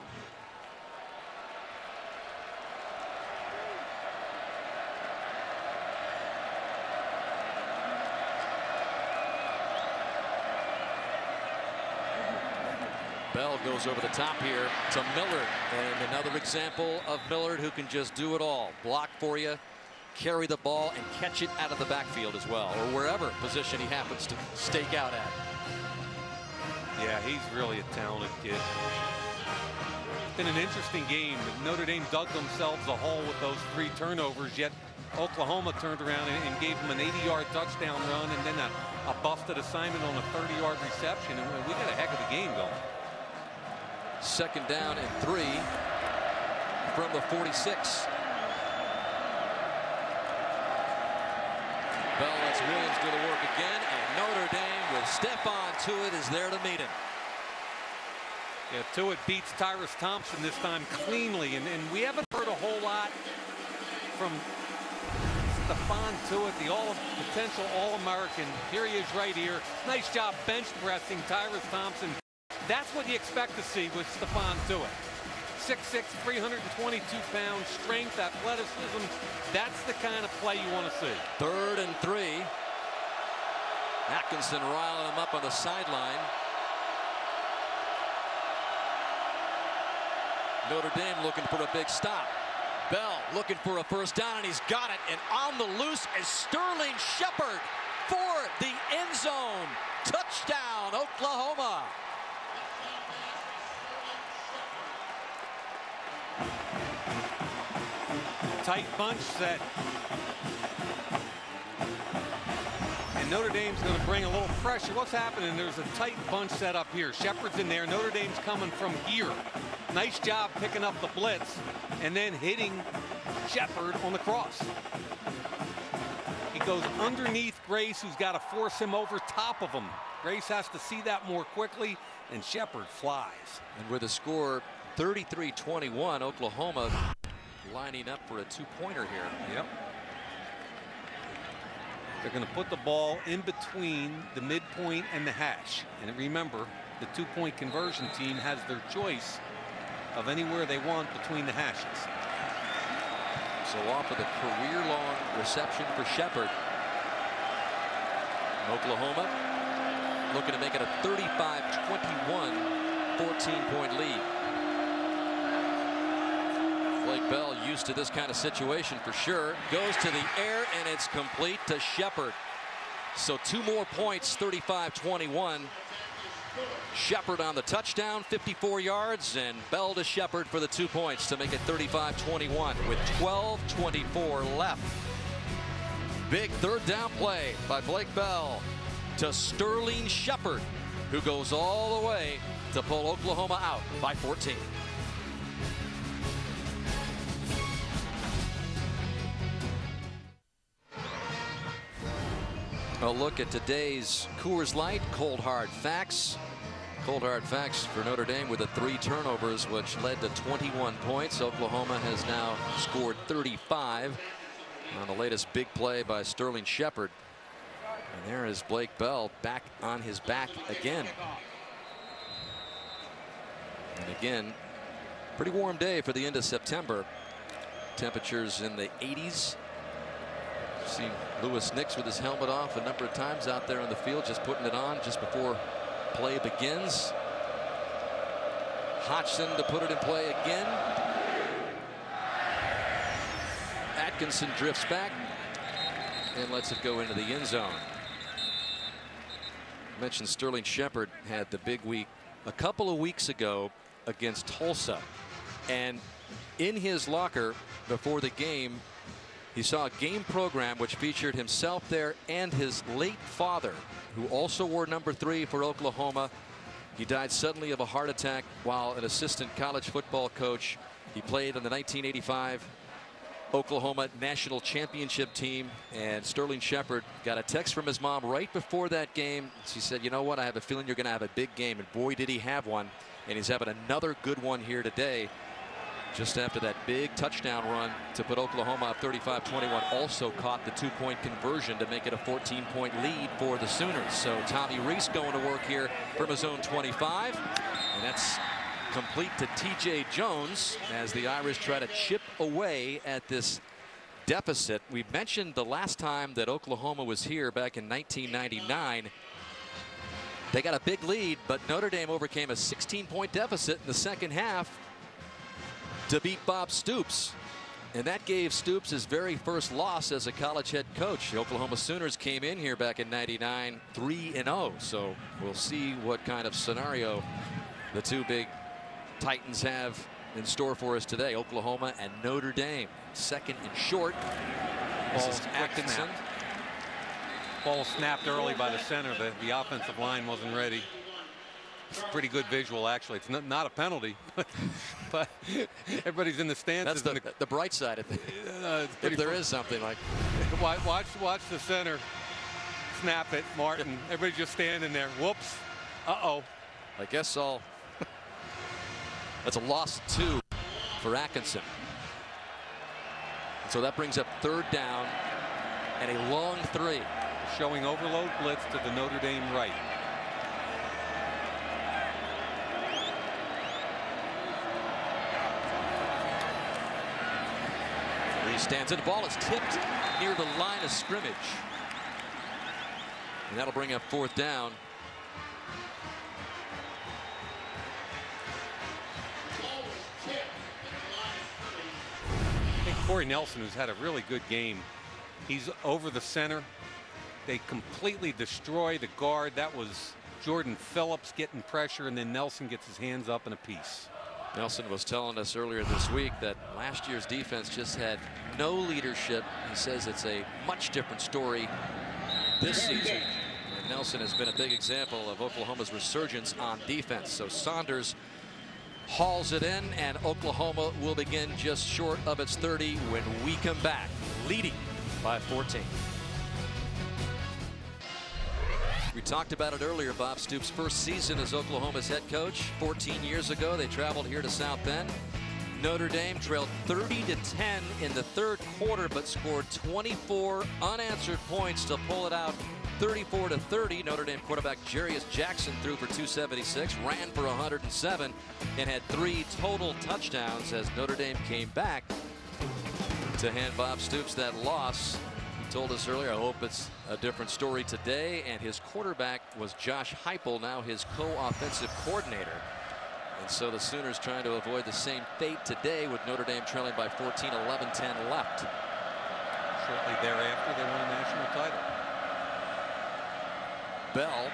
Bell goes over the top here to Millard, and another example of Millard who can just do it all. Block for you, carry the ball, and catch it out of the backfield as well, or wherever position he happens to stake out at. Yeah, he's really a talented kid. It's been an interesting game. Notre Dame dug themselves a hole with those 3 turnovers, yet Oklahoma turned around and gave them an 80-yard touchdown run, and then a busted assignment on a 30-yard reception, and we got a heck of a game going. Second down and 3 from the 46. Bell lets Williams do the work again, and Notre Dame with Stephon Tuitt is there to meet him. Yeah, Tuitt beats Tyrus Thompson this time cleanly, and we haven't heard a whole lot from Stephon Tuitt, the potential All-American. Here he is right here. Nice job bench pressing Tyrus Thompson. That's what you expect to see with Stephon Tuitt. 6'6", 322 pounds, strength, athleticism. That's the kind of play you want to see. 3rd and 3. Atkinson riling him up on the sideline. Notre Dame looking for a big stop. Bell looking for a first down, and he's got it. And on the loose is Sterling Shepard for the end zone. Touchdown, Oklahoma. Tight bunch set. And Notre Dame's going to bring a little pressure. What's happening? There's a tight bunch set up here. Shepard's in there. Notre Dame's coming from here. Nice job picking up the blitz and then hitting Shepard on the cross. He goes underneath Grace, who's got to force him over top of him. Grace has to see that more quickly, and Shepard flies. And with the score 33-21, Oklahoma lining up for a 2-pointer here. Yep. They're going to put the ball in between the midpoint and the hash. And remember, the 2-point conversion team has their choice of anywhere they want between the hashes. So off of the career-long reception for Shepard. Oklahoma looking to make it a 35-21 14-point lead. Blake Bell used to this kind of situation for sure. Goes to the air, and it's complete to Shepard. So 2 more points, 35-21. Shepard on the touchdown, 54 yards, and Bell to Shepard for the 2 points to make it 35-21 with 12:24 left. Big 3rd down play by Blake Bell to Sterling Shepard, who goes all the way to pull Oklahoma out by 14. A look at today's Coors Light Cold Hard Facts. Cold hard facts for Notre Dame with the 3 turnovers, which led to 21 points. Oklahoma has now scored 35 on the latest big play by Sterling Shepard. And there is Blake Bell back on his back again. And again, pretty warm day for the end of September. Temperatures in the 80s. Seen Lewis Nix with his helmet off a number of times out there on the field, just putting it on just before play begins. Hodgson to put it in play again. Atkinson drifts back and lets it go into the end zone. I mentioned Sterling Shepard had the big week a couple of weeks ago against Tulsa, and in his locker before the game he saw a game program which featured himself there and his late father, who also wore number 3 for Oklahoma. He died suddenly of a heart attack while an assistant college football coach. He played on the 1985 Oklahoma national championship team, and Sterling Shepard got a text from his mom right before that game. She said, you know what, I have a feeling you're going to have a big game, and boy did he have one, and he's having another good one here today. Just after that big touchdown run to put Oklahoma up 35-21, also caught the 2-point conversion to make it a 14-point lead for the Sooners. So Tommy Rees going to work here from his own 25, and that's complete to TJ Jones as the Irish try to chip away at this deficit. We mentioned the last time that Oklahoma was here back in 1999. They got a big lead, but Notre Dame overcame a 16-point deficit in the second half to beat Bob Stoops, and that gave Stoops his very first loss as a college head coach. The Oklahoma Sooners came in here back in '99 3-0, so we'll see what kind of scenario the two big Titans have in store for us today. Oklahoma and Notre Dame. Second and short. This is Atkinson. Ball snapped early by the center. The offensive line wasn't ready. It's a pretty good visual, actually. It's not a penalty, but everybody's in the stands. That's the bright side of it. If there is something like. Watch the center snap it, Martin. Everybody's just standing there. Whoops. Uh-oh. I guess I'll. That's a loss 2 for Atkinson. So that brings up 3rd down and a long 3. Showing overload blitz to the Notre Dame right. He stands in. The ball is tipped near the line of scrimmage. And that'll bring up 4th down. I think Corey Nelson, who's had a really good game, he's over the center. They completely destroy the guard. That was Jordan Phillips getting pressure, and then Nelson gets his hands up in a piece. Nelson was telling us earlier this week that last year's defense just had no leadership. He says it's a much different story this season. And Nelson has been a big example of Oklahoma's resurgence on defense. So Saunders hauls it in, and Oklahoma will begin just short of its 30 when we come back, leading by 14. We talked about it earlier. Bob Stoops' first season as Oklahoma's head coach 14 years ago. They traveled here to South Bend. Notre Dame trailed 30-10 in the 3rd quarter, but scored 24 unanswered points to pull it out 34-30. Notre Dame quarterback Jarius Jackson threw for 276, ran for 107, and had 3 total touchdowns as Notre Dame came back to hand Bob Stoops that loss. He told us earlier, I hope it's a different story today. And his quarterback was Josh Heupel, now his co-offensive coordinator. And so the Sooners trying to avoid the same fate today with Notre Dame trailing by 14, 11-10 left. Shortly thereafter, they won a national title. Bell,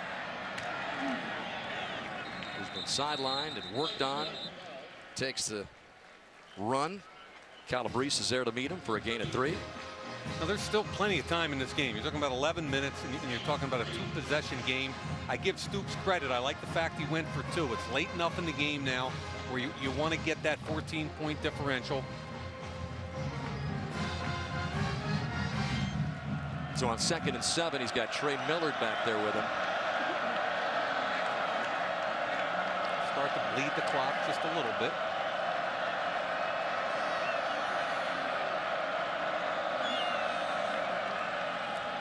who's been sidelined and worked on, takes the run. Calabrese is there to meet him for a gain of 3. Now, there's still plenty of time in this game. You're talking about 11 minutes, and you're talking about a 2-possession game. I give Stoops credit. I like the fact he went for 2. It's late enough in the game now where you want to get that 14-point differential. So on 2nd and 7, he's got Trey Millard back there with him. start to bleed the clock just a little bit.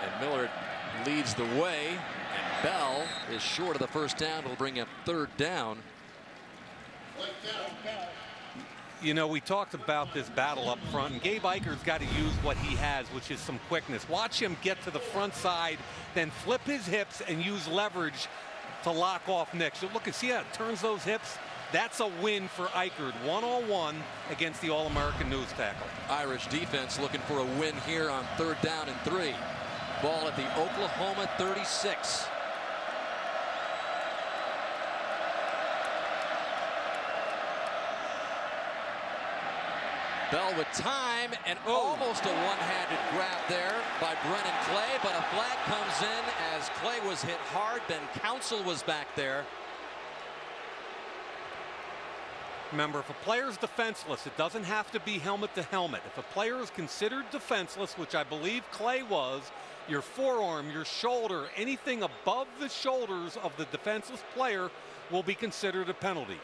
And Miller leads the way, and Bell is short of the first down. Will bring up third down. You know, we talked about this battle up front, and Gabe Eichert's got to use what he has, which is some quickness. Watch him get to the front side, then flip his hips and use leverage to lock off Nick. So look and see how it turns those hips. That's a win for Eichert, one-on-one against the All-American nose tackle. Irish defense looking for a win here on third down and 3. Ball at the Oklahoma 36. Bell with time, and almost a one-handed grab there by Brennan Clay, but a flag comes in as Clay was hit hard. Ben Council was back there. Remember, if a player's defenseless, it doesn't have to be helmet to helmet. If a player is considered defenseless, which I believe Clay was, your forearm, your shoulder, anything above the shoulders of the defenseless player will be considered a penalty.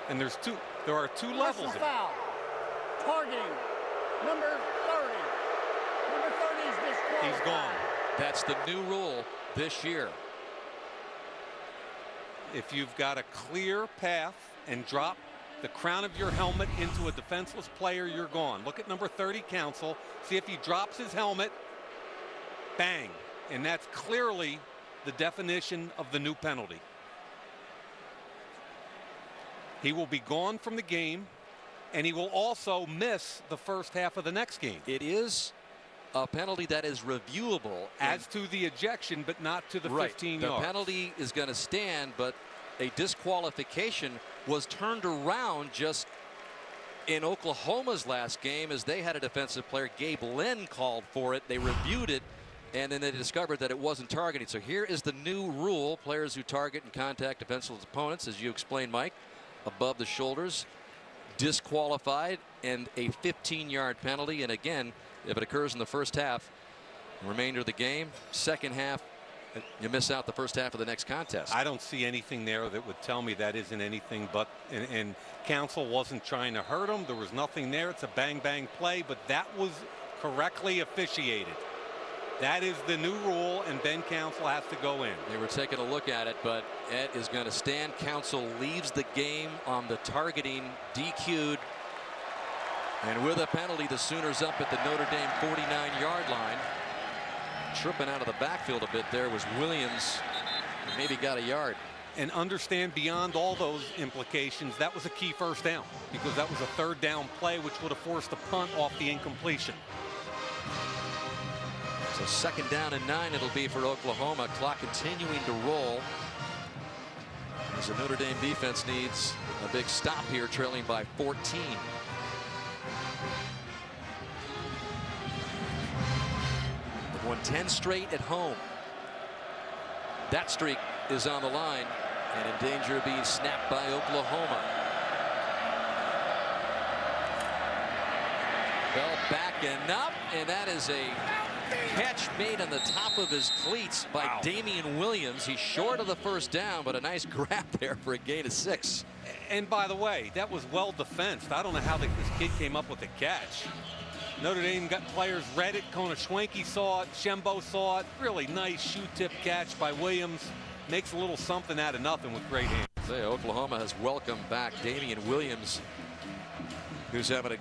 And there are two levels. Foul. Targeting. Number 30. Number 30 is disqualified. He's gone. That's the new rule this year. If you've got a clear path and drop the crown of your helmet into a defenseless player, you're gone. Look at number 30, Council. See if he drops his helmet. Bang. And that's clearly the definition of the new penalty. He will be gone from the game, and he will also miss the first half of the next game. It is a penalty that is reviewable. As to the ejection, but not to the 15 yards. The penalty is going to stand, but a disqualification was turned around just in Oklahoma's last game as they had a defensive player. Gabe Lynn called for it. They reviewed it, and then they discovered that it wasn't targeting. So here is the new rule. Players who target and contact defenseless opponents, as you explained, Mike, above the shoulders, disqualified, and a 15-yard penalty. And again, if it occurs in the first half, the remainder of the game, second half, you miss out the first half of the next contest. I don't see anything there that would tell me that isn't anything but, and Council wasn't trying to hurt him. There was nothing there. It's a bang-bang play, but that was correctly officiated. That is the new rule, and Ben Council has to go in. They were taking a look at it, but Ed is going to stand. Council leaves the game on the targeting, DQ'd. And with a penalty, the Sooners up at the Notre Dame 49-yard line. Tripping out of the backfield a bit there was Williams. Maybe got a yard. And understand, beyond all those implications, that was a key first down, because that was a third down play which would have forced a punt off the incompletion. So second down and 9 it'll be for Oklahoma. Clock continuing to roll as the Notre Dame defense needs a big stop here, trailing by 14. They've won 10 straight at home. That streak is on the line and in danger of being snapped by Oklahoma. Bell backing up, and that is a catch made on the top of his cleats by Damian Williams. He's short of the first down, but a nice grab there for a gain of 6. And by the way, that was well defensed. I don't know how this kid came up with the catch. Notre Dame got players read it. Konashwenki saw it. Shembo saw it. Really nice shoe tip catch by Williams. Makes a little something out of nothing with great hands. Say, Oklahoma has welcomed back Damian Williams, who's having a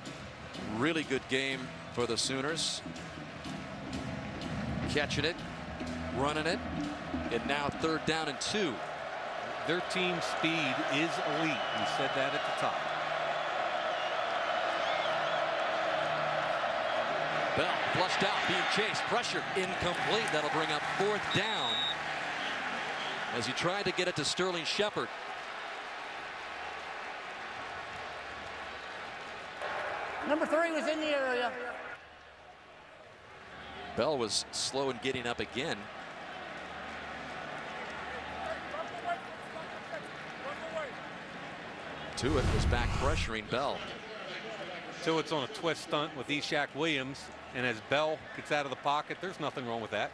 really good game for the Sooners. Catching it, running it, and now third down and 2. Their team speed is elite. We said that at the top. Bell flushed out, being chased, pressure incomplete. That'll bring up fourth down as he tried to get it to Sterling Shepard. Number 3 was in the area. Bell was slow in getting up again. Tuitt was back pressuring Bell. Tuitt's on a twist stunt with Ishaq Williams, and as Bell gets out of the pocket, there's nothing wrong with that.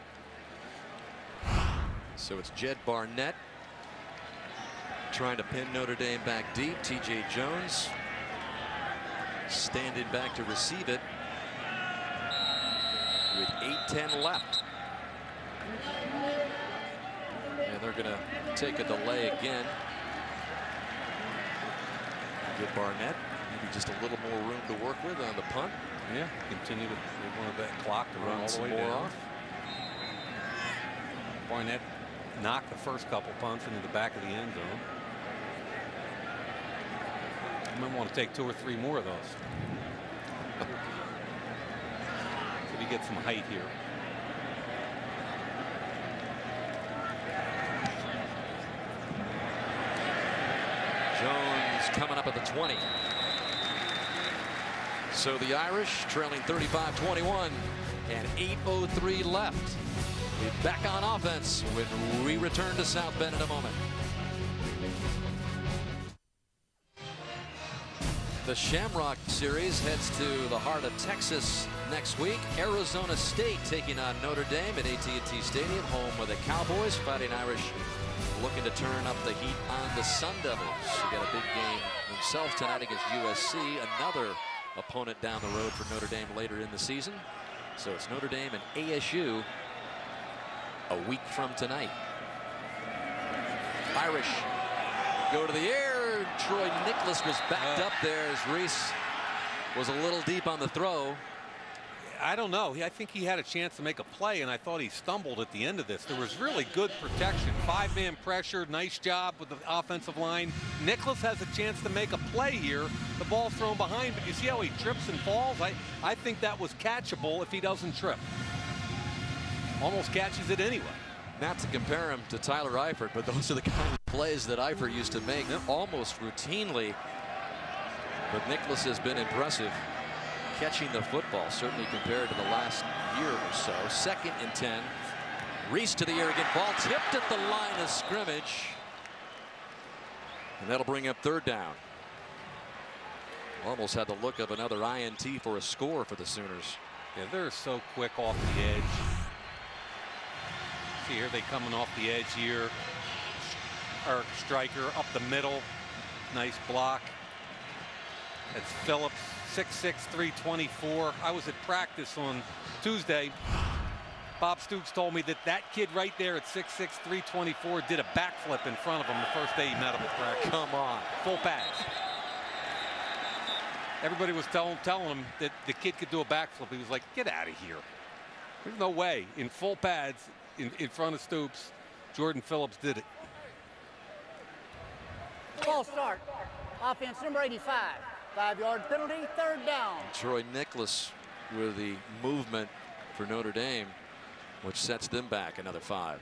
So it's Jed Barnett trying to pin Notre Dame back deep. TJ Jones standing back to receive it with 8:10 left. And they're going to take a delay again. Give Barnett maybe just a little more room to work with on the punt. Yeah, continue to they wanted that clock to run all the way down. Off. Barnett knocked the first couple punts into the back of the end zone. You might want to take 2 or 3 more of those. So he gets some height here. Jones coming up at the 20. So the Irish trailing 35-21 and 8:03 left. We're back on offense when we return to South Bend in a moment. The Shamrock Series heads to the heart of Texas next week. Arizona State taking on Notre Dame at AT&T Stadium, home of the Cowboys. Fighting Irish looking to turn up the heat on the Sun Devils. You got a big game themselves tonight against USC, another opponent down the road for Notre Dame later in the season. So it's Notre Dame and ASU a week from tonight. Irish go to the air. Troy Nicholas was backed up there as Reese was a little deep on the throw. I don't know. I think he had a chance to make a play, and I thought he stumbled at the end of this. There was really good protection. 5-man pressure. Nice job with the offensive line. Nicholas has a chance to make a play here. The ball's thrown behind, but you see how he trips and falls? I think that was catchable if he doesn't trip. Almost catches it anyway. Not to compare him to Tyler Eifert, but those are the kind of plays that Eifert used to make almost routinely. But Nicholas has been impressive catching the football, certainly compared to the last year or so. 2nd and 10. Reese to the air again. Ball tipped at the line of scrimmage. And that'll bring up 3rd down. Almost had the look of another INT for a score for the Sooners. Yeah, they're so quick off the edge. See here, they coming off the edge here. Eric Stryker up the middle. Nice block. It's Phillips, 6'6", 324. I was at practice on Tuesday. Bob Stoops told me that kid right there at 6'6", 324 did a backflip in front of him the first day he met him at practice. Come on. Full pads. Everybody was telling him that the kid could do a backflip. He was like, get out of here. There's no way. In full pads, in front of Stoops, Jordan Phillips did it. Ball start. Offense number 85. 5-yard penalty, 3rd down. Troy Nicholas with the movement for Notre Dame, which sets them back another 5.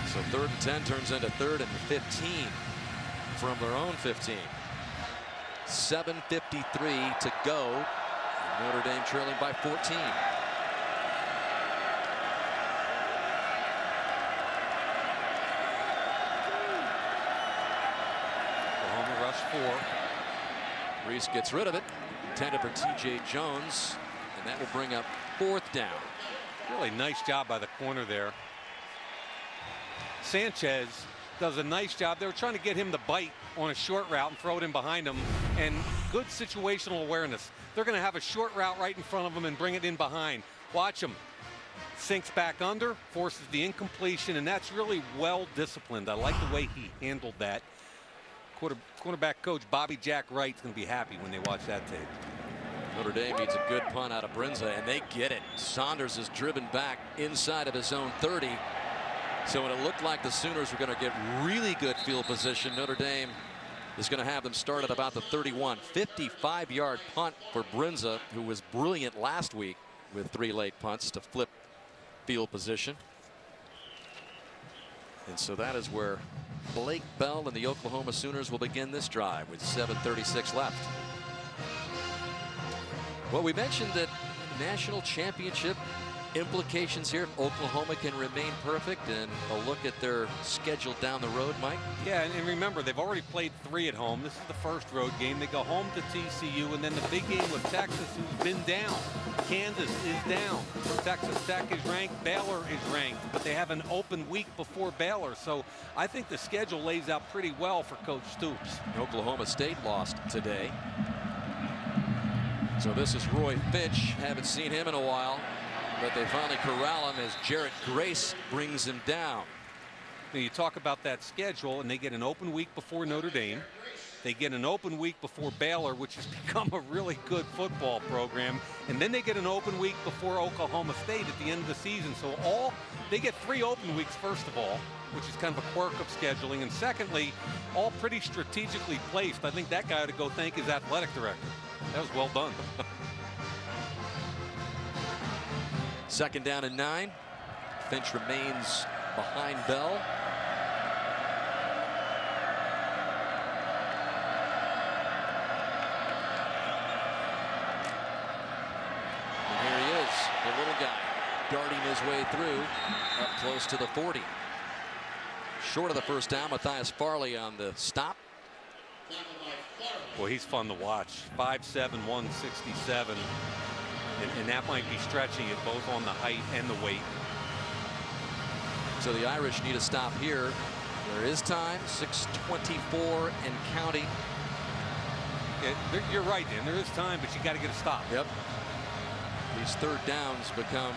So 3rd and 10 turns into 3rd and 15 from their own 15. 7:53 to go. Notre Dame trailing by 14. Rush 4. Reese gets rid of it. Intended for TJ Jones. And that will bring up 4th down. Really nice job by the corner there. Sanchez does a nice job. They were trying to get him to bite on a short route and throw it in behind him. And good situational awareness. They're going to have a short route right in front of him and bring it in behind. Watch him. Sinks back under, forces the incompletion, and that's really well disciplined. I like the way he handled that. Cornerback coach Bobby Jack Wright's going to be happy when they watch that tape. Notre Dame needs a good punt out of Brinza, and they get it. Saunders is driven back inside of his own 30. So when it looked like the Sooners were going to get really good field position, Notre Dame is going to have them start at about the 31. 55-yard punt for Brinza, who was brilliant last week with 3 late punts to flip field position. And so that is where Blake Bell and the Oklahoma Sooners will begin this drive with 7:36 left. Well, we mentioned that national championship implications here if Oklahoma can remain perfect, and a look at their schedule down the road, Mike? Yeah, and remember, they've already played 3 at home. This is the first road game. They go home to TCU, and then the big game with Texas, who's been down. Kansas is down. Texas Tech is ranked. Baylor is ranked, but they have an open week before Baylor. So I think the schedule lays out pretty well for Coach Stoops. Oklahoma State lost today. So this is Roy Finch. Haven't seen him in a while, but they finally corral him as Jarrett Grace brings him down. Now you talk about that schedule, and they get an open week before Notre Dame. They get an open week before Baylor, which has become a really good football program. And then they get an open week before Oklahoma State at the end of the season. So they get 3 open weeks, first of all, which is kind of a quirk of scheduling. And secondly, all pretty strategically placed. I think that guy ought to go thank his athletic director. That was well done. 2nd down and 9. Finch remains behind Bell. And here he is, the little guy, darting his way through up close to the 40. Short of the first down, Matthias Farley on the stop. Well, he's fun to watch. 5'7", 167. And that might be stretching it both on the height and the weight. So the Irish need a stop here. There is time, 6:24 and counting. You're right, Dan. There is time, but you got to get a stop. Yep. These 3rd downs become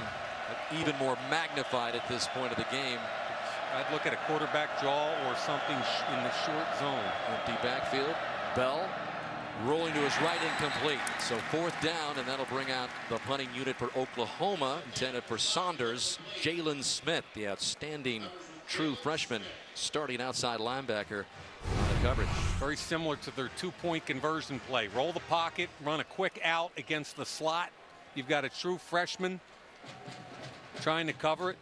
even more magnified at this point of the game. I'd look at a quarterback draw or something in the short zone. Empty backfield. Bell rolling to his right, incomplete. So 4th down, and that'll bring out the punting unit for Oklahoma, intended for Saunders. Jalen Smith, the outstanding true freshman, starting outside linebacker on the coverage. Very similar to their 2-point conversion play. Roll the pocket, run a quick out against the slot. You've got a true freshman trying to cover it.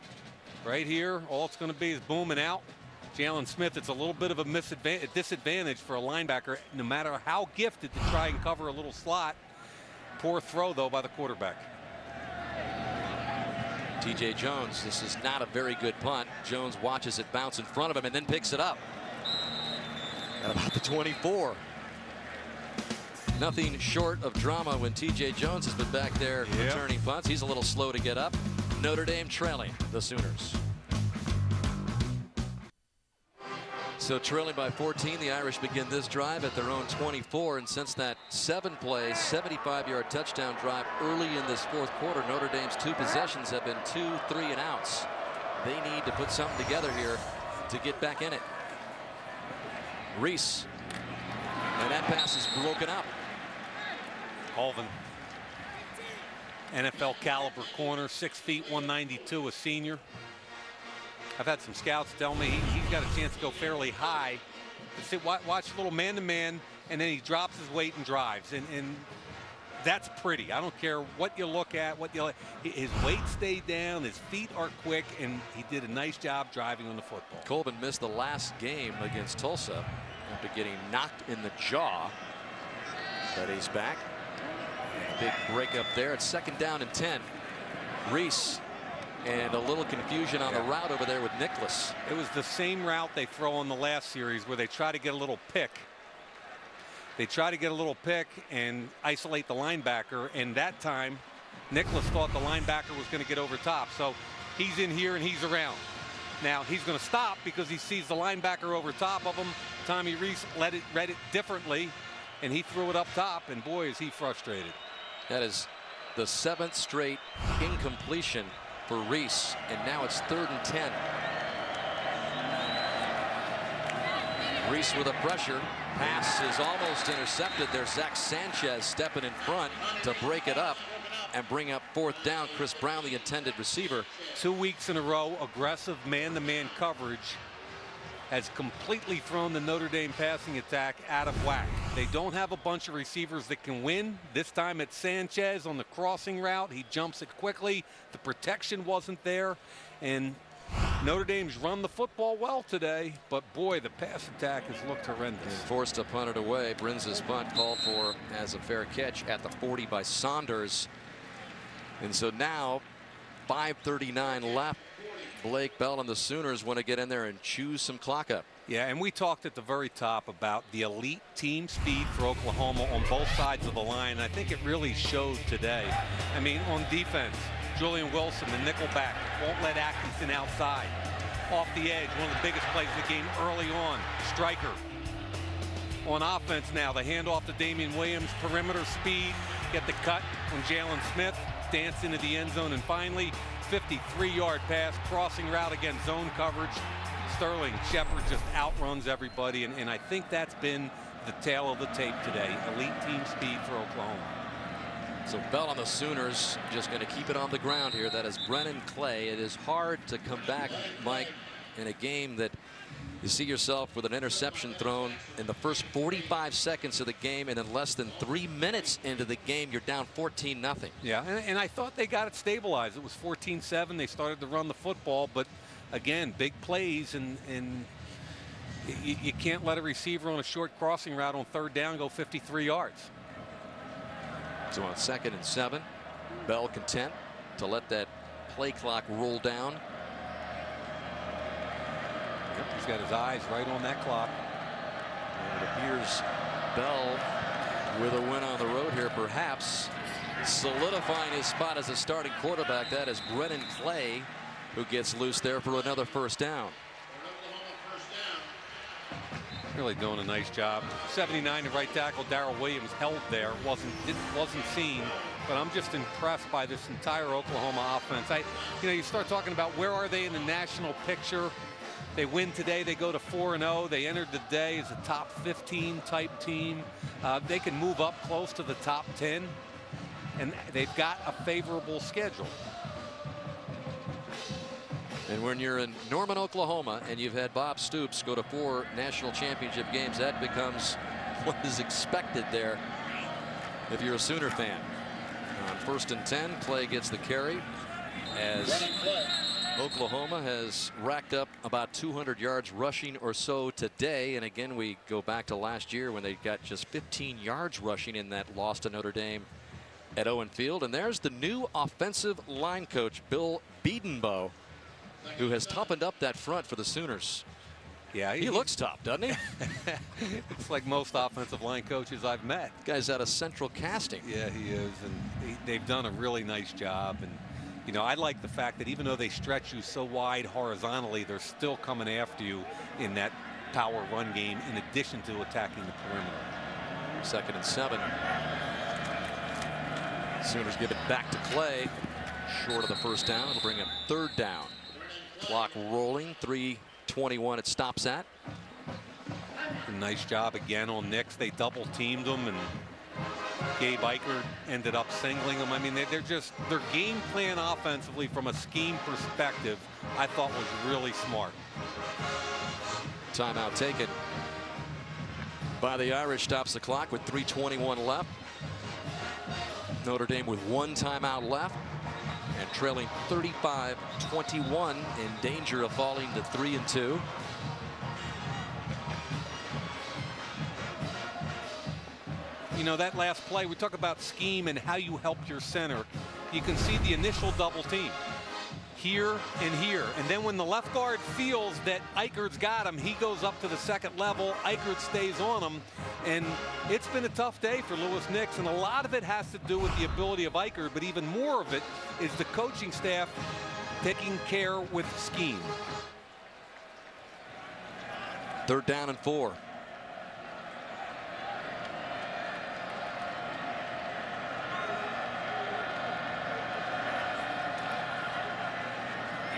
Right here, all it's going to be is booming out. Jalen Smith, it's a little bit of a disadvantage for a linebacker, no matter how gifted, to try and cover a little slot. Poor throw, though, by the quarterback. TJ Jones, this is not a very good punt. Jones watches it bounce in front of him and then picks it up at about the 24. Nothing short of drama when TJ Jones has been back there returning punts. He's a little slow to get up. Notre Dame trailing the Sooners. So trailing by 14, the Irish begin this drive at their own 24. And since that 7-play, 75-yard touchdown drive early in this 4th quarter, Notre Dame's 2 possessions have been 2 3-and-outs. They need to put something together here to get back in it. Reese. And that pass is broken up. Colvin. NFL caliber corner, 6 feet 192, a senior. I've had some scouts tell me he's got a chance to go fairly high. Watch a little man-to-man, and then he drops his weight and drives. And that's pretty. I don't care what you look at, his weight stayed down, his feet are quick, and he did a nice job driving on the football. Colvin missed the last game against Tulsa after getting knocked in the jaw. But he's back. Big break up there. It's 2nd down and 10. Reese. And a little confusion on the route over there with Nicholas. It was the same route they throw in the last series where they try to get a little pick. They try to get a little pick and isolate the linebacker. And that time, Nicholas thought the linebacker was going to get over top. So he's in here and he's around. Now he's going to stop because he sees the linebacker over top of him. Tommy Reese read it differently, and he threw it up top. And boy, is he frustrated. That is the 7th straight incompletion for Reese, and now it's 3rd and 10. Reese with a pressure. Pass is almost intercepted. There's Zach Sanchez stepping in front to break it up and bring up 4th down. Chris Brown, the intended receiver. 2 weeks in a row, aggressive man-to-man coverage has completely thrown the Notre Dame passing attack out of whack. They don't have a bunch of receivers that can win. This time it's Sanchez on the crossing route. He jumps it quickly. The protection wasn't there. And Notre Dame's run the football well today, but boy, the pass attack has looked horrendous. And forced to punt it away. Brin's punt called for as a fair catch at the 40 by Saunders. And so now 5:39 left. Blake Bell and the Sooners want to get in there and chew some clock up. Yeah, and we talked at the very top about the elite team speed for Oklahoma on both sides of the line. And I think it really showed today. I mean, on defense, Julian Wilson, the nickel back, won't let Atkinson outside. Off the edge, one of the biggest plays of the game early on, Stryker. On offense now, the handoff to Damian Williams, perimeter speed, get the cut on Jalen Smith, dance into the end zone, and finally, 53-yard pass, crossing route against zone coverage. Sterling Shepard just outruns everybody, and I think that's been the tale of the tape today. Elite team speed for Oklahoma. So Bell on the Sooners just going to keep it on the ground here. That is Brennan Clay. It is hard to come back, Mike, in a game that you see yourself with an interception thrown in the first 45 seconds of the game, and in less than 3 minutes into the game, you're down 14-0. Yeah, and I thought they got it stabilized. It was 14-7. They started to run the football, but again, big plays, and you can't let a receiver on a short crossing route on 3rd down go 53 yards. So on 2nd and 7, Bell content to let that play clock roll down. Yep, he's got his eyes right on that clock. And it appears Bell with a win on the road here, perhaps solidifying his spot as a starting quarterback. That is Brennan Clay, who gets loose there for another 1st down. Really doing a nice job. 79 to right tackle Darrell Williams held there, wasn't seen, but I'm just impressed by this entire Oklahoma offense. You start talking about where are they in the national picture. They win today, they go to 4-0. They entered the day as a top 15 type team. They can move up close to the top 10, and they've got a favorable schedule. And when you're in Norman, Oklahoma, and you've had Bob Stoops go to 4 national championship games, that becomes what is expected there if you're a Sooner fan. On 1st and 10, Clay gets the carry as Oklahoma has racked up about 200 yards rushing or so today. And again, we go back to last year when they got just 15 yards rushing in that loss to Notre Dame at Owen Field. And there's the new offensive line coach, Bill Bedenbaugh, who has toughened up that front for the Sooners. Yeah, he looks tough, doesn't he? It's like most offensive line coaches I've met. Guy's out of Central Casting. Yeah, he is, and they've done a really nice job. And I like the fact that even though they stretch you so wide horizontally, they're still coming after you in that power run game in addition to attacking the perimeter. 2nd and 7. Sooners give it back to Clay, short of the 1st down. It'll bring him 3rd down. Clock rolling, 3:21 it stops at. A nice job again on Nix. They double teamed them, and Gabe Eichert ended up singling them. I mean, their game plan offensively from a scheme perspective, I thought was really smart. Timeout taken by the Irish, stops the clock with 3:21 left. Notre Dame with 1 timeout left and trailing 35-21, in danger of falling to 3-2. That last play, we talk about scheme and how you help your center. You can see the initial double team here and here, and then when the left guard feels that Eichert's got him, he goes up to the 2nd level. Eichert stays on him, and it's been a tough day for Louis Nix, and a lot of it has to do with the ability of Eichert, but even more of it is the coaching staff taking care with scheme. 3rd down and 4.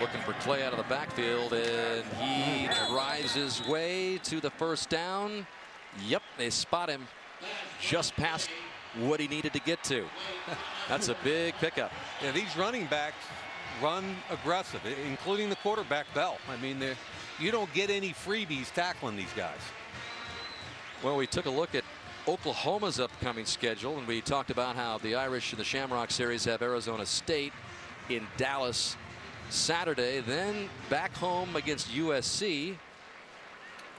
Looking for Clay out of the backfield, and he drives his way to the 1st down. Yep, they spot him just past what he needed to get to. That's a big pickup. Yeah, these running backs run aggressive, including the quarterback Bell. I mean, you don't get any freebies tackling these guys. Well, we took a look at Oklahoma's upcoming schedule, and we talked about how the Irish in the Shamrock Series have Arizona State in Dallas Saturday, then back home against USC,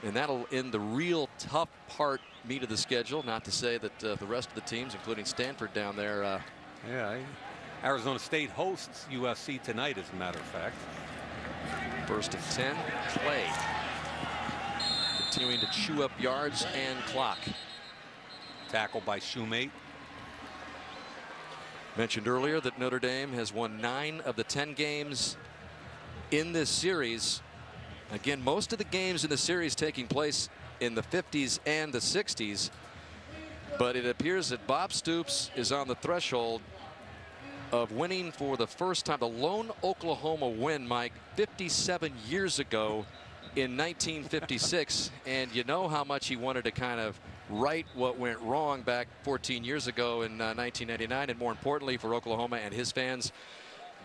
and that'll end the real tough meat of the schedule. Not to say that the rest of the teams, including Stanford down there, yeah, Arizona State hosts USC tonight, as a matter of fact. 1st and 10. Clay continuing to chew up yards and clock. Tackle by Shoemate. Mentioned earlier that Notre Dame has won 9 of the 10 games in this series. Again, most of the games in the series taking place in the 50s and the 60s. But it appears that Bob Stoops is on the threshold of winning for the first time. The lone Oklahoma win, Mike, 57 years ago in 1956. And you know how much he wanted to kind of right what went wrong back 14 years ago in 1999. And more importantly for Oklahoma and his fans,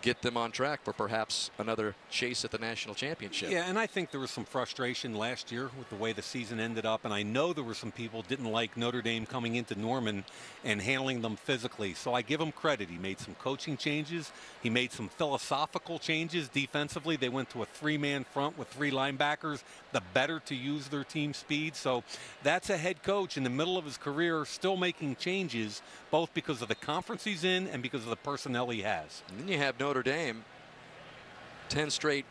get them on track for perhaps another chase at the national championship. Yeah, and I think there was some frustration last year with the way the season ended up, and I know there were some people didn't like Notre Dame coming into Norman and handling them physically. So I give him credit. He made some coaching changes. He made some philosophical changes defensively. They went to a 3-man front with 3 linebackers, the better to use their team speed. So that's a head coach in the middle of his career still making changes, both because of the conference he's in and because of the personnel he has. And then you have Notre Dame, 10 straight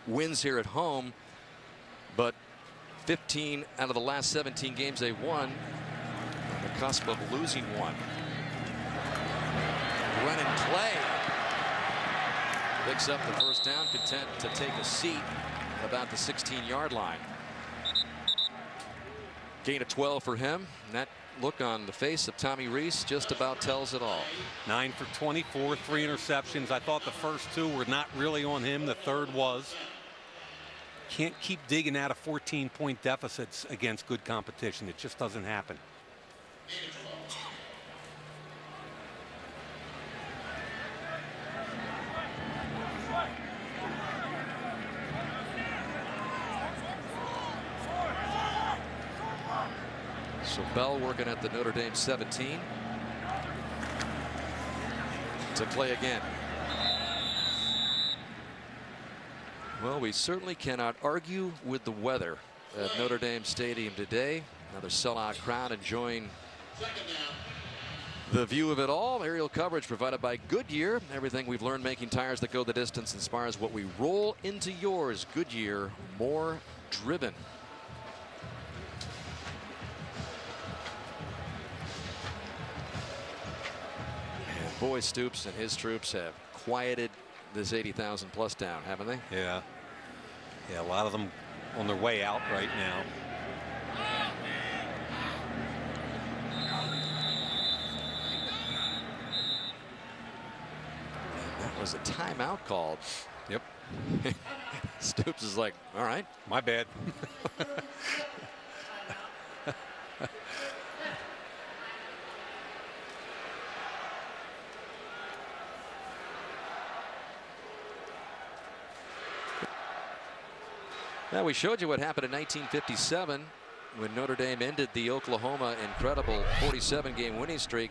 wins here at home, but 15 out of the last 17 games they've won, on the cusp of losing one. Brennan Clay picks up the first down, content to take a seat about the 16-yard line. Gain of 12 for him, and that look on the face of Tommy Rees just about tells it all. 9 for 24, 3 interceptions. I thought the first 2 were not really on him. The third was. Can't keep digging out of 14-point deficits against good competition. It just doesn't happen. So Bell working at the Notre Dame 17. To Clay again. Well, we certainly cannot argue with the weather at Notre Dame Stadium today. Another sellout crowd enjoying the view of it all. Aerial coverage provided by Goodyear. Everything we've learned making tires that go the distance inspires what we roll into yours. Goodyear, more driven. Boy, Stoops and his troops have quieted this 80,000 plus down, haven't they? Yeah. Yeah, a lot of them on their way out right now. That was a timeout called. Yep. Stoops is like, all right. My bad. Now, we showed you what happened in 1957 when Notre Dame ended the Oklahoma incredible 47-game winning streak.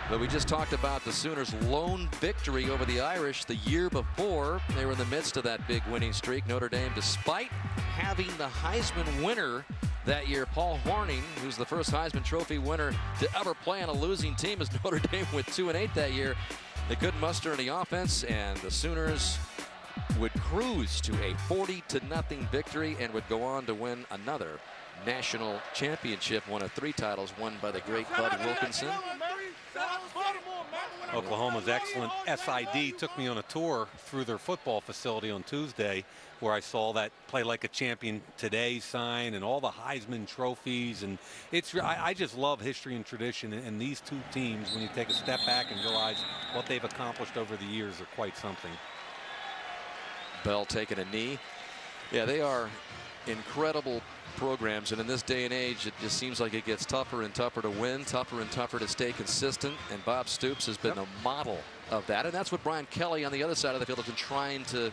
But we just talked about the Sooners' lone victory over the Irish the year before. They were in the midst of that big winning streak. Notre Dame, despite having the Heisman winner that year, Paul Hornung, who's the first Heisman Trophy winner to ever play on a losing team, as Notre Dame went 2-8 that year. They couldn't muster any offense, and the Sooners would cruise to a 40-0 victory and would go on to win another national championship, one of 3 titles won by the great Bud Wilkinson. Oklahoma's excellent SID took me on a tour through their football facility on Tuesday, where I saw that Play Like a Champion Today sign and all the Heisman trophies. And I just love history and tradition, and these 2 teams, when you take a step back and realize what they've accomplished over the years, are quite something. Bell taking a knee. Yeah, they are incredible programs, and in this day and age it just seems like it gets tougher and tougher to win, tougher and tougher to stay consistent, and Bob Stoops has been a model of that, and that's what Brian Kelly on the other side of the field has been trying to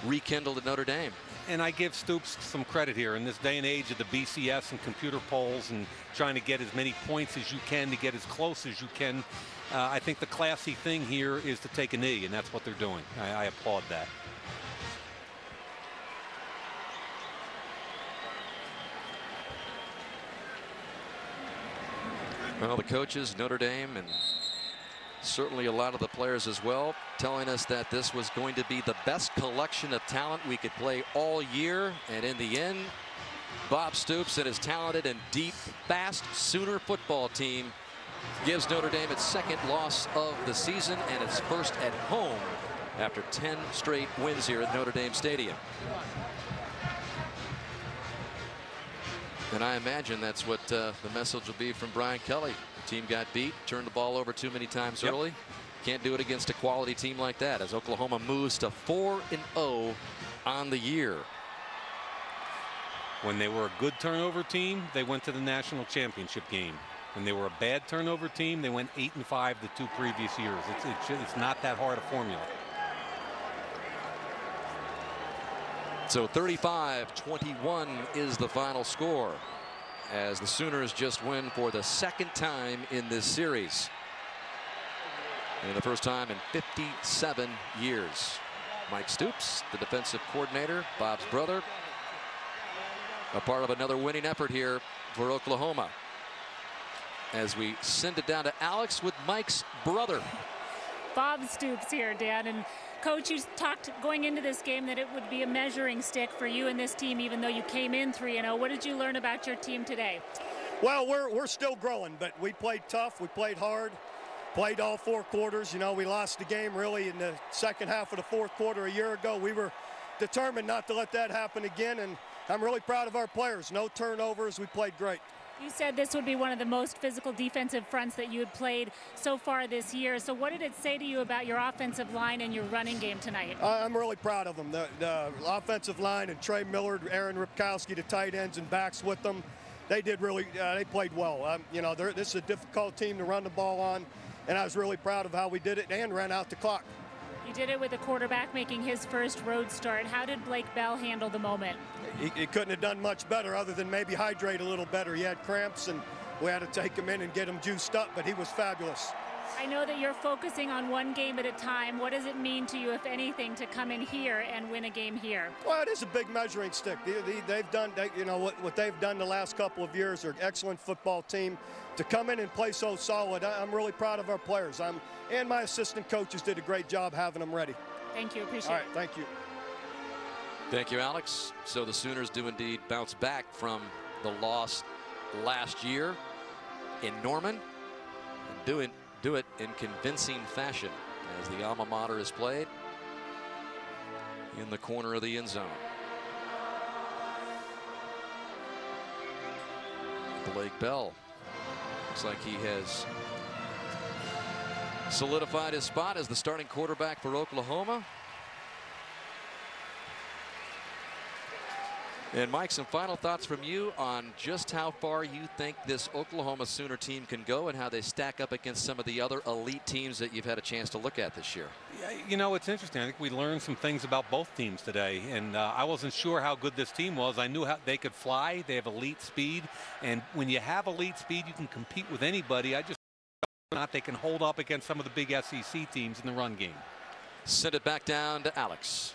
rekindle at Notre Dame. And I give Stoops some credit here in this day and age of the BCS and computer polls and trying to get as many points as you can to get as close as you can. I think the classy thing here is to take a knee, and that's what they're doing. I applaud that. Well, the coaches, Notre Dame and certainly a lot of the players as well, telling us that this was going to be the best collection of talent we could play all year. And in the end, Bob Stoops and his talented and deep, fast Sooner football team gives Notre Dame its second loss of the season and its first at home after 10 straight wins here at Notre Dame Stadium. And I imagine that's what the message will be from Brian Kelly. The team got beat, turned the ball over too many times early. Can't do it against a quality team like that, as Oklahoma moves to 4-0 on the year. When they were a good turnover team, they went to the national championship game. When they were a bad turnover team, they went 8-5 the 2 previous years. It's not that hard a formula. So 35-21 is the final score, as the Sooners just win for the second time in this series. And the first time in 57 years. Mike Stoops, the defensive coordinator, Bob's brother, a part of another winning effort here for Oklahoma. As we send it down to Alex with Mike's brother. Bob Stoops here, Dan. And Coach, you talked going into this game that it would be a measuring stick for you and this team, even though you came in 3-0. What did you learn about your team today? Well, we're still growing, but we played tough. We played hard. Played all 4 quarters. You know, we lost the game really in the second half of the 4th quarter a year ago. We were determined not to let that happen again, and I'm really proud of our players. No turnovers. We played great. You said this would be one of the most physical defensive fronts that you had played so far this year. So what did it say to you about your offensive line and your running game tonight? I'm really proud of them. The offensive line and Trey Millard, Aaron Ripkowski, the tight ends and backs with them, they did really, they played well. You know, this is a difficult team to run the ball on, and I was really proud of how we did it and ran out the clock. You did it with the quarterback making his first road start. How did Blake Bell handle the moment? He couldn't have done much better other than maybe hydrate a little better. He had cramps, and we had to take him in and get him juiced up, but he was fabulous. I know that you're focusing on one game at a time. What does it mean to you, if anything, to come in here and win a game here? Well, it is a big measuring stick. They've done, you know, what they've done the last couple of years. They're an excellent football team. To come in and play so solid, I'm really proud of our players. And my assistant coaches did a great job having them ready. Thank you. Appreciate it. All right, thank you. Thank you, Alex. So the Sooners do indeed bounce back from the loss last year in Norman, and do it in convincing fashion as the alma mater is played in the corner of the end zone. Blake Bell looks like he has solidified his spot as the starting quarterback for Oklahoma. And Mike, some final thoughts from you on just how far you think this Oklahoma Sooner team can go and how they stack up against some of the other elite teams that you've had a chance to look at this year. Yeah, you know, it's interesting. I think we learned some things about both teams today, and I wasn't sure how good this team was. I knew how they could fly. They have elite speed, and when you have elite speed, you can compete with anybody. I just not they can hold up against some of the big SEC teams in the run game. Send it back down to Alex.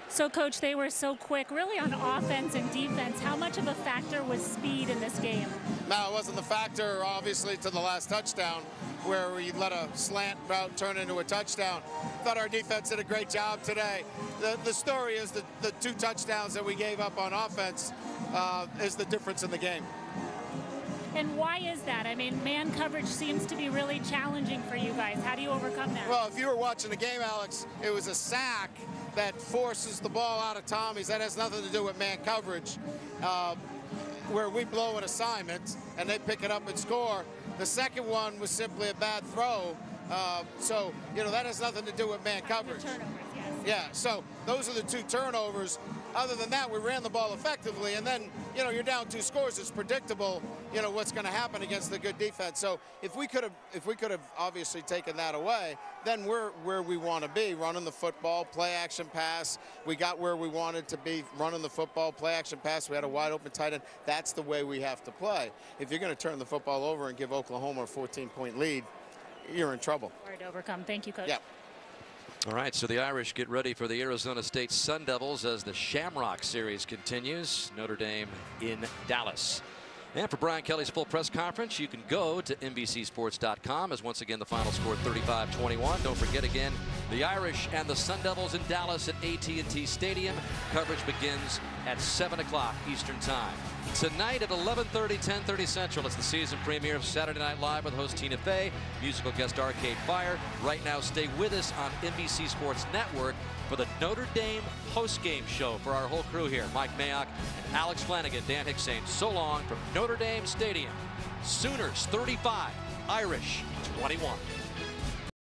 So, Coach, they were so quick, really on offense and defense. How much of a factor was speed in this game? No, it wasn't the factor, obviously, to the last touchdown, where we let a slant route turn into a touchdown. Thought our defense did a great job today. The story is the 2 touchdowns that we gave up on offense is the difference in the game. And why is that? I mean, man coverage seems to be really challenging for you guys. How do you overcome that? Well, if you were watching the game, Alex, it was a sack that forces the ball out of Tommy's. That has nothing to do with man coverage, where we blow an assignment and they pick it up and score. The second one was simply a bad throw. So, you know, that has nothing to do with man coverage. Turnovers, yes. Yeah, so those are the 2 turnovers. Other than that, we ran the ball effectively, and then, you know, you're down 2 scores. It's predictable, you know, what's going to happen against the good defense. So if we could have obviously taken that away, then we're where we want to be, running the football, play action pass. We got where we wanted to be, running the football, play action pass. We had a wide open tight end. That's the way we have to play. If you're going to turn the football over and give Oklahoma a 14-point lead, you're in trouble. Hard to overcome. Thank you, Coach. Yeah. All right, so the Irish get ready for the Arizona State Sun Devils as the Shamrock Series continues. Notre Dame in Dallas. And for Brian Kelly's full press conference, you can go to NBCSports.com as once again the final score 35-21. Don't forget again the Irish and the Sun Devils in Dallas at AT&T Stadium. Coverage begins at 7 o'clock Eastern Time. Tonight at 11:30, 10:30 Central, it's the season premiere of Saturday Night Live with host Tina Fey, musical guest Arcade Fire. Right now, stay with us on NBC Sports Network for the Notre Dame postgame show for our whole crew here. Mike Mayock and Alex Flanagan, Dan Hicks saying so long from Notre Dame Stadium. Sooners 35, Irish 21.